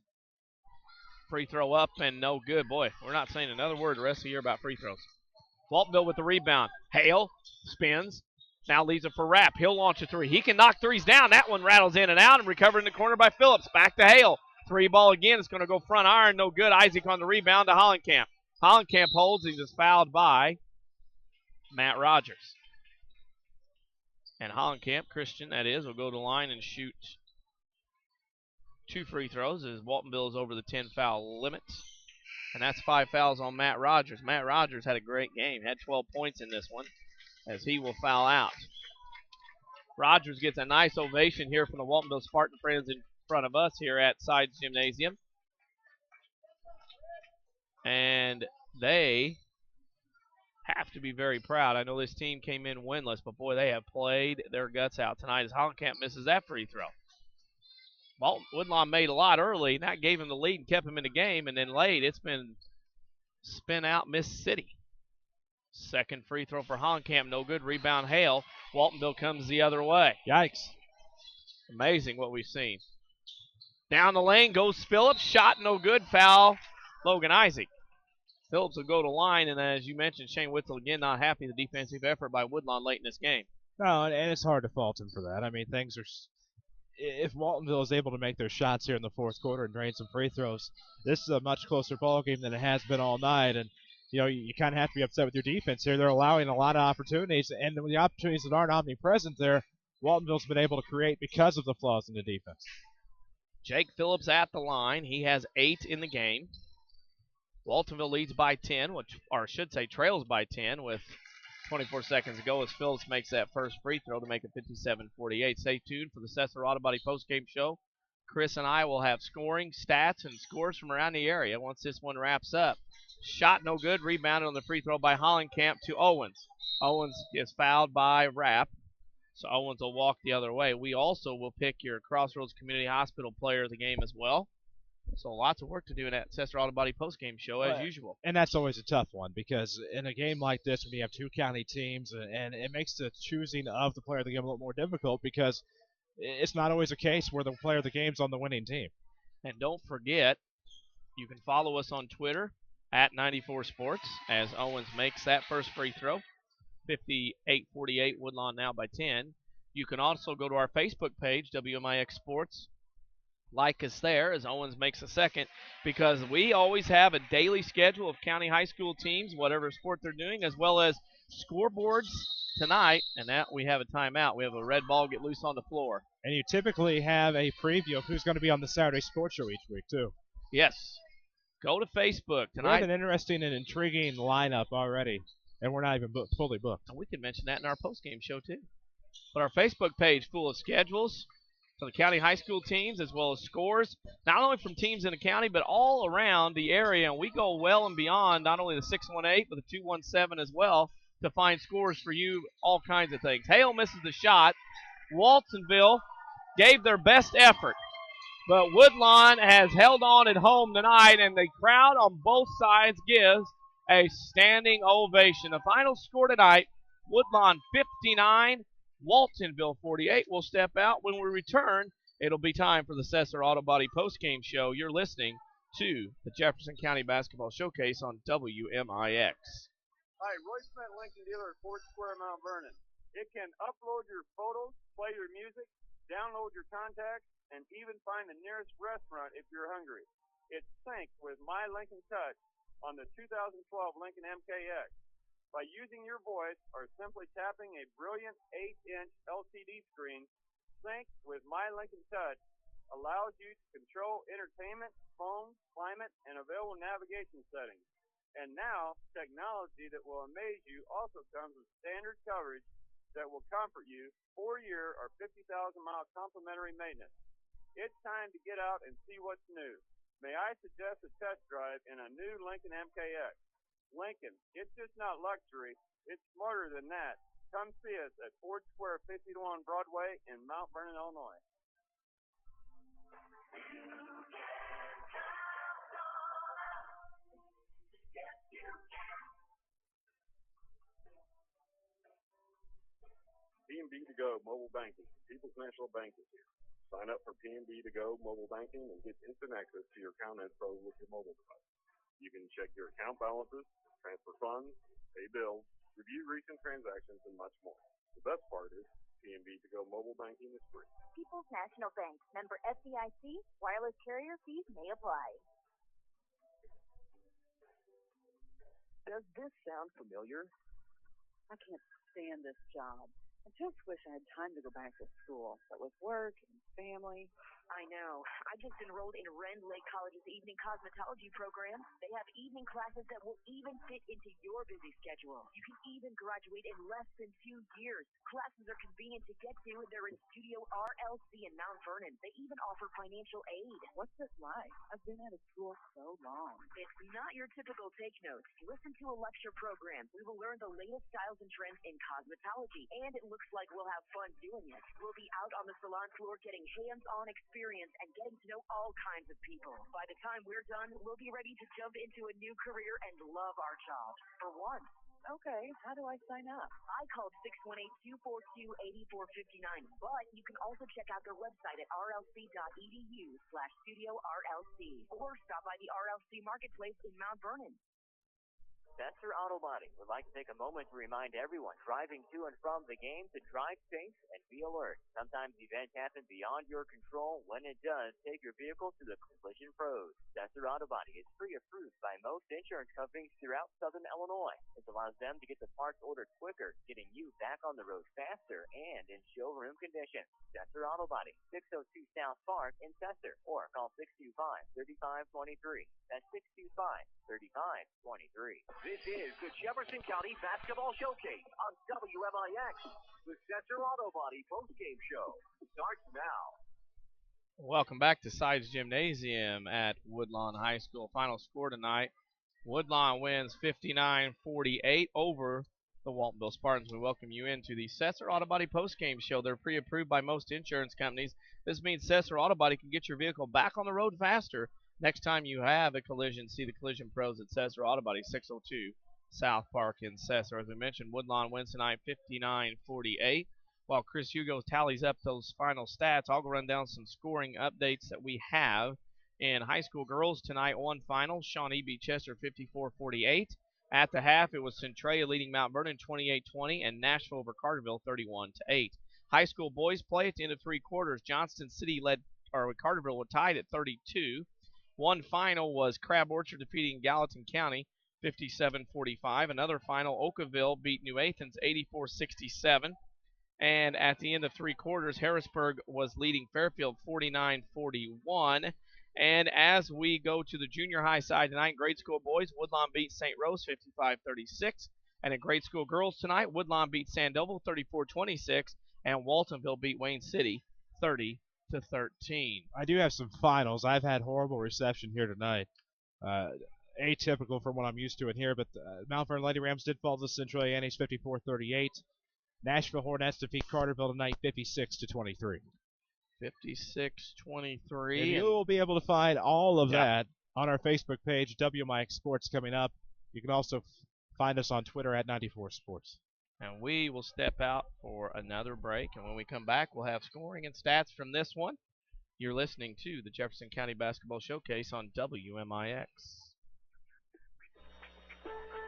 S2: Free throw up and no good. Boy, we're not saying another word the rest of the year about free throws. Waltonville with the rebound. Hale spins. Now leaves it for Rapp. He'll launch a three. He can knock threes down. That one rattles in and out and recovered in the corner by Phillips. Back to Hale. Three ball again. It's going to go front iron. No good. Isaac on the rebound to Hollenkamp. Hollenkamp holds. He's just fouled by Matt Rogers. And Hollenkamp, Christian that is, will go to the line and shoot 2 free throws as Waltonville is over the 10-foul limit. And that's 5 fouls on Matt Rogers. Matt Rogers had a great game. Had 12 points in this one as he will foul out. Rogers gets a nice ovation here from the Waltonville Spartan friends in front of us here at Sides Gymnasium. And they have to be very proud. I know this team came in winless, but boy, they have played their guts out tonight as Hollenkamp misses that free throw. Woodlawn made a lot early, and that gave him the lead and kept him in the game, and then late it's been spin out Miss City. Second free throw for Hollenkamp, no good. Rebound Hale. Waltonville comes the other way.
S3: Yikes.
S2: Amazing what we've seen. Down the lane goes Phillips. Shot no good. Foul Logan Isaac. Phillips will go to line, and as you mentioned, Shane Witzel again not happy with the defensive effort by Woodlawn late in this game.
S3: No, and it's hard to fault him for that. I mean, things are... If Waltonville is able to make their shots here in the fourth quarter and drain some free throws, this is a much closer ball game than it has been all night. And, you know, you kind of have to be upset with your defense here. They're allowing a lot of opportunities, and the opportunities that aren't omnipresent there, Waltonville's been able to create because of the flaws in the defense.
S2: Jake Phillips at the line. He has 8 in the game. Waltonville leads by 10, or I should say trails by 10 with 24 seconds to go as Phillips makes that first free throw to make it 57-48. Stay tuned for the Cesar Auto Body postgame show. Chris and I will have scoring, stats, and scores from around the area once this one wraps up. Shot no good. Rebounded on the free throw by Hollenkamp to Owens. Owens is fouled by Rapp, so Owens will walk the other way. We also will pick your Crossroads Community Hospital player of the game as well. So lots of work to do in that Cesar Auto Body postgame show as usual.
S3: And that's always a tough one because in a game like this when you have two county teams, and it makes the choosing of the player of the game a little more difficult because it's not always a case where the player of the game's on the winning team.
S2: And don't forget, you can follow us on Twitter at 94sports as Owens makes that first free throw. 58-48, Woodlawn now by 10. You can also go to our Facebook page, WMIX Sports. Like us there as Owens makes a second, because we always have a daily schedule of county high school teams, whatever sport they're doing, as well as scoreboards tonight, and that we have a timeout. We have a red ball get loose on the floor.
S3: And you typically have a preview of who's going to be on the Saturday Sports Show each week, too.
S2: Yes. Go to Facebook tonight.
S3: We have an interesting and intriguing lineup already, and we're not even fully booked.
S2: And we can mention that in our postgame show, too. But our Facebook page full of schedules for the county high school teams, as well as scores, not only from teams in the county, but all around the area. And we go well and beyond not only the 618, but the 217 as well to find scores for you, all kinds of things. Hale misses the shot. Waltonville gave their best effort, but Woodlawn has held on at home tonight, and the crowd on both sides gives a standing ovation. The final score tonight, Woodlawn 59, Waltonville 48. Will step out. When we return, it'll be time for the Cesar Auto Body postgame show. You're listening to the Jefferson County Basketball Showcase on WMIX.
S11: Hi, Roy Smith, Lincoln dealer at Ford Square, Mount Vernon. It can upload your photos, play your music, download your contacts, and even find the nearest restaurant if you're hungry. It's synced with My Lincoln Touch on the 2012 Lincoln MKX. By using your voice or simply tapping a brilliant 8-inch LCD screen, synced with My Lincoln Touch allows you to control entertainment, phone, climate, and available navigation settings. And now, technology that will amaze you also comes with standard coverage that will comfort you 4-year or 50,000-mile complimentary maintenance. It's time to get out and see what's new. May I suggest a test drive in a new Lincoln MKX? Lincoln, it's just not luxury, it's smarter than that. Come see us at Ford Square 51 Broadway in Mount Vernon, Illinois.
S13: PNB to Go Mobile Banking. People's National Bank is here. Sign up for PNB to Go Mobile Banking and get instant access to your account info with your mobile device. You can check your account balances, transfer funds, pay bills, review recent transactions, and much more. The best part is PNB to Go Mobile Banking is free.
S6: People's National Bank, member FDIC, wireless carrier fees may apply.
S14: Does this sound familiar? I can't stand this job. I just wish I had time to go back to school, but with work and family.
S12: I know. I just enrolled in Rend Lake College's evening cosmetology program. They have evening classes that will even fit into your busy schedule. You can even graduate in less than 2 years. Classes are convenient to get to, and they're in Studio RLC in Mount Vernon. They even offer financial aid.
S14: What's this like? I've been out of school so long.
S12: It's not your typical take notes. Listen to a lecture program. We will learn the latest styles and trends in cosmetology, and it looks like we'll have fun doing it. We'll be out on the salon floor getting hands-on experience and getting to know all kinds of people. By the time we're done, we'll be ready to jump into a new career and love our jobs for once.
S14: Okay, how do I sign up?
S12: I called 618-242-8459, but you can also check out their website at rlc.edu/studio-rlc or stop by the RLC Marketplace in Mount Vernon.
S15: Spencer Auto Body would like to take a moment to remind everyone driving to and from the game to drive safe and be alert. Sometimes events happen beyond your control. When it does, take your vehicle to the Collision Pros. Spencer Auto Body is pre-approved by most insurance companies throughout Southern Illinois. This allows them to get the parts ordered quicker, getting you back on the road faster and in showroom condition. Spencer Auto Body, 602 South Park in Chester, or call 625-3523. That's 625-3523.
S1: This is the Jefferson County Basketball Showcase on WMIX. The Center Auto Body postgame show starts now.
S2: Welcome back to Sides Gymnasium at Woodlawn High School. Final score tonight, Woodlawn wins 59-48 over the Waltonville Spartans. We welcome you into the Cesar Auto Body postgame show. They're pre-approved by most insurance companies. This means Cesar Auto Body can get your vehicle back on the road faster. Next time you have a collision, see the Collision Pros at Cesar Auto Body, 602 South Park in Cesar. As we mentioned, Woodlawn wins tonight 59-48. While Chris Hugo tallies up those final stats, I'll go run down some scoring updates that we have. In high school girls tonight, one final. Shawnee beat Chester 54-48. At the half, it was Centralia leading Mount Vernon 28-20 and Nashville over Carterville 31-8. High school boys play at the end of three quarters. Johnston City Carterville was tied at 32. One final was Crab Orchard defeating Gallatin County 57-45. Another final, Oakville beat New Athens 84-67. And at the end of three quarters, Harrisburg was leading Fairfield 49-41. And as we go to the junior high side tonight, grade school boys, Woodlawn beat St. Rose 55-36. And in grade school girls tonight, Woodlawn beat Sandoval 34-26. And Waltonville beat Wayne City 30-13.
S3: I do have some finals. I've had horrible reception here tonight. Atypical from what I'm used to in here, but Mount Vernon Lady Rams did fall to Central Annie's 54-38. Nashville Hornets defeat Carterville tonight 56-23.
S2: 56-23.
S3: And you will be able to find all of that on our Facebook page, WMIX Sports, coming up. You can also find us on Twitter at 94 Sports.
S2: And we will step out for another break. And when we come back, we'll have scoring and stats from this one. You're listening to the Jefferson County Basketball Showcase on WMIX.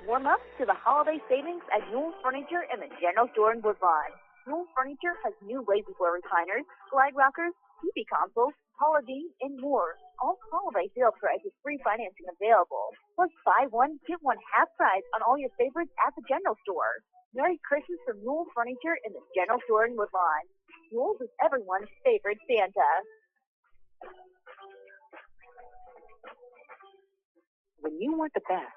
S6: Warm up to the holiday savings at Newell Furniture in the General Store in Woodlawn. Newell Furniture has new lazy-boy recliners, glide rockers, TV consoles, Holiday, and more. All holiday sale price with free financing available. Plus buy one, get one half price on all your favorites at the General Store. Merry Christmas from Newell Furniture in the General Store in Woodlawn. Newell's is everyone's favorite Santa.
S9: When you want the best,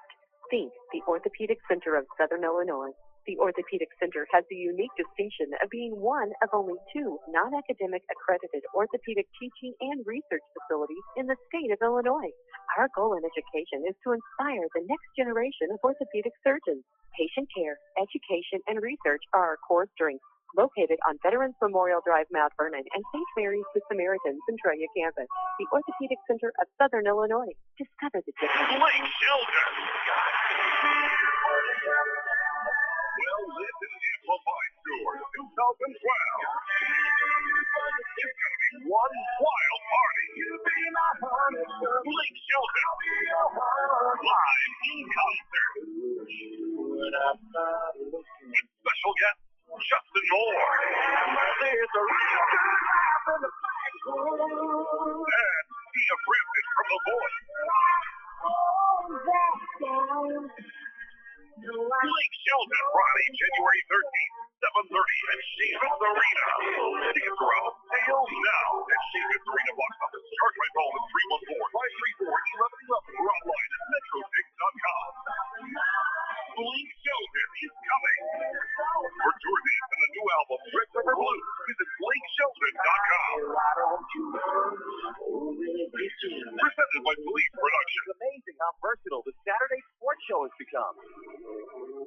S9: think the Orthopedic Center of Southern Illinois. The Orthopedic Center has the unique distinction of being one of only 2 non-academic accredited orthopedic teaching and research facilities in the state of Illinois. Our goal in education is to inspire the next generation of orthopedic surgeons. Patient care, education, and research are our core strengths. Located on Veterans Memorial Drive, Mount Vernon, and St. Mary's Good Samaritans Centralia campus, the Orthopedic Center of Southern Illinois. Discover the difference.
S4: Blake Shelton. Well, this is the Amplified Tour 2012. It's going to be one wild party. Blake Shelton. Live in concert. With special guest Justin Moore. There's a and Tia Frampton from The Voice. Blake Shelton, Friday, January 13th, 7:30 at Sheffield Arena. Tickets are out. Sales now at Sheffield Arena box office. Charge my phone at 314-534-1111 or online at metrotix.com. Blake Shelton is coming. For tour dates and a new album, Red River Blues, visit BlakeShelton.com. Presented by Police Productions.
S1: It's amazing how versatile the Saturday sports show has become.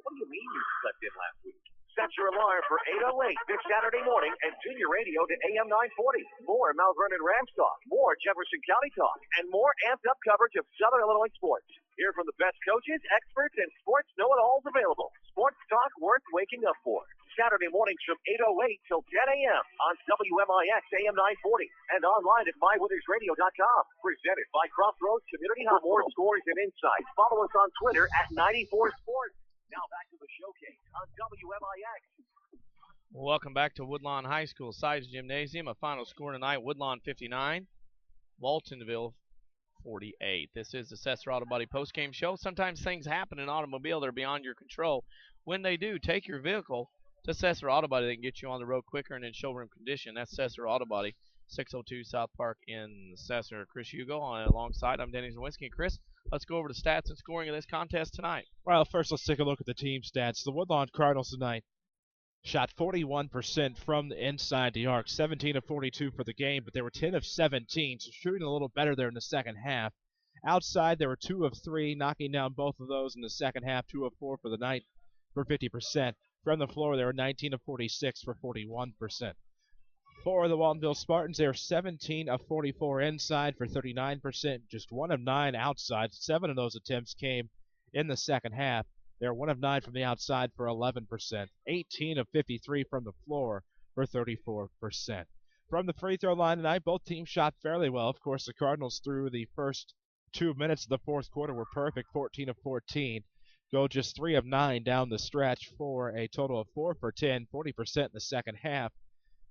S1: What do you mean you slept in last week? Set your alarm for 8:08 this Saturday morning and tune your radio to AM 940. More Mount Vernon Rams talk, more Jefferson County talk, and more amped-up coverage of Southern Illinois sports. Hear from the best coaches, experts, and sports know-it-alls available. Sports talk worth waking up for. Saturday mornings from 8:08 till 10 a.m. on WMIX AM 940 and online at mywithersradio.com. Presented by Crossroads Community Hub. For more scores and insights, follow us on Twitter at 94sports. Now back to the showcase on WMIX.
S2: Welcome back to Woodlawn High School Sides Gymnasium. A final score tonight: Woodlawn 59, Waltonville 48. This is the Cesar Auto Body postgame show. Sometimes things happen in automobile that are beyond your control. When they do, take your vehicle to Cesar Auto Body. They can get you on the road quicker and in showroom condition. That's Cesar Auto Body, 602 South Park in Cesar. Chris Hugo alongside. I'm Denny Czerwinski. Chris, let's go over the stats and scoring of this contest tonight.
S3: Well, first let's take a look at the team stats. The Woodlawn Cardinals tonight shot 41% from the inside the arc, 17 of 42 for the game, but they were 10 of 17, so shooting a little better there in the second half. Outside, they were 2 of 3, knocking down both of those in the second half, 2 of 4 for the night for 50%. From the floor, they were 19 of 46 for 41%. For the Waltonville Spartans, they were 17 of 44 inside for 39%, just 1 of 9 outside. 7 of those attempts came in the second half. They're 1 of 9 from the outside for 11%, 18 of 53 from the floor for 34%. From the free throw line tonight, both teams shot fairly well. Of course, the Cardinals through the first 2 minutes of the fourth quarter were perfect, 14 of 14. Go just 3 of 9 down the stretch for a total of 4 for 10, 40% in the second half,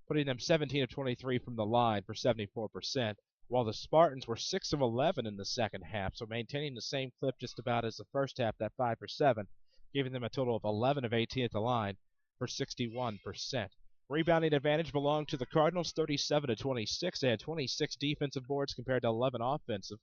S3: putting them 17 of 23 from the line for 74%, while the Spartans were 6 of 11 in the second half, so maintaining the same clip just about as the first half, that 5 for 7, giving them a total of 11 of 18 at the line for 61%. Rebounding advantage belonged to the Cardinals, 37 to 26. They had 26 defensive boards compared to 11 offensive.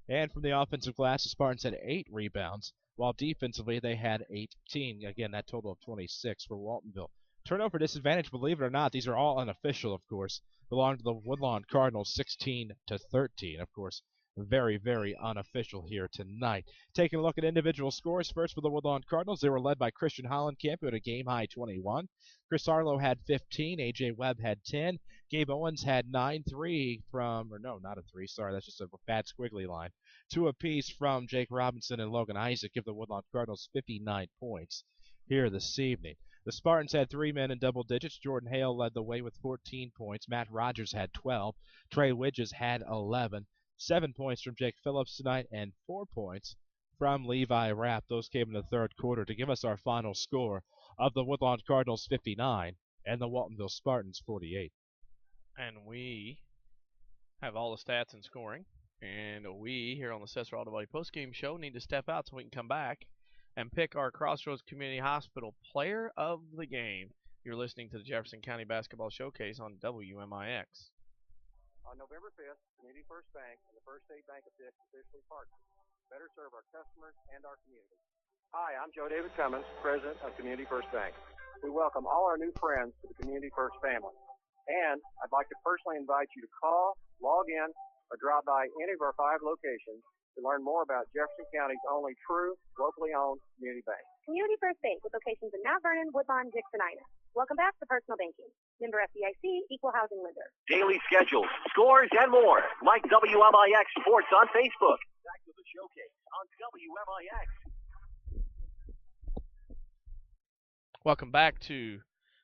S3: And from the offensive glass, the Spartans had 8 rebounds, while defensively they had 18. Again, that total of 26 for Waltonville. Turnover disadvantage, believe it or not, these are all unofficial, of course, belong to the Woodlawn Cardinals, 16 to 13. Of course, very, very unofficial here tonight. Taking a look at individual scores, first for the Woodlawn Cardinals, they were led by Christian Hollenkamp, who had a game-high 21. Chris Arlo had 15. A.J. Webb had 10. Gabe Owens had 9, 3 from, or no, not a 3, sorry, that's just a bad squiggly line. 2 apiece from Jake Robinson and Logan Isaac give the Woodlawn Cardinals 59 points here this evening. The Spartans had 3 men in double digits. Jordan Hale led the way with 14 points. Matt Rogers had 12. Trey Widges had 11. 7 points from Jake Phillips tonight and 4 points from Levi Rapp. Those came in the third quarter to give us our final score of the Woodlawn Cardinals 59 and the Waltonville Spartans 48.
S2: And we have all the stats and scoring. And we here on the Cesar Auto Body postgame show need to step out so we can come back and pick our Crossroads Community Hospital Player of the Game. You're listening to the Jefferson County Basketball Showcase on WMIX.
S8: On November 5th, Community First Bank and the First State Bank officially partner to better serve our customers and our community. Hi, I'm Joe David Cummins, President of Community First Bank. We welcome all our new friends to the Community First family. And I'd like to personally invite you to call, log in, or drop by any of our 5 locations to learn more about Jefferson County's only true, locally owned community bank.
S10: Community First Bank with locations in Mount Vernon, Woodlawn, Dix, and Ina. Welcome back to Personal Banking. Member FDIC, Equal Housing Lender.
S1: Daily schedules, scores, and more. Like WMIX Sports on Facebook. Back to the showcase on WMIX.
S2: Welcome back to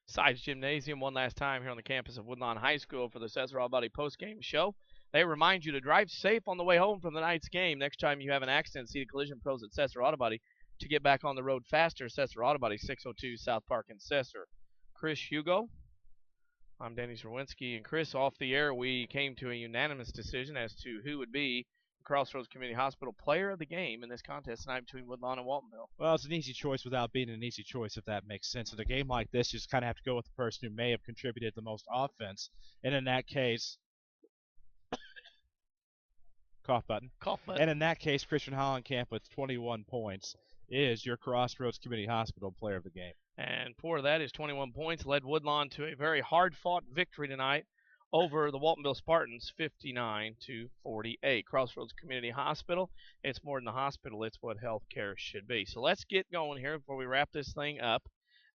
S2: Sides Gymnasium one last time here on the campus of Woodlawn High School for the Cesar All-Body postgame show. They remind you to drive safe on the way home from the night's game. Next time you have an accident, see the collision pros at Cesar Auto Body to get back on the road faster. Cesar Auto Body, 602 South Park in Cesar. Chris, Hugo. I'm Danny Czerwinski. And Chris, off the air, we came to a unanimous decision as to who would be Crossroads Community Hospital player of the game in this contest tonight between Woodlawn and Waltonville.
S3: Well, it's an easy choice without being an easy choice, if that makes sense. In a game like this, you just kind of have to go with the person who may have contributed the most offense. And in that case, cough button. And in that case, Christian Hollenkamp with 21 points is your Crossroads Community Hospital player of the game.
S2: And for that, his 21 points led Woodlawn to a very hard-fought victory tonight over the Waltonville Spartans, 59-48. Crossroads Community Hospital, it's more than the hospital, it's what healthcare should be. So let's get going here before we wrap this thing up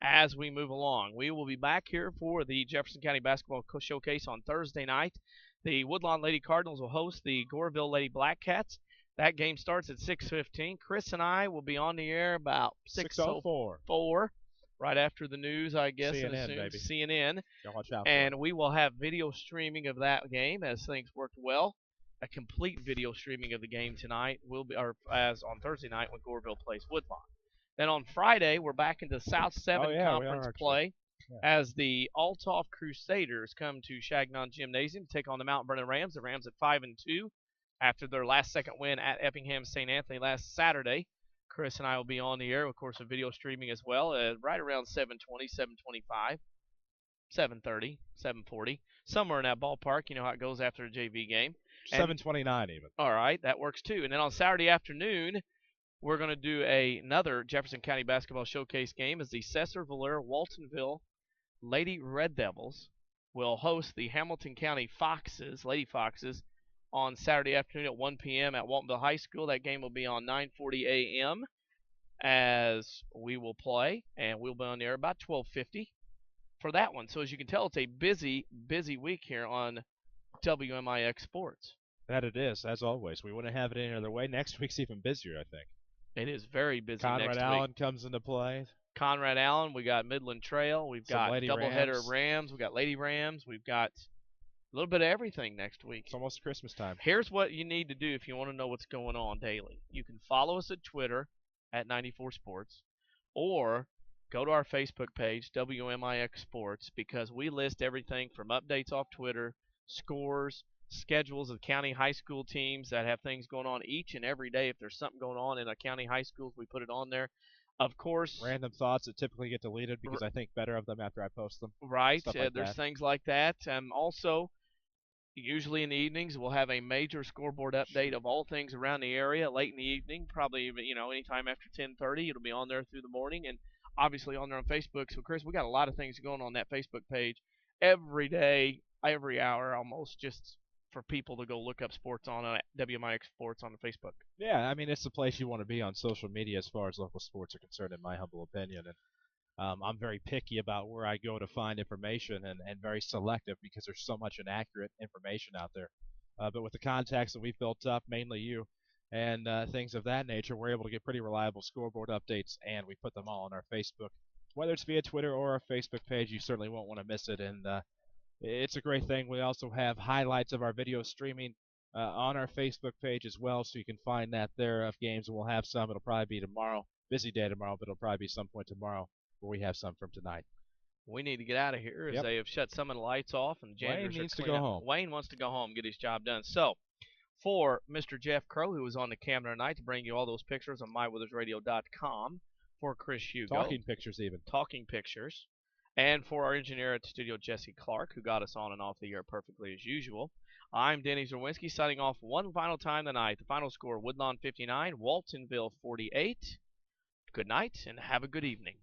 S2: as we move along. We will be back here for the Jefferson County Basketball Showcase on Thursday night. The Woodlawn Lady Cardinals will host the Goreville Lady Black Cats. That game starts at 6:15. Chris and I will be on the air about 6:04. Right after the news, I guess.
S3: CNN, baby.
S2: CNN.
S3: Watch out.
S2: And we will have video streaming of that game as things worked well. A complete video streaming of the game tonight will be, or as on Thursday night when Goreville plays Woodlawn. Then on Friday, we're back into South 7 Conference play as the Althoff Crusaders come to Chagnon Gymnasium to take on the Mount Vernon Rams. The Rams at 5-2 after their last second win at Eppingham St. Anthony last Saturday. Chris and I will be on the air, of course, with video streaming as well, right around 7:20, 7:25, 7:30, 7:40, somewhere in that ballpark. You know how it goes after a JV game.
S3: 7:29 even.
S2: All right, that works too. And then on Saturday afternoon, we're going to do another Jefferson County Basketball Showcase game as the Cesar Valera Waltonville Lady Red Devils will host the Hamilton County Foxes, Lady Foxes, on Saturday afternoon at 1 p.m. at Waltonville High School. That game will be on 9:40 a.m. as we will play, and we'll be on the air about 12:50 for that one. So as you can tell, it's a busy, busy week here on WMIX Sports.
S3: That it is, as always. We wouldn't have it any other way. Next week's even busier, I think.
S2: It is very busy
S3: Conrad
S2: next
S3: Allen
S2: week.
S3: comes into play.
S2: Conrad Allen, we got Midland Trail, we've got doubleheader Rams, we've got Lady Rams, we've got a little bit of everything next week.
S3: It's almost Christmas time.
S2: Here's what you need to do if you want to know what's going on daily. You can follow us at Twitter at 94 Sports, or go to our Facebook page, WMIX Sports, because we list everything from updates off Twitter, scores, schedules of county high school teams that have things going on each and every day. If there's something going on in a county high schools, we put it on there. Of course,
S3: random thoughts that typically get deleted because I think better of them after I post them.
S2: Right. There's things like that. Also, usually in the evenings, we'll have a major scoreboard update of all things around the area late in the evening, probably anytime after 10:30. It'll be on there through the morning, and obviously on there on Facebook. So, Chris, we got a lot of things going on that Facebook page every day, every hour almost, just for people to go look up sports on WMIX Sports on the Facebook.
S3: Yeah, I mean, it's the place you want to be on social media as far as local sports are concerned, in my humble opinion. And I'm very picky about where I go to find information and very selective because there's so much inaccurate information out there. But with the contacts that we've built up, mainly you, and things of that nature, we're able to get pretty reliable scoreboard updates, and we put them all on our Facebook. Whether it's via Twitter or our Facebook page, you certainly won't want to miss it. And it's a great thing. We also have highlights of our video streaming on our Facebook page as well, so you can find that there of games. And we'll have some. It'll probably be tomorrow. Busy day tomorrow, but it'll probably be some point tomorrow where we have some from tonight.
S2: We need to get out of here as they have shut some of the lights off and the janitors
S3: Wayne needs to go home.
S2: Wayne wants to go home, get his job done. So, for Mr. Jeff Crow, who was on the camera tonight to bring you all those pictures on mywithersradio.com, for Chris Hugo.
S3: Talking pictures even.
S2: Talking pictures. And for our engineer at the studio, Jesse Clark, who got us on and off the air perfectly as usual, I'm Danny Czerwinski, signing off one final time tonight. The final score, Woodlawn 59, Waltonville 48. Good night and have a good evening.